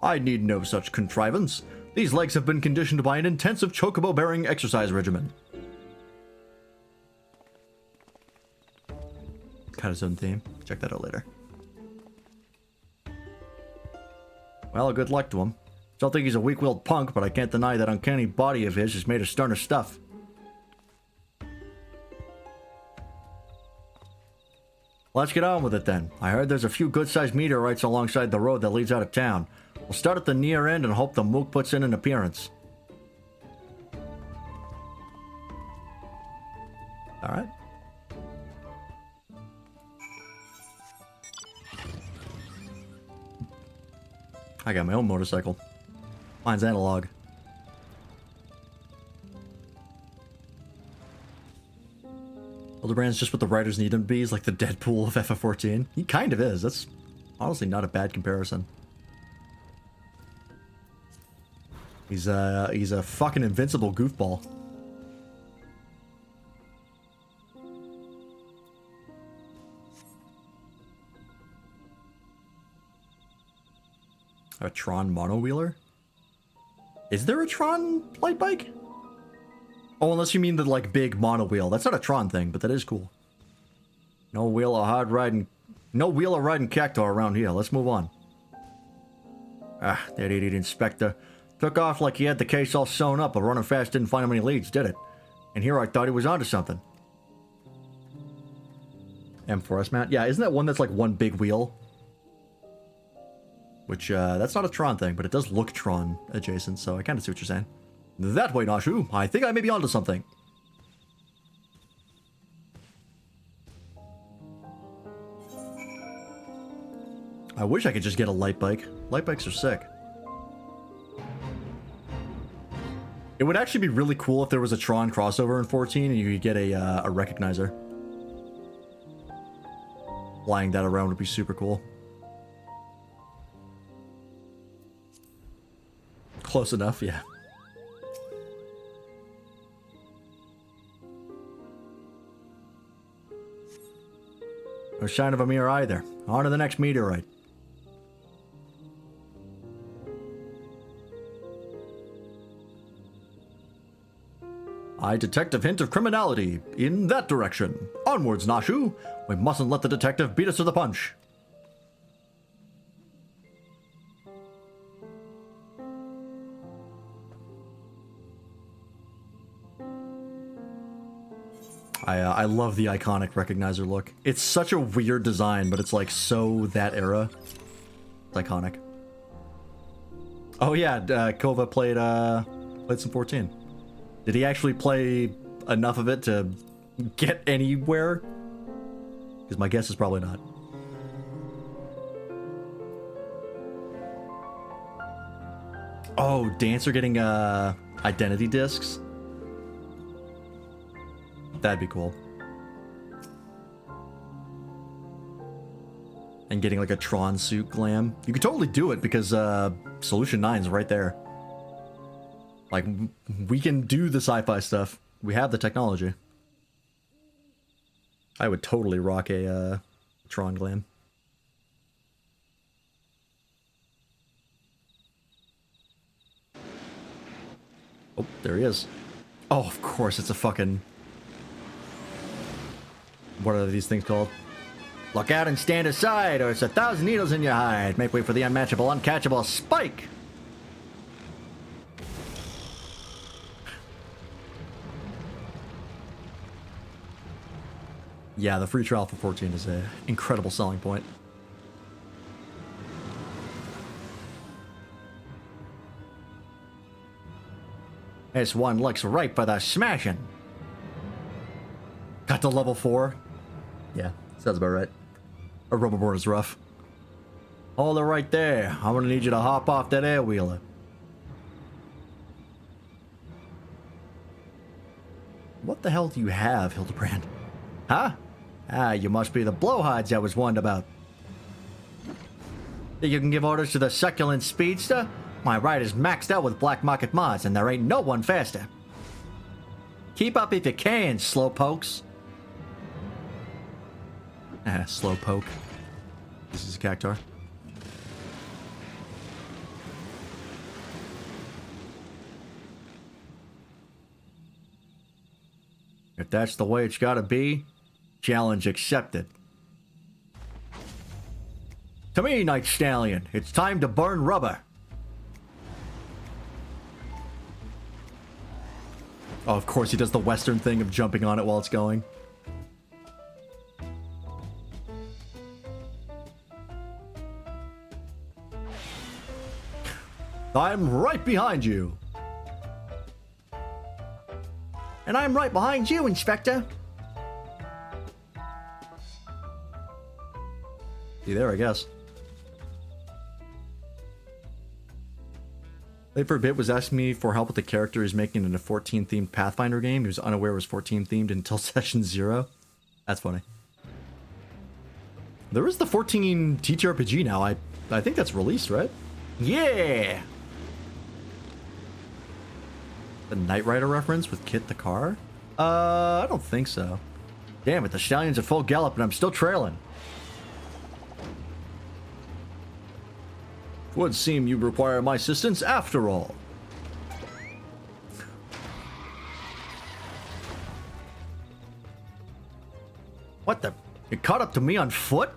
I need no such contrivance. These legs have been conditioned by an intensive chocobo-bearing exercise regimen. Got his own theme. Check that out later. Well, good luck to him. Still think he's a weak-willed punk, but I can't deny that uncanny body of his is made of sterner stuff. Let's get on with it then. I heard there's a few good-sized meteorites alongside the road that leads out of town. We'll start at the near end and hope the mook puts in an appearance. Alright. I got my own motorcycle. Mine's analog. Hildebrand's just what the writers need him to be. He's like the Deadpool of FF14. He kind of is. That's honestly not a bad comparison. He's a fucking invincible goofball. A Tron mono-wheeler? Is there a Tron light bike? Oh, unless you mean the, like, big mono-wheel. That's not a Tron thing, but that is cool. No wheel or riding cactuar around here. Let's move on. Ah, that idiot inspector. Took off like he had the case all sewn up, but running fast didn't find him any leads, did it? And here I thought he was onto something. M4S mount? Yeah, isn't that one that's like one big wheel? Which, that's not a Tron thing, but it does look Tron adjacent, so I kind of see what you're saying. That way, Nashu. I think I may be onto something. I wish I could just get a light bike. Light bikes are sick. It would actually be really cool if there was a Tron crossover in 14 and you could get a recognizer. Flying that around would be super cool. Close enough, yeah. No sign of a mirror either. On to the next meteorite. I detect a hint of criminality in that direction. Onwards, Nashu. We mustn't let the detective beat us to the punch. I love the iconic recognizer look. It's such a weird design, but it's like so that era. It's iconic. Oh yeah, Kova played some 14. Did he actually play enough of it to get anywhere? Because my guess is probably not. Oh, Dancer getting identity discs? That'd be cool. And getting like a Tron suit glam. You could totally do it because Solution 9's right there. Like, we can do the sci-fi stuff. We have the technology. I would totally rock a Tron glam. Oh, there he is. Oh, of course, it's a fucking... What are these things called? Look out and stand aside, or it's 1,000 needles in your hide. Make way for the unmatchable, uncatchable Spike! Yeah, the free trial for 14 is an incredible selling point. This one looks ripe for the smashing. Got to level 4. Yeah, sounds about right. A Roboborn is rough. Hold it right there. I'm gonna need you to hop off that air wheeler. What the hell do you have, Hildebrand? Huh? Ah, you must be the blowhards I was warned about. Think you can give orders to the succulent speedster? My ride is maxed out with black market mods, and there ain't no one faster. Keep up if you can, slowpokes. Slowpoke. This is a cactar. If that's the way it's gotta be, challenge accepted. To me, Night Stallion, it's time to burn rubber. Oh, of course he does the Western thing of jumping on it while it's going. I'm right behind you. And I'm right behind you, Inspector. See there, I guess. Late for a bit was asking me for help with the character he's making in a 14-themed Pathfinder game. He was unaware it was 14-themed until session 0. That's funny. There is the 14 TTRPG now. I think that's released, right? Yeah! The Knight Rider reference with Kit the car? I don't think so. Damn it, the stallion's at full gallop and I'm still trailing. Would seem you require my assistance after all. What the? You caught up to me on foot?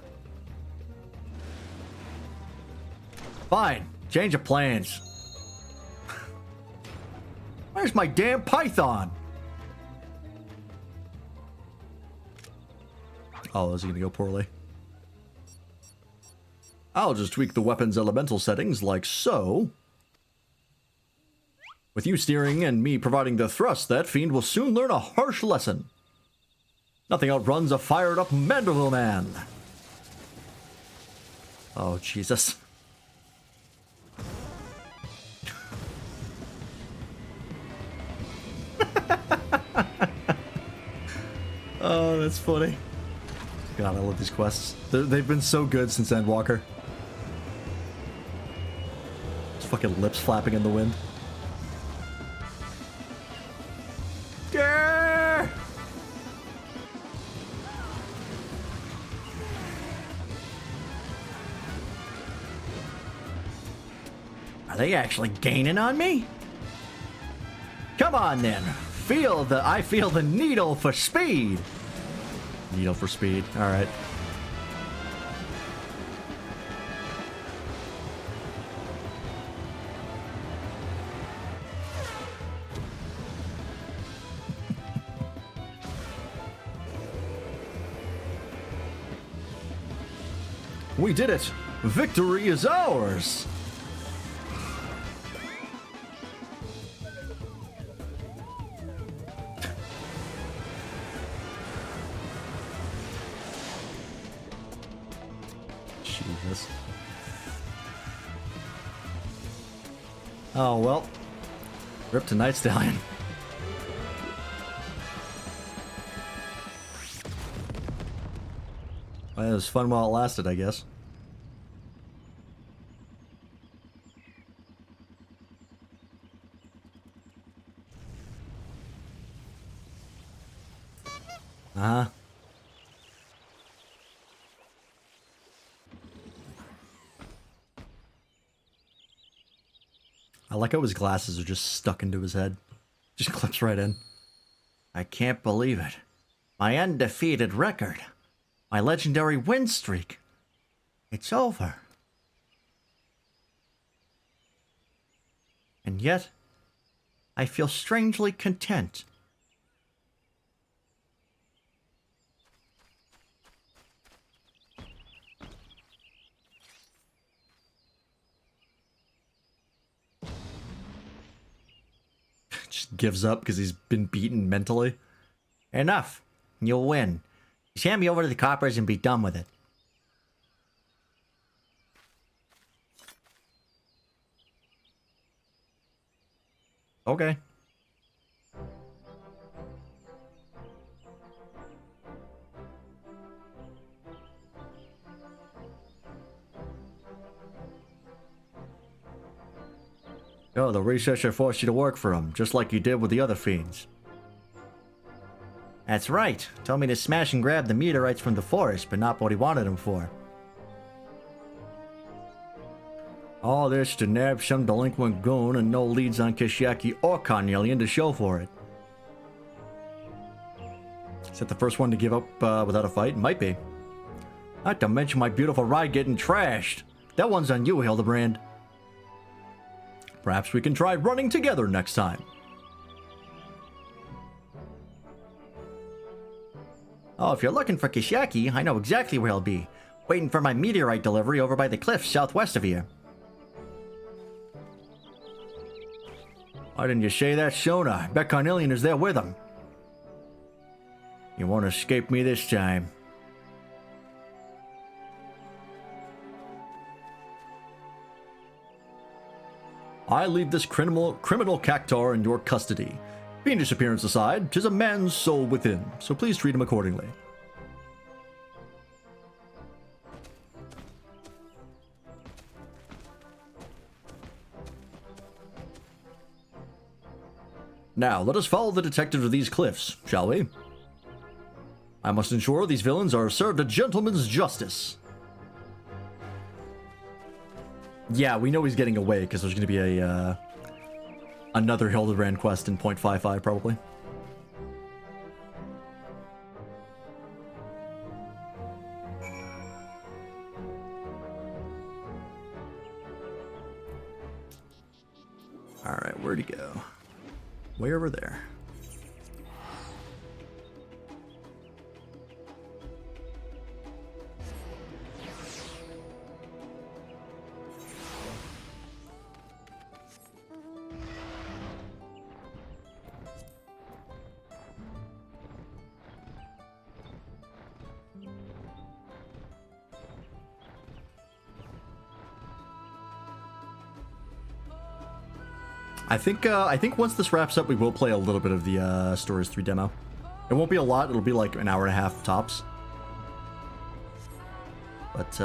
Fine, change of plans. Where's my damn python? Oh, this is gonna go poorly. I'll just tweak the weapon's elemental settings like so. With you steering and me providing the thrust, that fiend will soon learn a harsh lesson. Nothing outruns a fired-up Mandeville man. Oh, Jesus. Oh, that's funny. God, I love these quests. They've been so good since Endwalker. Fucking lips flapping in the wind. Yeah! Are they actually gaining on me? Come on then. I feel the needle for speed. Needle for speed. All right. We did it! Victory is ours! Jesus. Oh, well. Rip to Night Stallion. Well, it was fun while it lasted, I guess. Uh-huh. I like how his glasses are just stuck into his head. Just clips right in. I can't believe it. My undefeated record. My legendary win streak. It's over. And yet, I feel strangely content. Just gives up because he's been beaten mentally. Enough. You'll win. Just hand me over to the coppers and be done with it. Okay. Oh, the researcher forced you to work for him, just like you did with the other fiends. That's right. Told me to smash and grab the meteorites from the forest, but not what he wanted them for. All this to nab some delinquent goon and no leads on Kishiaki or Carnelian to show for it. Is that the first one to give up without a fight? Might be. Not to mention my beautiful ride getting trashed. That one's on you, Hildebrand. Perhaps we can try running together next time. Oh, if you're looking for Kishiaki, I know exactly where he'll be. Waiting for my meteorite delivery over by the cliffs southwest of here. Why didn't you say that sooner? I bet Carnelian is there with him. You won't escape me this time. I leave this criminal cactuar in your custody. Fiendish appearance aside, 'tis a man's soul within, so please treat him accordingly. Now, let us follow the detective to these cliffs, shall we? I must ensure these villains are served a gentleman's justice. Yeah, we know he's getting away because there's going to be a another Hildebrand quest in 0.55 probably. All right, where'd he go? Way over there. I think once this wraps up, we will play a little bit of the Stories 3 demo. It won't be a lot. It'll be like an hour and a half tops. But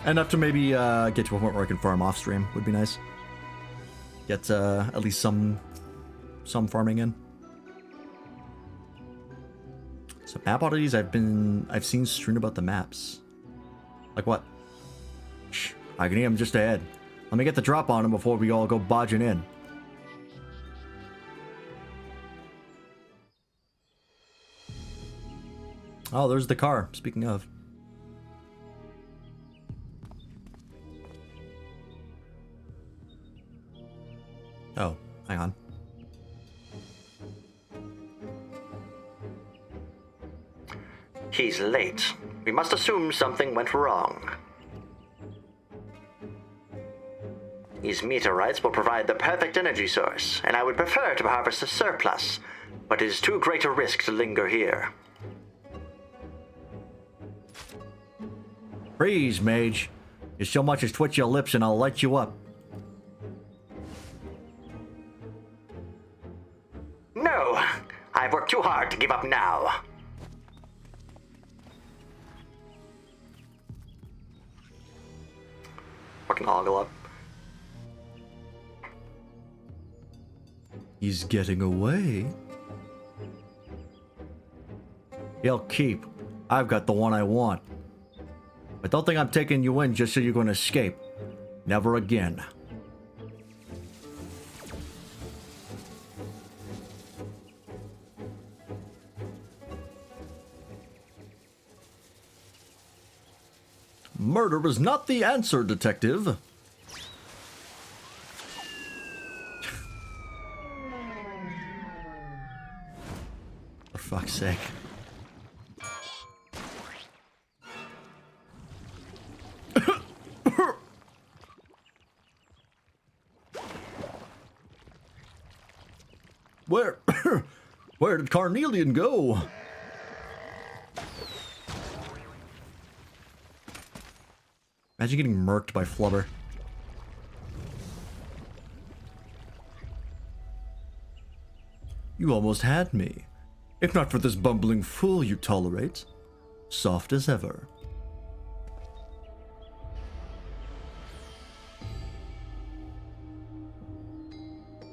enough to maybe get to a point where I can farm off stream would be nice. Get at least some farming in. So map oddities I've seen strewn about the maps. Like what? Shh, I can hear him just ahead. Let me get the drop on him before we all go bodging in. Oh, there's the car, speaking of. Oh, hang on. He's late. We must assume something went wrong. These meteorites will provide the perfect energy source, and I would prefer to harvest a surplus, but it is too great a risk to linger here. Freeze, mage. You so much as twitch your lips and I'll light you up. No! I've worked too hard to give up now. Fucking ogle up. He's getting away. He'll keep. I've got the one I want. But don't think I'm taking you in just so you're going to escape. Never again. Murder is not the answer, detective. For fuck's sake. Where where did Carnelian go? Imagine getting murked by Flubber. You almost had me. If not for this bumbling fool you tolerate. Soft as ever.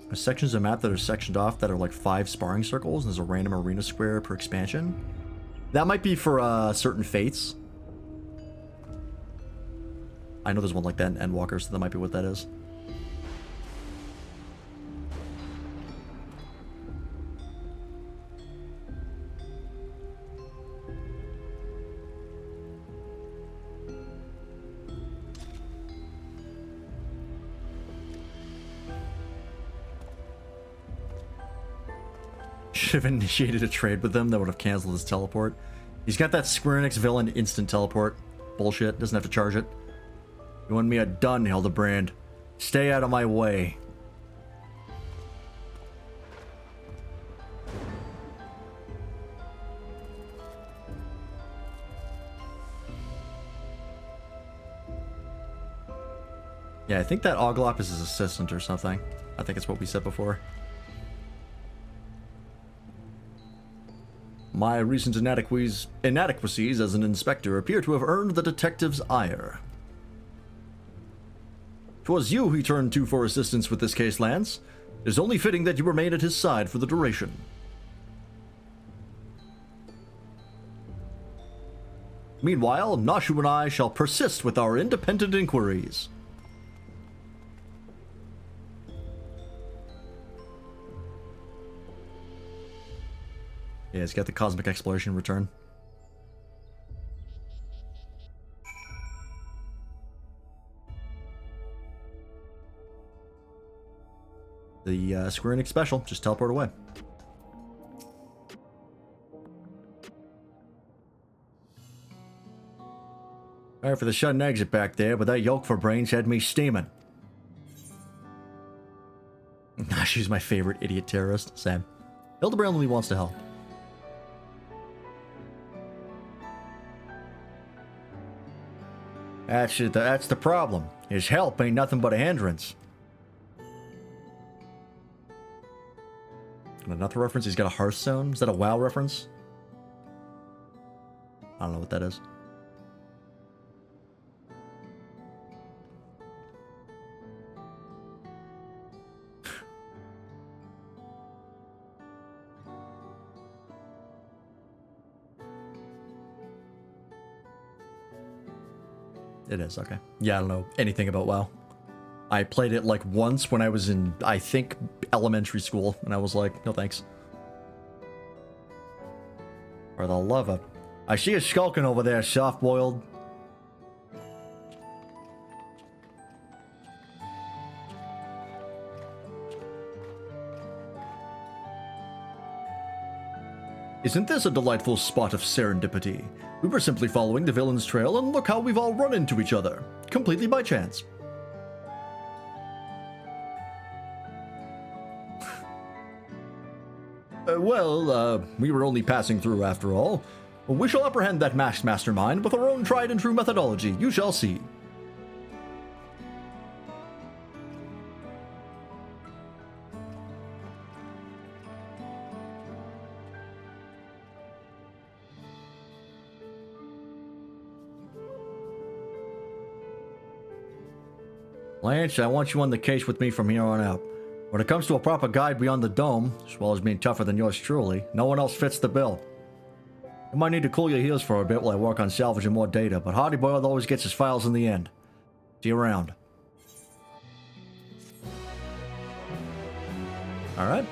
There's sections of map that are sectioned off that are like 5 sparring circles, and there's a random arena square per expansion. That might be for certain fates. I know there's one like that in Endwalker, so that might be what that is. Should have initiated a trade with them that would have canceled his teleport. He's got that Square Enix villain instant teleport. Bullshit, doesn't have to charge it. You want me a done, Hildebrand. Stay out of my way. Yeah, I think that Oglop is his assistant or something. I think it's what we said before. My recent inadequacies as an inspector appear to have earned the detective's ire. 'Twas you he turned to for assistance with this case, Lance. It is only fitting that you remain at his side for the duration. Meanwhile, Nashu and I shall persist with our independent inquiries. Yeah, it's got the cosmic exploration return. The Square Enix special, just teleport away. Alright, for the sudden exit back there, but that yolk for brains had me steaming. She's my favorite idiot terrorist. Sam. Hildebrand only wants to help. That's the problem. His help ain't nothing but a hindrance. And another reference, he's got a Hearthstone. Is that a WoW reference? I don't know what that is. It is, okay. Yeah, I don't know anything about WoW. I played it like once when I was in, I think, elementary school, and I was like, no thanks. For the love of... I see you skulking over there, soft-boiled. Isn't this a delightful spot of serendipity? We were simply following the villain's trail, and look how we've all run into each other. Completely by chance. We were only passing through after all. We shall apprehend that masked mastermind with our own tried and true methodology. You shall see. Lance, I want you on the case with me from here on out. When it comes to a proper guide beyond the dome, as well as being tougher than yours truly, no one else fits the bill. You might need to cool your heels for a bit while I work on salvaging more data, but Hardy Boiled always gets his files in the end. See you around. Alright.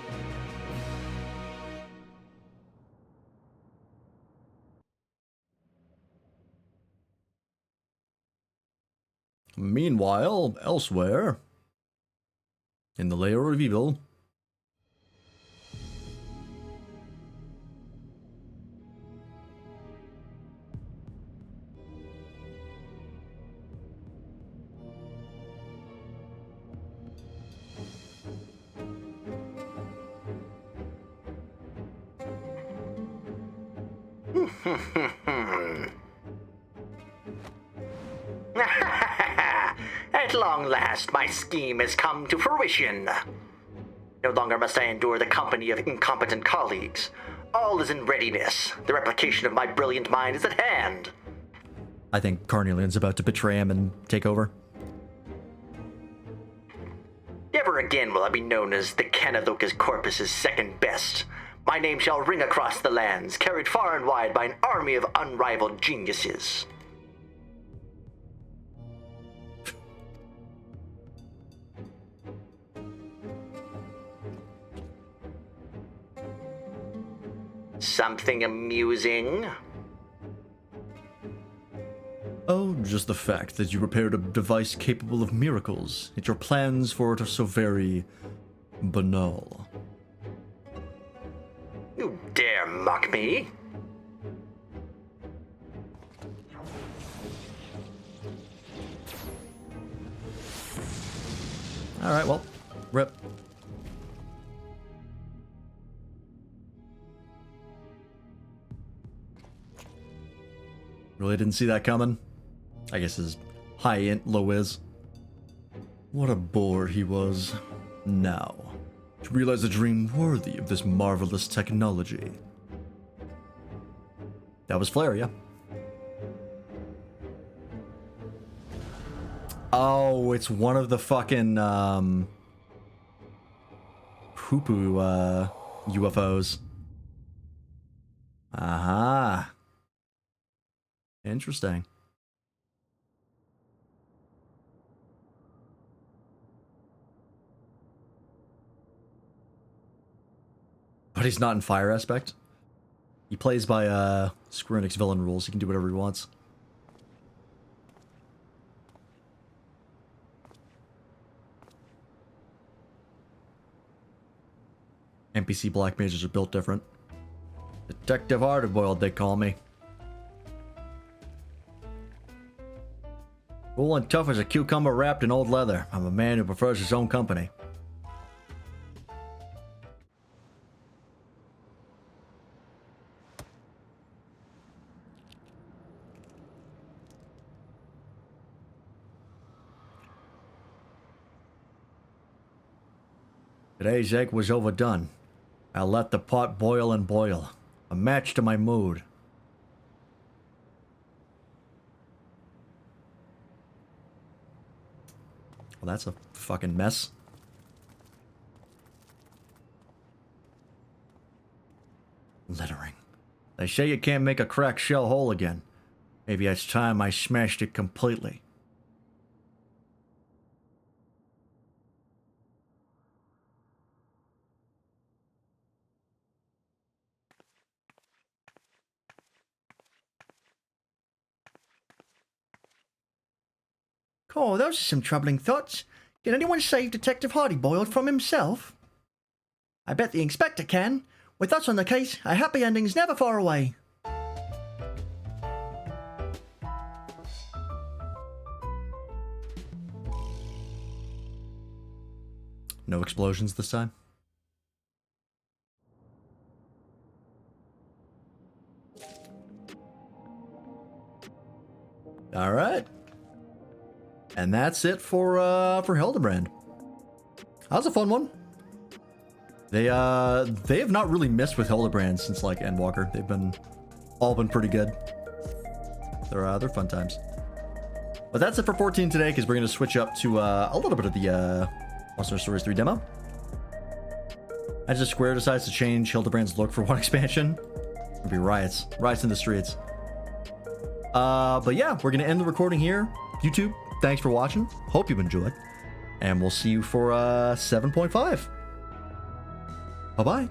Meanwhile, elsewhere, in the lair of evil, At long last, my scheme has come to fruition. No longer must I endure the company of incompetent colleagues. All is in readiness. The replication of my brilliant mind is at hand. I think Carnelian's about to betray him and take over. Never again will I be known as the Canathoca's Corpus's second best. My name shall ring across the lands, carried far and wide by an army of unrivaled geniuses. Something amusing? Oh, just the fact that you prepared a device capable of miracles, yet your plans for it are so very banal. You dare mock me? Alright, well, rip. Really didn't see that coming. I guess his high int, low is. What a bore he was. Now, to realize a dream worthy of this marvelous technology. That was Flaria. Oh, it's one of the fucking, poo-poo, UFOs. Aha. Interesting. But he's not in fire aspect. He plays by Square Enix villain rules. He can do whatever he wants. NPC black mages are built different. Detective Hardboiled, they call me. Cool and tough as a cucumber wrapped in old leather. I'm a man who prefers his own company. Today's egg was overdone. I let the pot boil and boil. A match to my mood. Well, that's a fucking mess. Littering. They say you can't make a cracked shell whole again. Maybe it's time I smashed it completely. Oh, those are some troubling thoughts. Can anyone save Detective Hardyboiled from himself? I bet the inspector can. With us on the case, a happy ending's never far away. No explosions this time. All right. And that's it for Hildebrand. That was a fun one. They have not really missed with Hildebrand since like Endwalker. They've all been pretty good. They're fun times. But that's it for 14 today, because we're gonna switch up to a little bit of the Monster Stories 3 demo. As the Square decides to change Hildebrand's look for one expansion, it'll be riots in the streets. But yeah, we're gonna end the recording here. YouTube, thanks for watching. Hope you've enjoyed, and we'll see you for 7.5. Bye-bye.